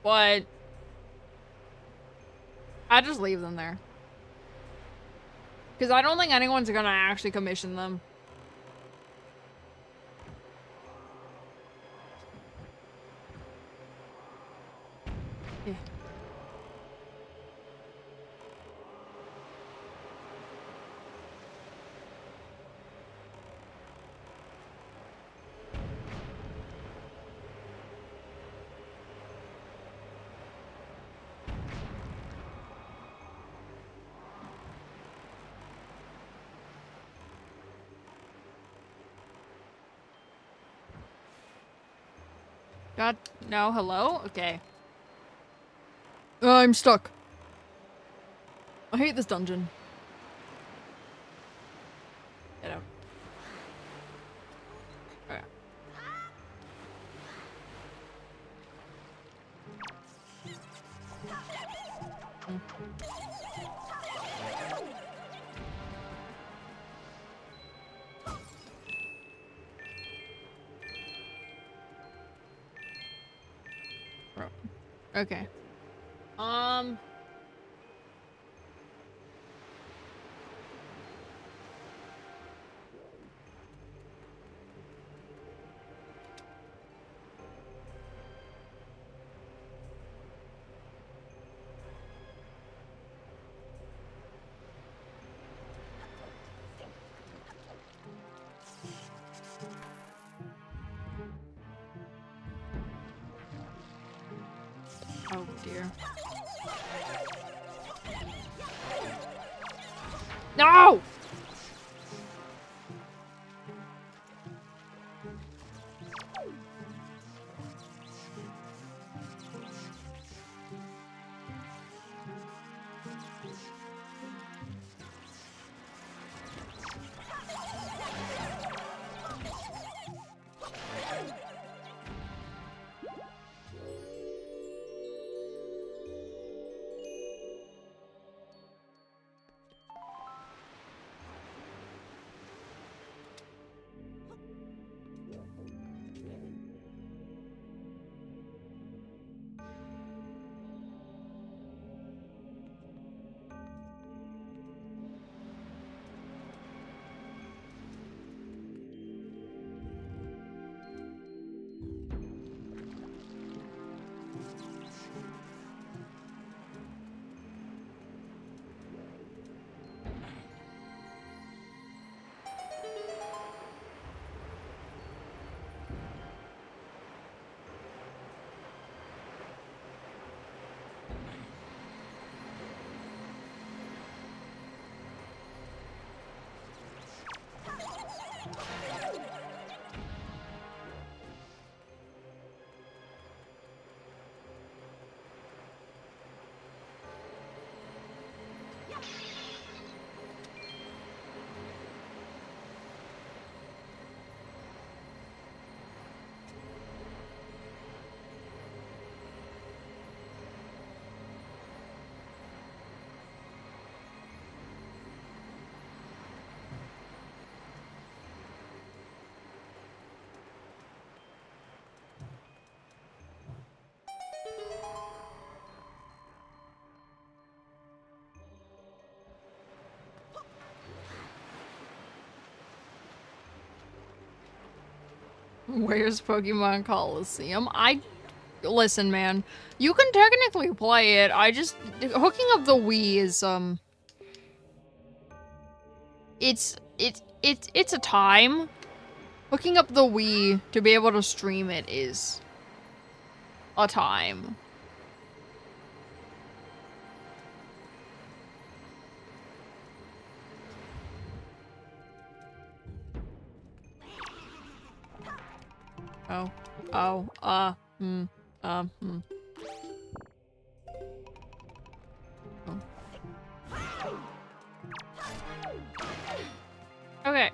But I just leave them there. Because I don't think anyone's gonna actually commission them. Yeah. God, no, hello? Okay. I'm stuck. I hate this dungeon. Get out. Okay. Okay. Oh dear. No! Where's Pokemon Coliseum? Listen, man. You can technically play it. Hooking up the Wii is, it's a time. Hooking up the Wii to be able to stream it is a time. Oh. Oh. Oh. Okay.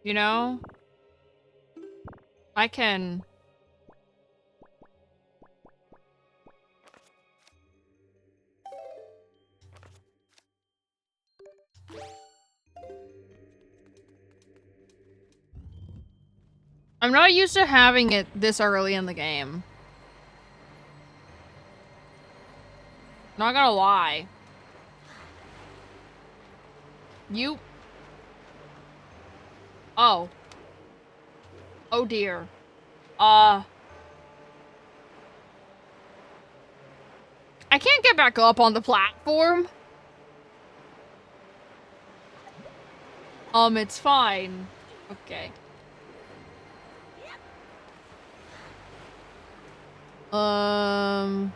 You know, I can... I'm not used to having it this early in the game. Not gonna lie. You... Oh. Oh dear. I can't get back up on the platform. It's fine. Okay. Um...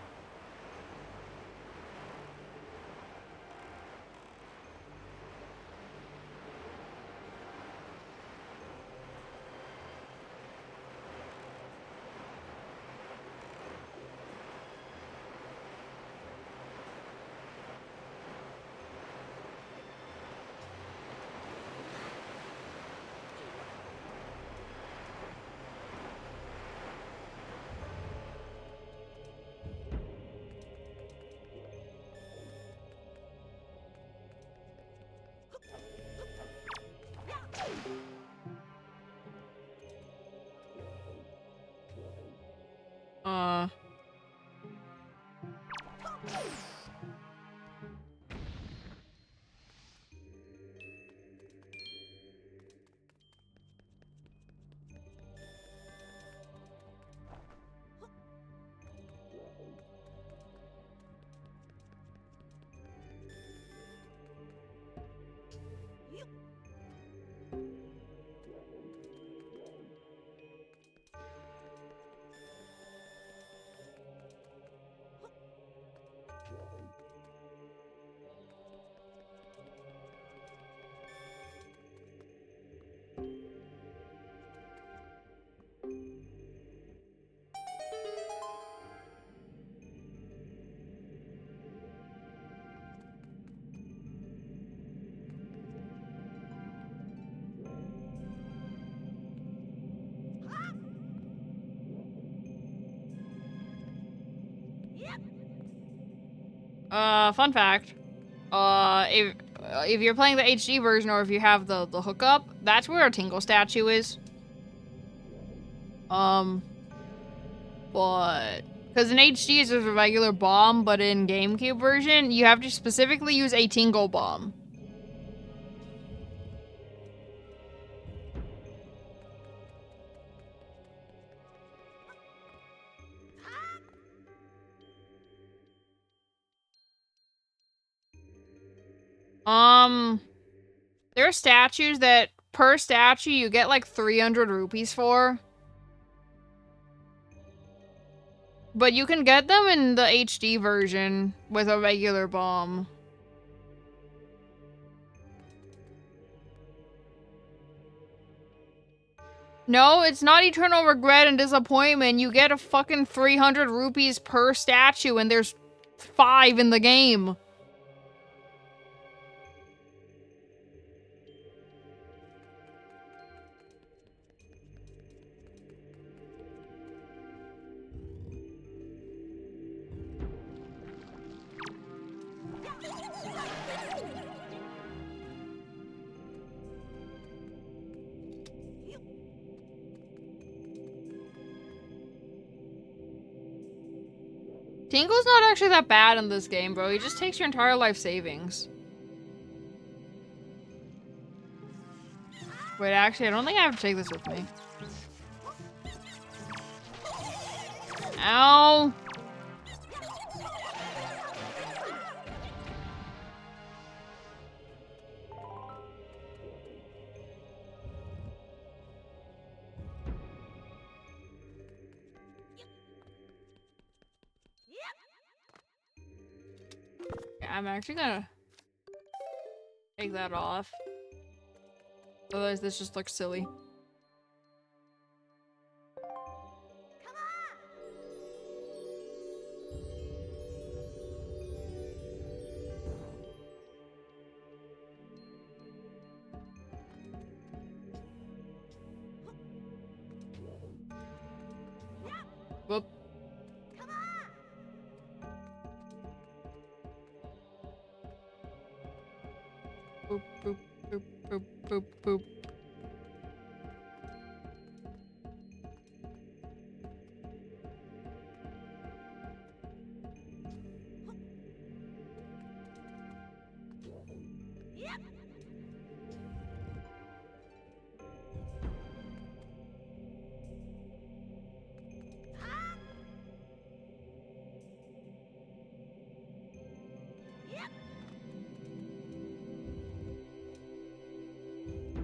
Uh... Fun fact. If you're playing the HD version or if you have the hookup, that's where a Tingle statue is. But... Because in HD it's just a regular bomb, but in GameCube version, you have to specifically use a Tingle bomb. There are statues that, per statue, you get like 300 rupees for. But you can get them in the HD version with a regular bomb. No, it's not eternal regret and disappointment. You get a fucking 300 rupees per statue and there's 5 in the game. Tingle's not actually that bad in this game, bro. He just takes your entire life savings. Wait, actually, I don't think I have to take this with me. Ow! I'm actually gonna take that off. Otherwise this just looks silly. Whoop. Boop, boop, boop, boop, boop, boop.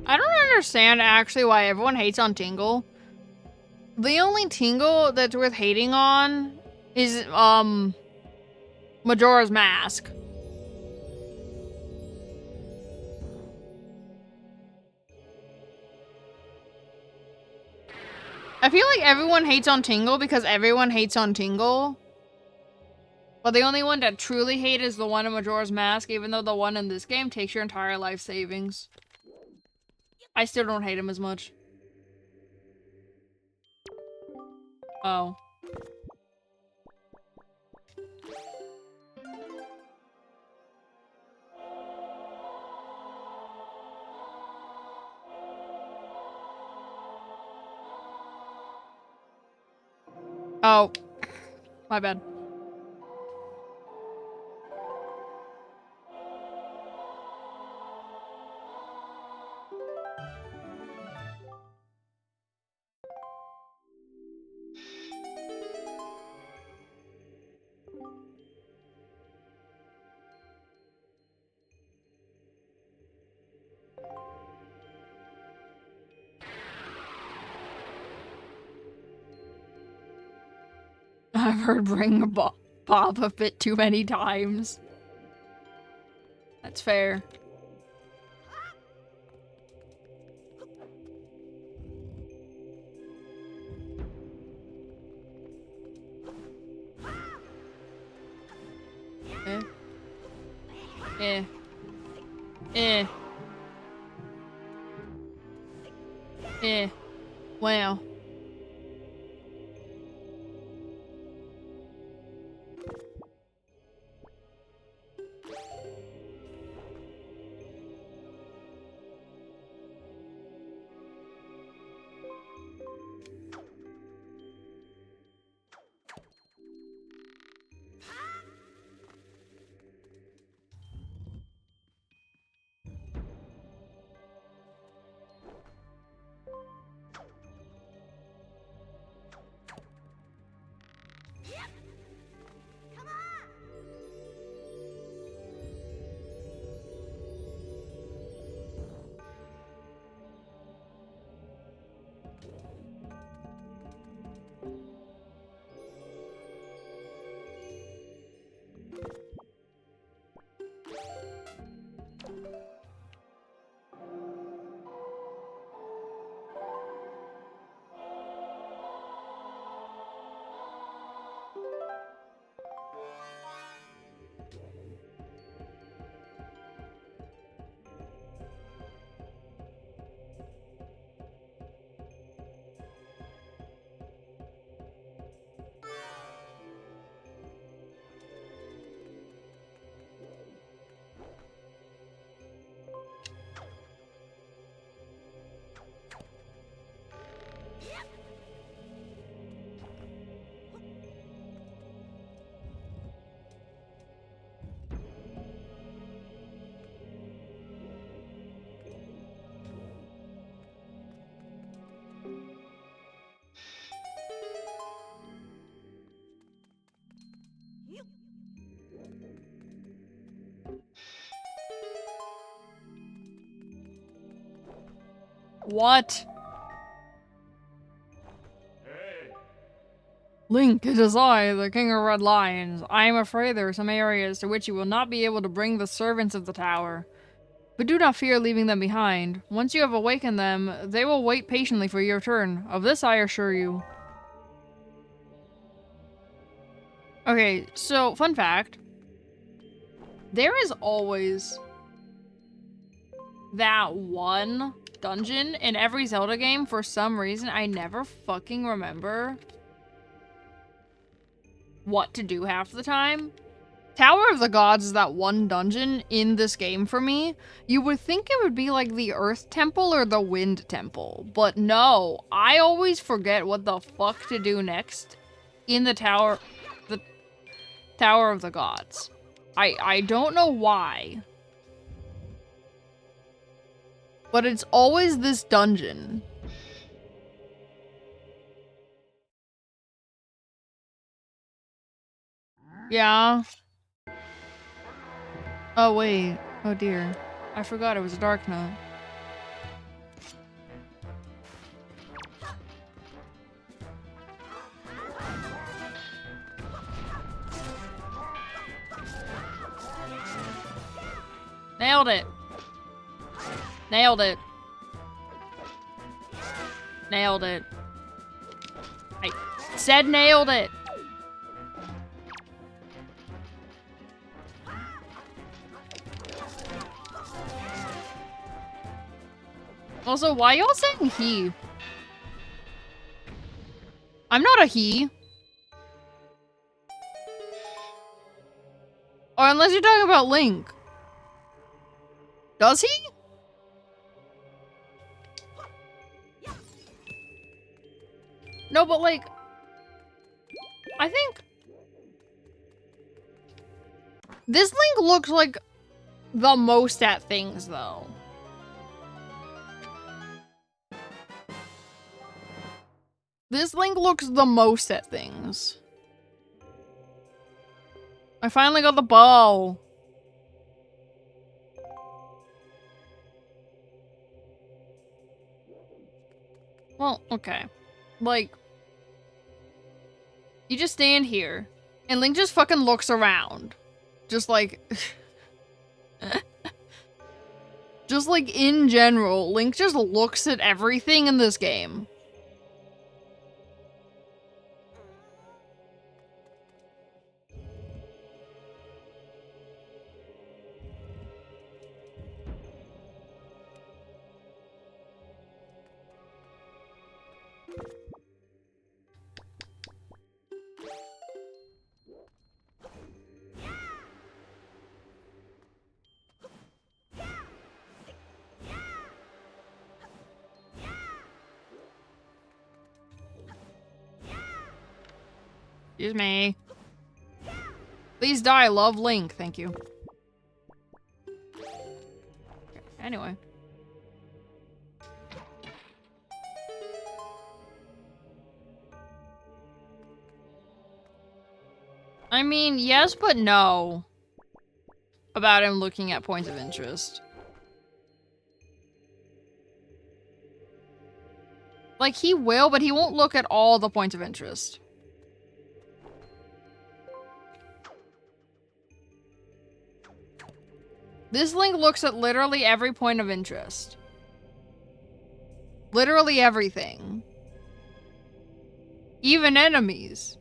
I don't understand actually why everyone hates on Tingle. The only Tingle that's worth hating on Is, Majora's Mask. I feel like everyone hates on Tingle because everyone hates on Tingle. But the only one that truly hate is the one in Majora's Mask, even though the one in this game takes your entire life savings. I still don't hate him as much. Oh. Oh. My bad. I've heard bring Bob a bit too many times. That's fair. Eh. Eh. Eh. Eh. Wow. What? Link, it is I, the King of Red Lions. I am afraid there are some areas to which you will not be able to bring the servants of the tower. But do not fear leaving them behind. Once you have awakened them, they will wait patiently for your turn. Of this I assure you. Okay, so, fun fact. There is always that one dungeon in every Zelda game for some reason. I never fucking remember what to do half the time. Tower of the Gods is that one dungeon in this game for me. You would think it would be like the Earth Temple or the Wind Temple, but no. I always forget what the fuck to do next in the Tower of the Gods. I don't know why. But it's always this dungeon. Yeah. Oh, wait. Oh, dear. I forgot it was a dark note. Nailed it. Nailed it. Nailed it. I said nailed it. Also, why y'all saying he? I'm not a he. Or unless you're talking about Link. Does he? No, but like, I think this Link looks like the most at things, though. This Link looks the most at things. I finally got the bow. Well, okay. Like, you just stand here, and Link just fucking looks around. Just like... just like, in general, Link just looks at everything in this game. Excuse me. Please die, love Link. Thank you. Anyway. I mean, yes, but no. About him looking at points of interest. Like, he will, but he won't look at all the points of interest. This Link looks at literally every point of interest. Literally everything. Even enemies.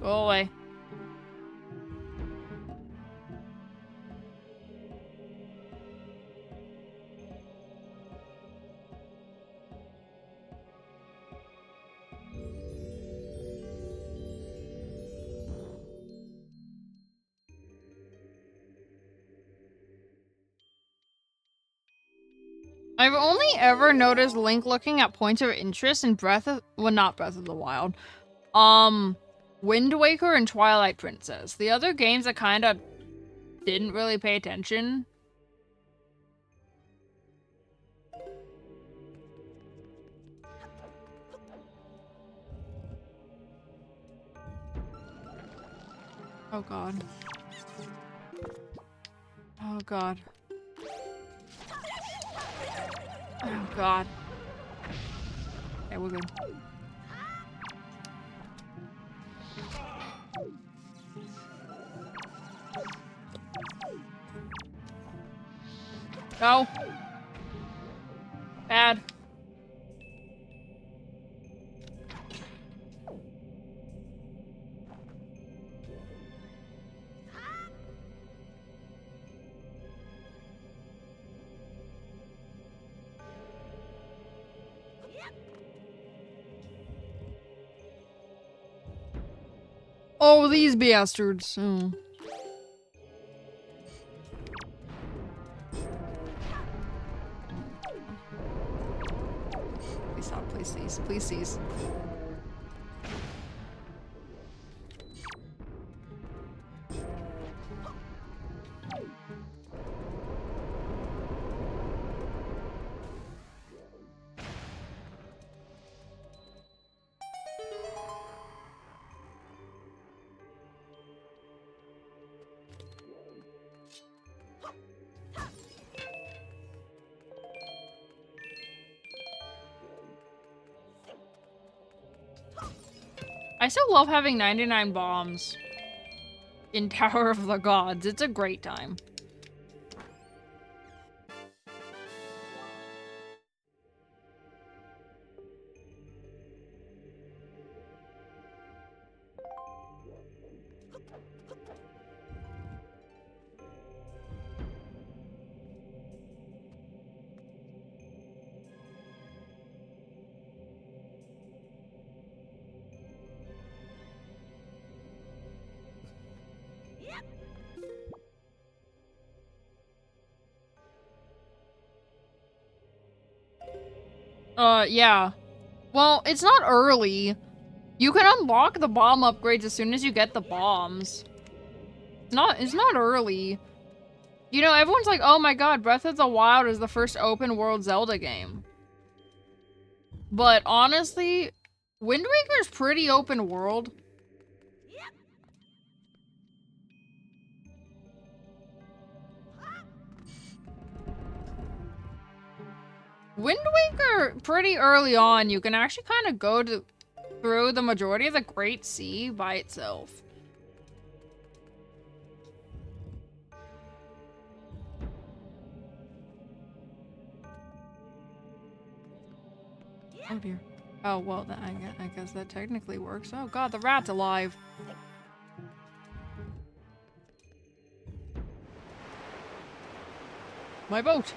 Go away. I've only ever noticed Link looking at points of interest in not Breath of the Wild. Wind Waker and Twilight Princess. The other games I kinda didn't really pay attention. Oh god. Oh god. Oh god. Okay, we're good. Go. Bad. Oh, these bastards. Oh. Please stop, please cease, please cease. I still love having 99 bombs in Tower of the Gods. It's a great time. Yeah. Well, it's not early. You can unlock the bomb upgrades as soon as you get the bombs. It's not early. You know, everyone's like, oh my god, Breath of the Wild is the first open world Zelda game. But honestly, Wind Waker's pretty open world. Wind Waker, pretty early on, you can actually kind of go through the majority of the Great Sea by itself. Oh dear. Oh, well, then I guess that technically works. Oh god, the rat's alive. My boat!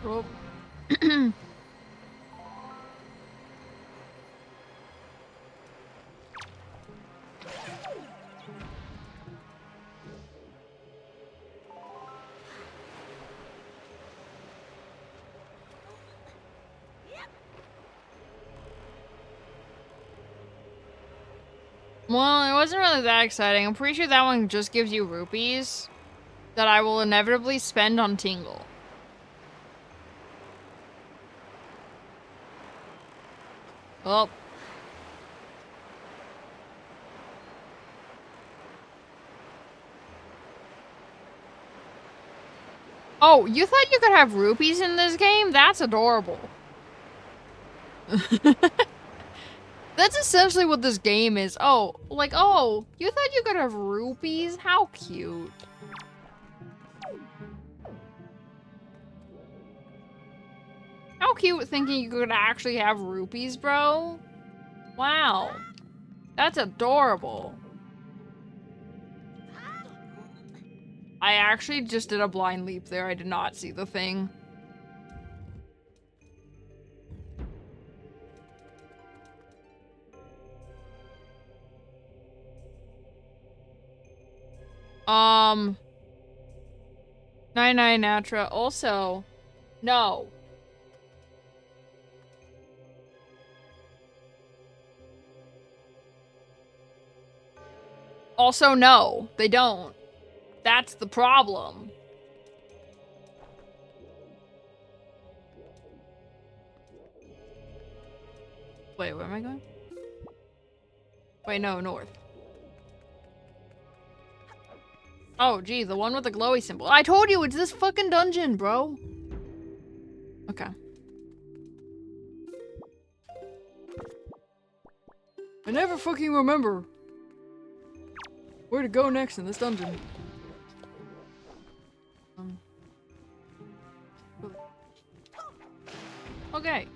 Oh. Well, it wasn't really that exciting. I'm pretty sure that one just gives you rupees that I will inevitably spend on Tingle. Well. Oh, you thought you could have rupees in this game? That's adorable. That's essentially what this game is. Oh, like, oh, you thought you could have rupees? How cute. How cute thinking you could actually have rupees, bro. Wow. That's adorable. I actually just did a blind leap there. I did not see the thing. Nine Natra. Also, no. Also, no, they don't. That's the problem. Wait, where am I going? Wait, no, north. Oh, gee, the one with the glowy symbol. I told you, it's this fucking dungeon, bro. Okay. I never fucking remember where to go next in this dungeon. Okay.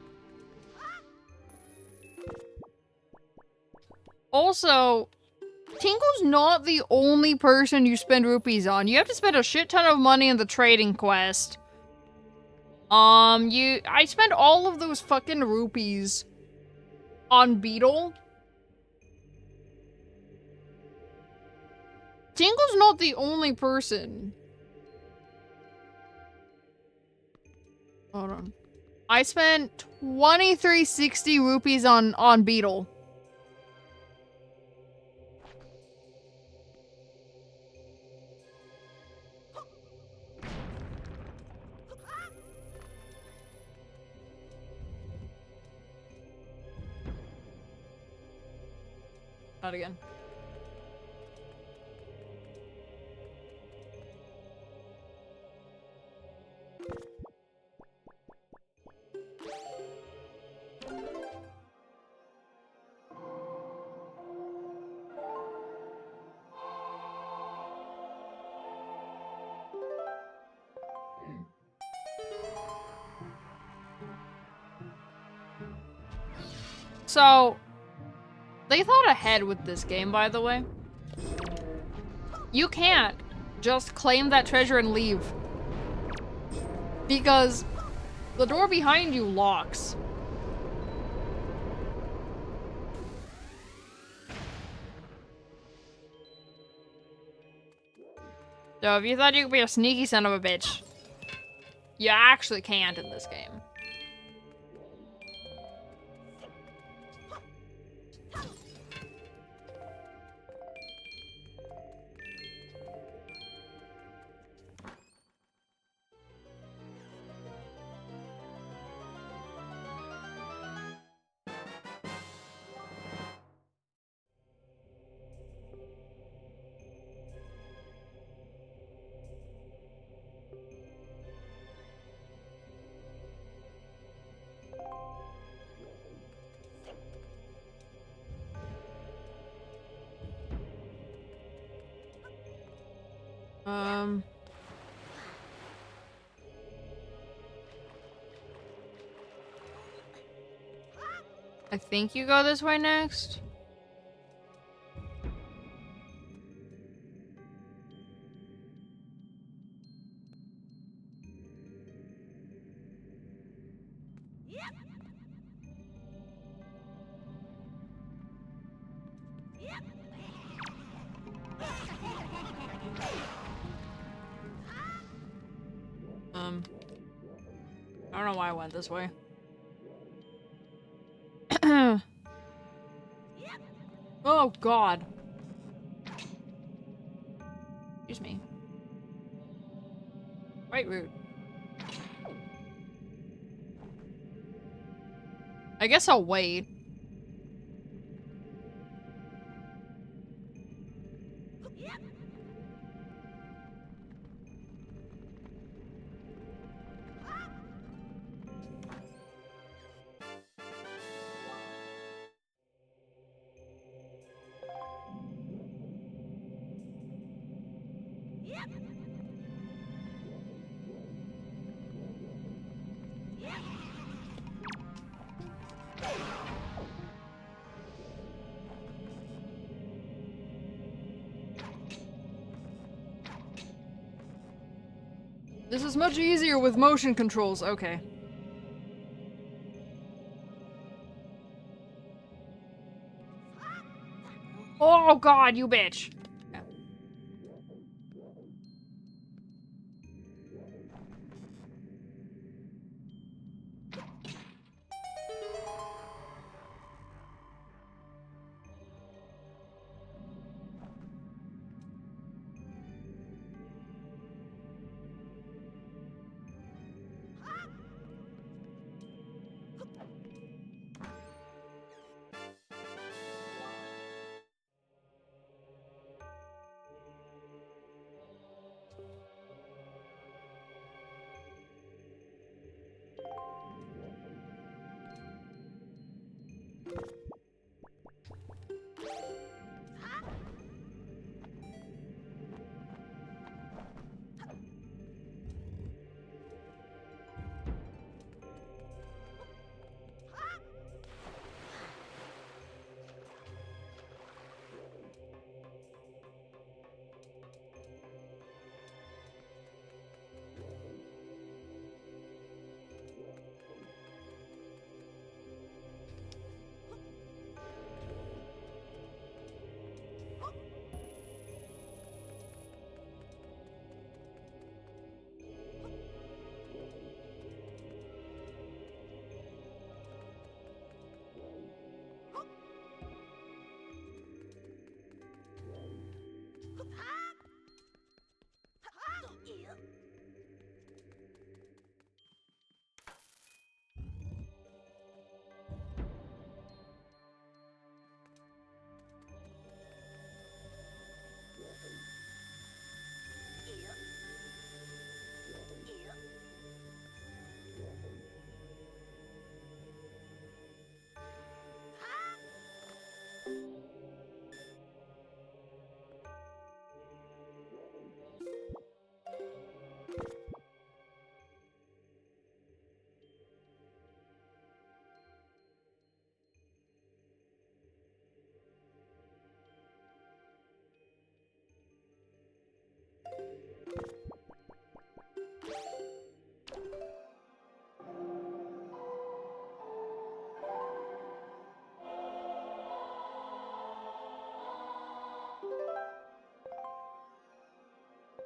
Also, Tinkle's not the only person you spend rupees on. You have to spend a shit ton of money in the trading quest. I spent all of those fucking rupees on Beetle. Tinkle's not the only person. Hold on. I spent 2360 rupees on Beetle. Not again. So, they thought ahead with this game, by the way. You can't just claim that treasure and leave. Because the door behind you locks. So if you thought you could be a sneaky son of a bitch, you actually can't in this game. I think you go this way next. I don't know why I went this way. Oh god. Excuse me. Quite rude. I guess I'll wait. This is much easier with motion controls. Okay. Oh god, you bitch. Yeah.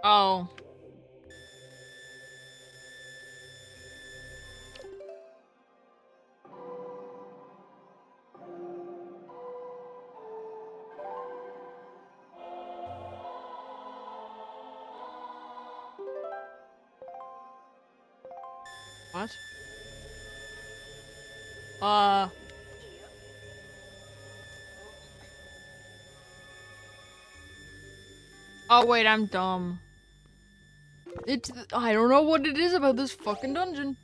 Oh. What? Oh wait, I'm dumb. I don't know what it is about this fucking dungeon.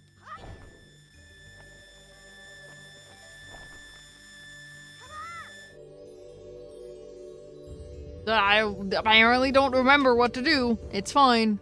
I apparently don't remember what to do. It's fine.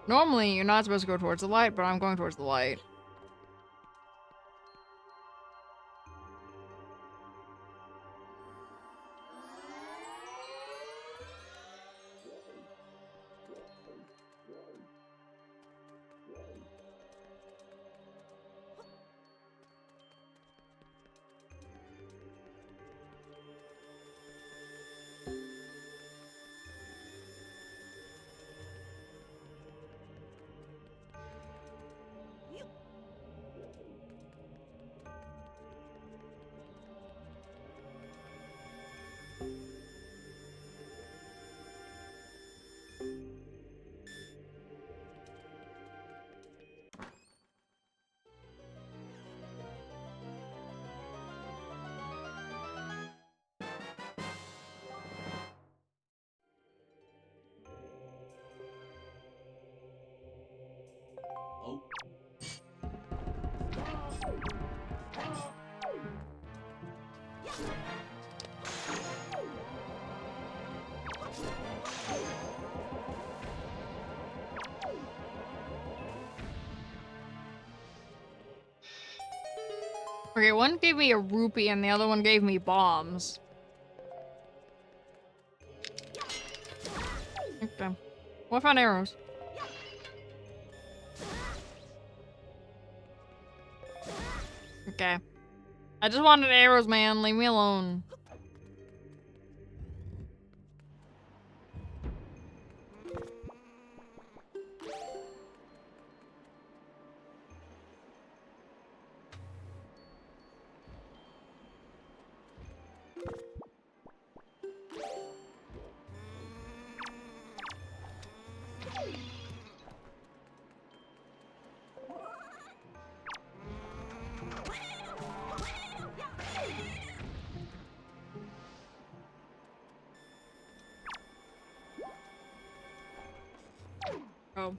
Normally, you're not supposed to go towards the light, but I'm going towards the light. Okay, one gave me a rupee and the other one gave me bombs. Okay. Well, I found arrows. Okay. I just wanted arrows, man. Leave me alone. Oh.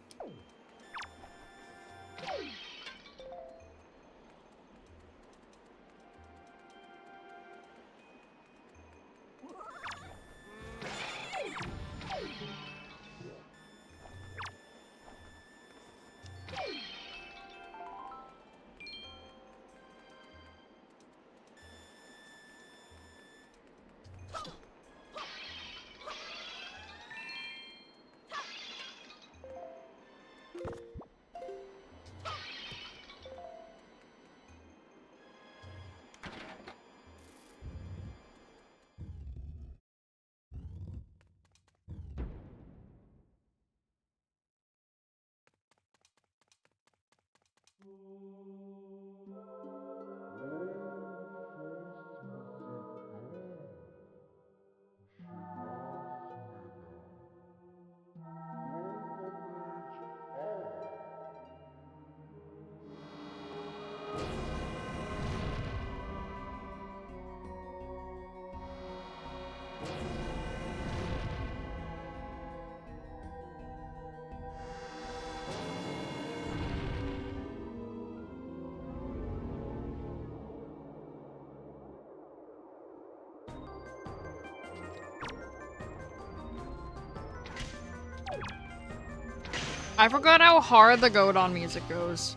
I forgot how hard the Godon music goes.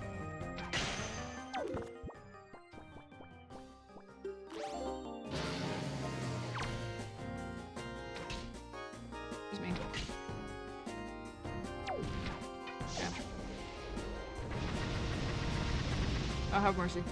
Excuse me. Yeah. Oh, have mercy.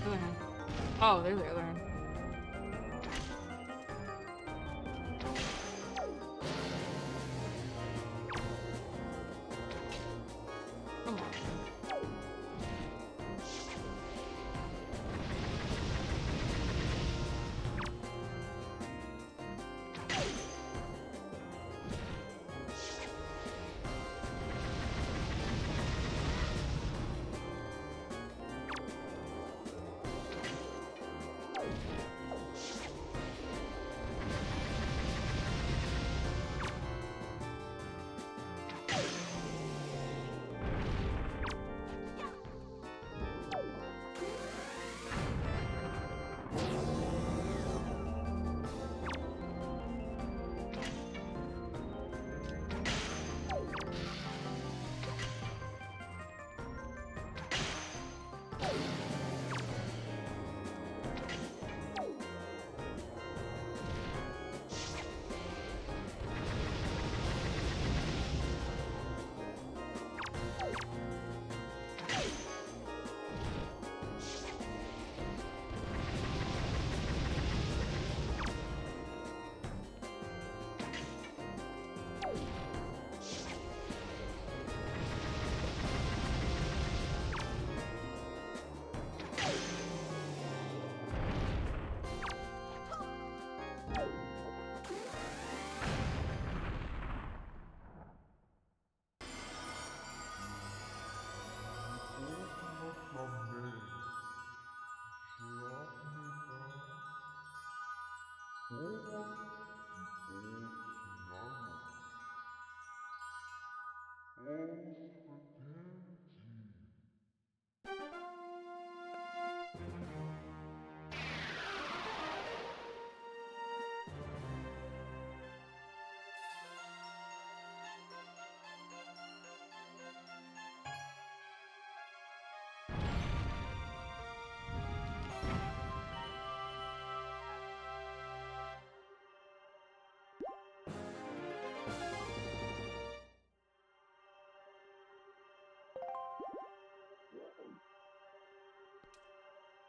Other hand. Oh, there's the other hand. Come on.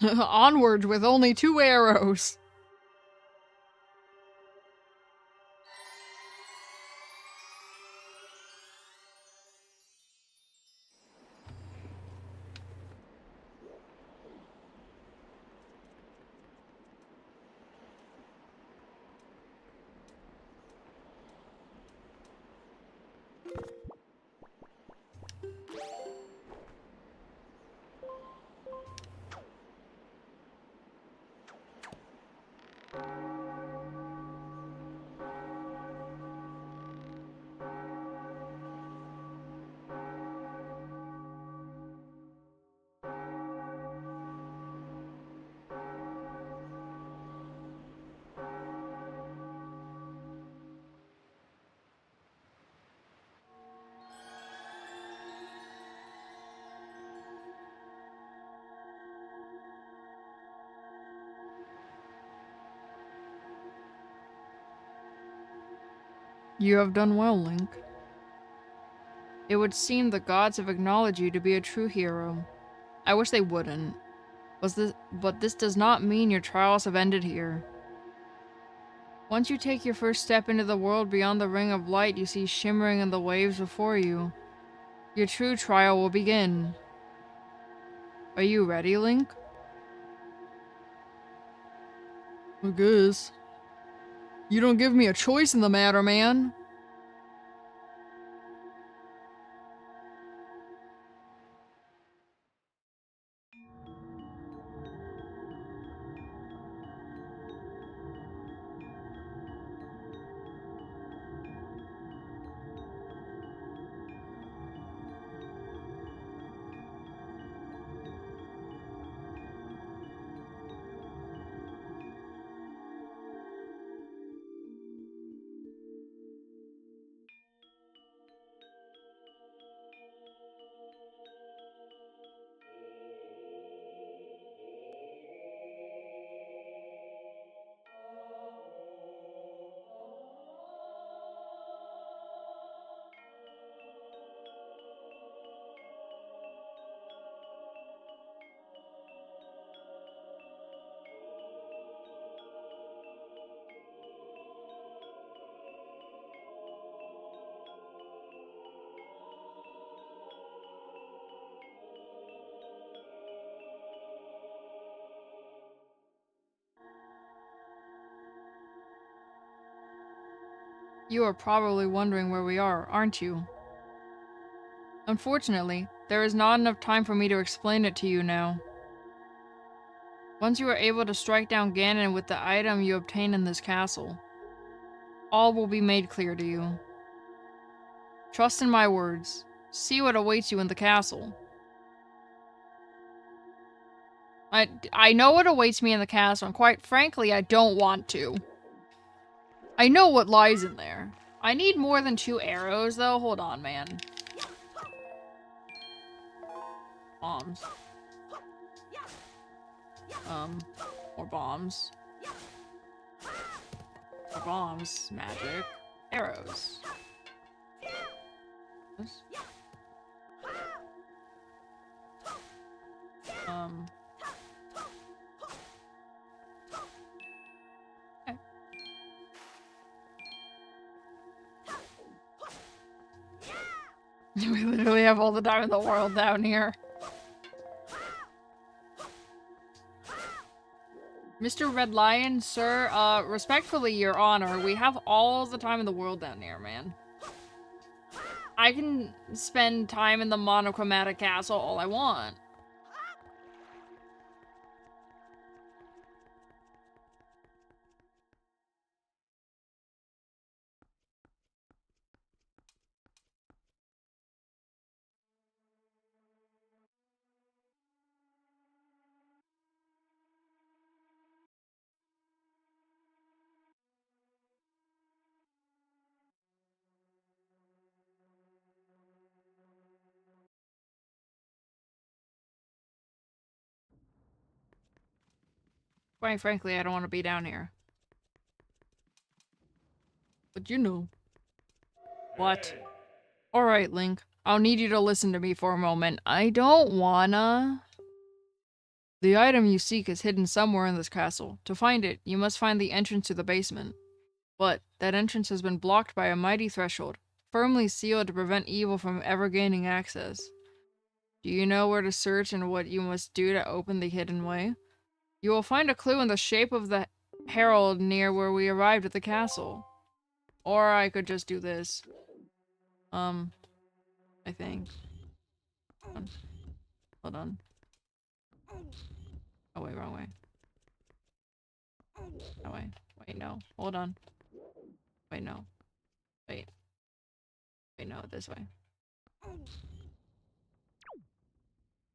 Onwards with only 2 arrows. You have done well, Link. It would seem the gods have acknowledged you to be a true hero. I wish they wouldn't. But this does not mean your trials have ended here. Once you take your first step into the world beyond the ring of light you see shimmering in the waves before you, your true trial will begin. Are you ready, Link? I guess. You don't give me a choice in the matter, man. You are probably wondering where we are, aren't you? Unfortunately, there is not enough time for me to explain it to you now. Once you are able to strike down Ganon with the item you obtain in this castle, all will be made clear to you. Trust in my words. See what awaits you in the castle. I know what awaits me in the castle, and quite frankly, I don't want to. I know what lies in there. I need more than 2 arrows, though. Hold on, man. Bombs. More bombs. More bombs. Magic. Arrows. This. Okay. We literally have all the time in the world down here. Mr. Red Lion, sir, respectfully, your honor, we have all the time in the world down here, man. I can spend time in the monochromatic castle all I want. Quite frankly, I don't want to be down here. But you know. What? Alright, Link. I'll need you to listen to me for a moment. I don't wanna... The item you seek is hidden somewhere in this castle. To find it, you must find the entrance to the basement. But that entrance has been blocked by a mighty threshold, firmly sealed to prevent evil from ever gaining access. Do you know where to search and what you must do to open the hidden way? You will find a clue in the shape of the herald near where we arrived at the castle. Or I could just do this. I think. Hold on. Oh, wait, wrong way. That way. Wait, no. Hold on. Wait, no. Wait. Wait, no, this way.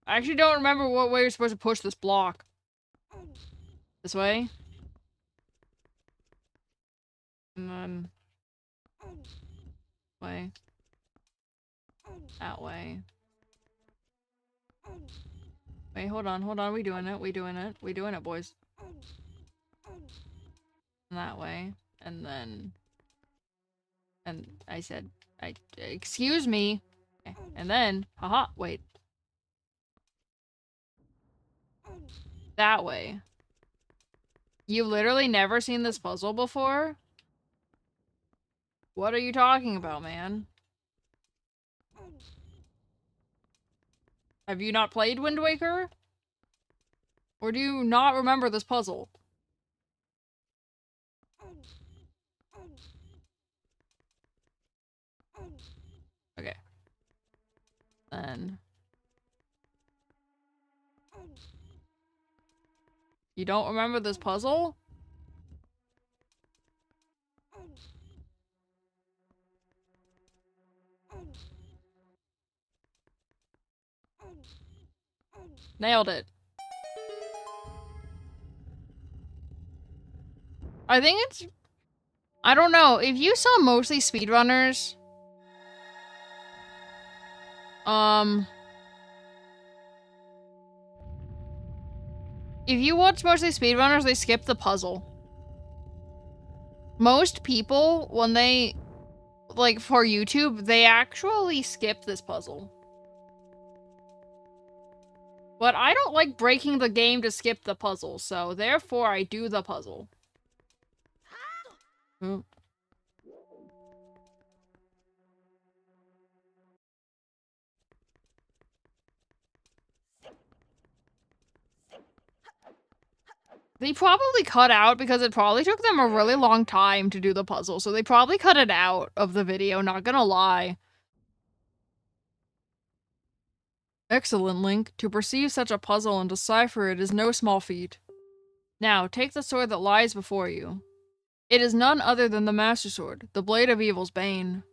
I actually don't remember what way you're supposed to push this block. This way? And then... way. That way. Wait, hold on, hold on. We doing it. We doing it. We doing it, boys. And that way. And then... And I said... Excuse me. Okay. And then... Haha, wait. That way. You've literally never seen this puzzle before? What are you talking about, man? Have you not played Wind Waker? Or do you not remember this puzzle? Okay. Then... You don't remember this puzzle? Nailed it. I think it's... I don't know. If you saw mostly speedrunners... If you watch mostly speedrunners, they skip the puzzle. Most people, when they... Like, for YouTube, they actually skip this puzzle. But I don't like breaking the game to skip the puzzle, so therefore I do the puzzle. Hmm. They probably cut out because it probably took them a really long time to do the puzzle, so they probably cut it out of the video, not gonna lie. Excellent, Link. To perceive such a puzzle and decipher it is no small feat. Now, take the sword that lies before you. It is none other than the Master Sword, the blade of evil's bane.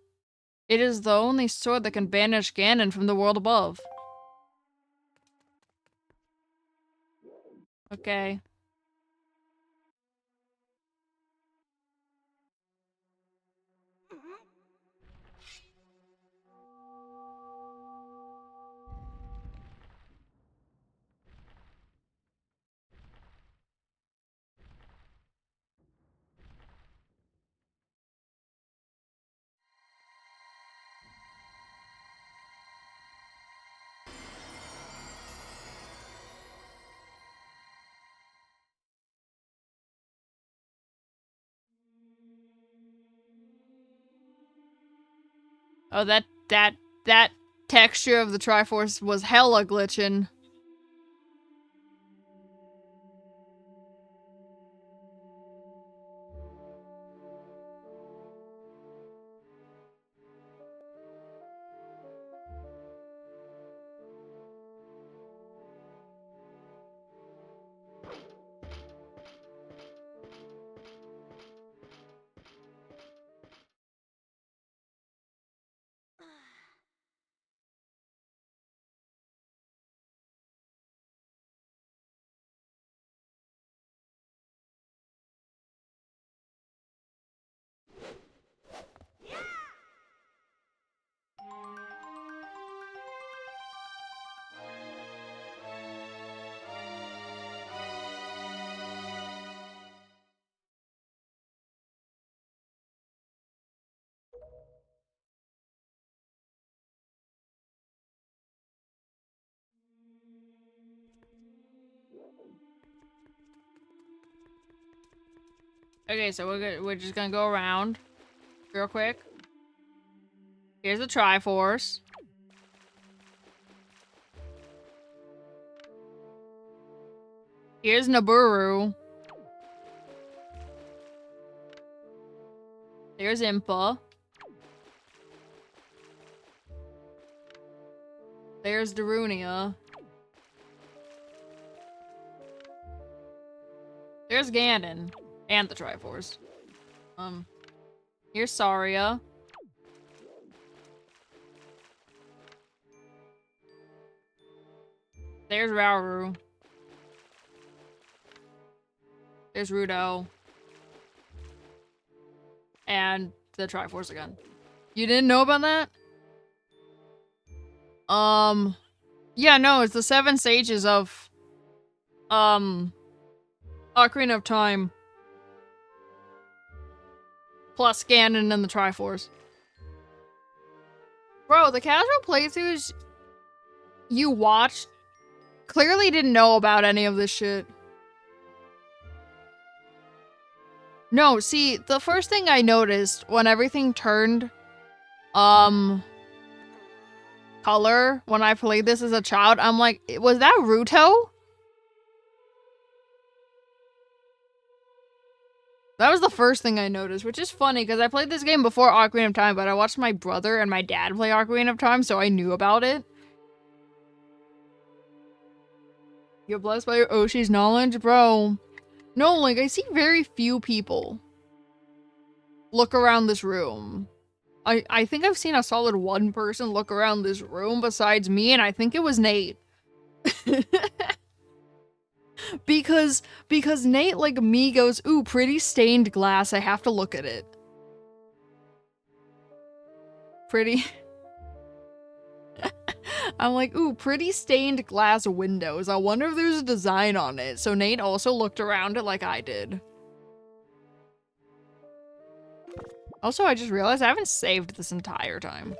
It is the only sword that can banish Ganon from the world above. Okay. Oh, that texture of the Triforce was hella glitching. Okay, so we're just gonna go around real quick. Here's the Triforce. Here's Naburu. There's Impa. There's Darunia. There's Ganon. And the Triforce. Here's Saria. There's Rauru. There's Rudo. And the Triforce again. You didn't know about that? Yeah, no, it's the 7 sages of, Ocarina of Time. Plus Ganon and the Triforce. Bro, the casual playthroughs you watched clearly didn't know about any of this shit. No, see, the first thing I noticed when everything turned, color when I played this as a child, I'm like, was that Ruto? That was the first thing I noticed, which is funny because I played this game before Ocarina of Time, but I watched my brother and my dad play Ocarina of Time, so I knew about it. You're blessed by your Oshi's knowledge? Bro. No, like, I see very few people look around this room. I think I've seen a solid 1 person look around this room besides me, and I think it was Nate. because Nate, like me, goes, ooh, pretty stained glass, I have to look at it. Pretty... I'm like, ooh, pretty stained glass windows. I wonder if there's a design on it. So Nate also looked around it like I did. Also, I just realized I haven't saved this entire time.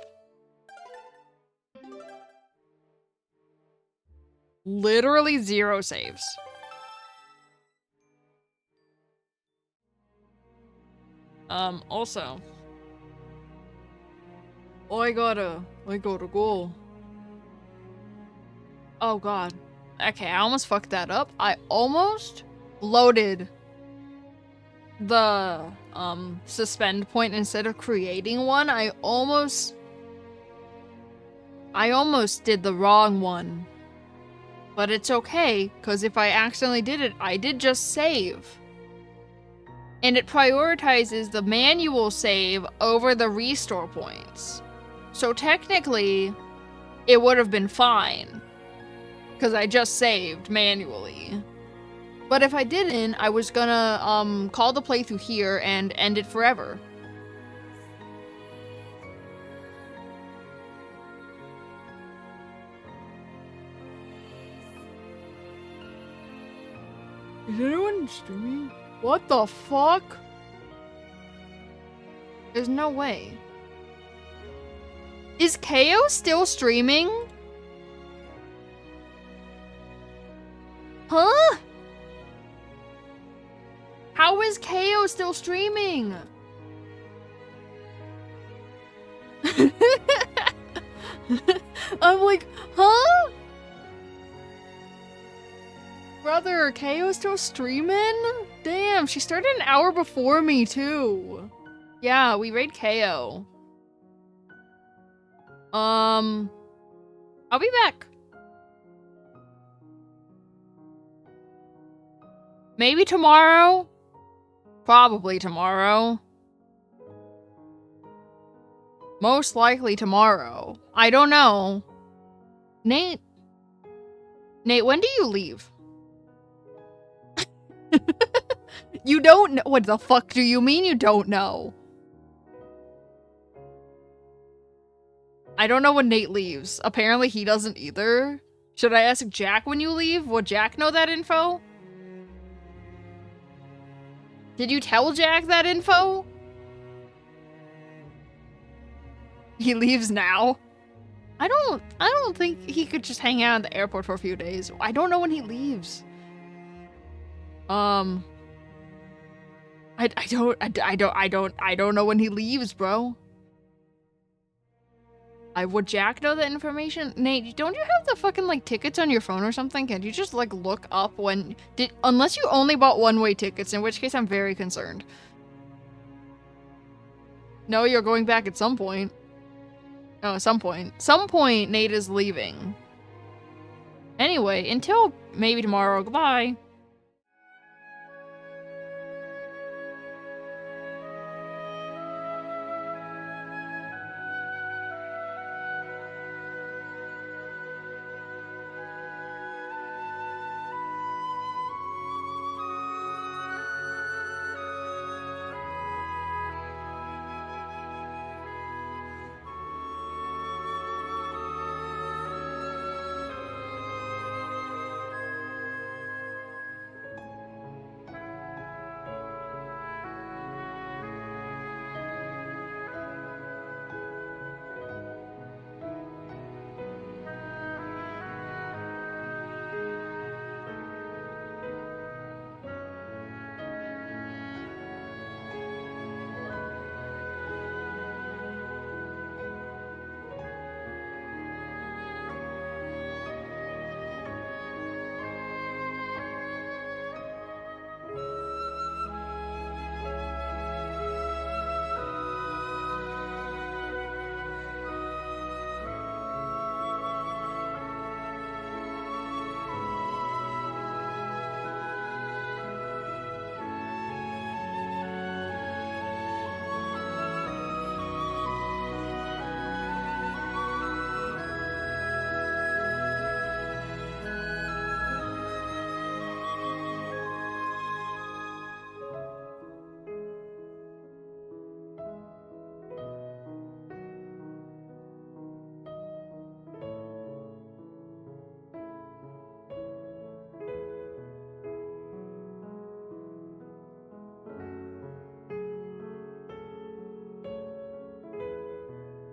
Literally 0 saves. Also. Oh, I gotta go. Oh god. Okay, I almost fucked that up. I almost loaded the suspend point instead of creating one. I almost did the wrong one. But it's okay, because if I accidentally did it, I did just save. And it prioritizes the manual save over the restore points. So technically, it would have been fine. Because I just saved manually. But if I didn't, I was gonna call the playthrough here and end it forever. Is anyone streaming? What the fuck? There's no way. Is KO still streaming? Huh? How is KO still streaming? I'm like, huh? Brother, KO still streaming? Damn, she started an hour before me too. Yeah, we raid KO. I'll be back. Maybe tomorrow? Probably tomorrow. Most likely tomorrow. I don't know. Nate, when do you leave? You don't know? What the fuck do you mean you don't know? I don't know when Nate leaves. Apparently he doesn't either. Should I ask Jack when you leave? Would Jack know that info? Did you tell Jack that info? He leaves now? I don't think he could just hang out at the airport for a few days. I don't know when he leaves. I don't know when he leaves, bro. Would Jack know that information? Nate, don't you have the fucking, like, tickets on your phone or something? Can't you just, like, look up when... Unless you only bought one-way tickets, in which case I'm very concerned. No, you're going back at some point. No, at some point. Some point, Nate is leaving. Anyway, until maybe tomorrow, goodbye.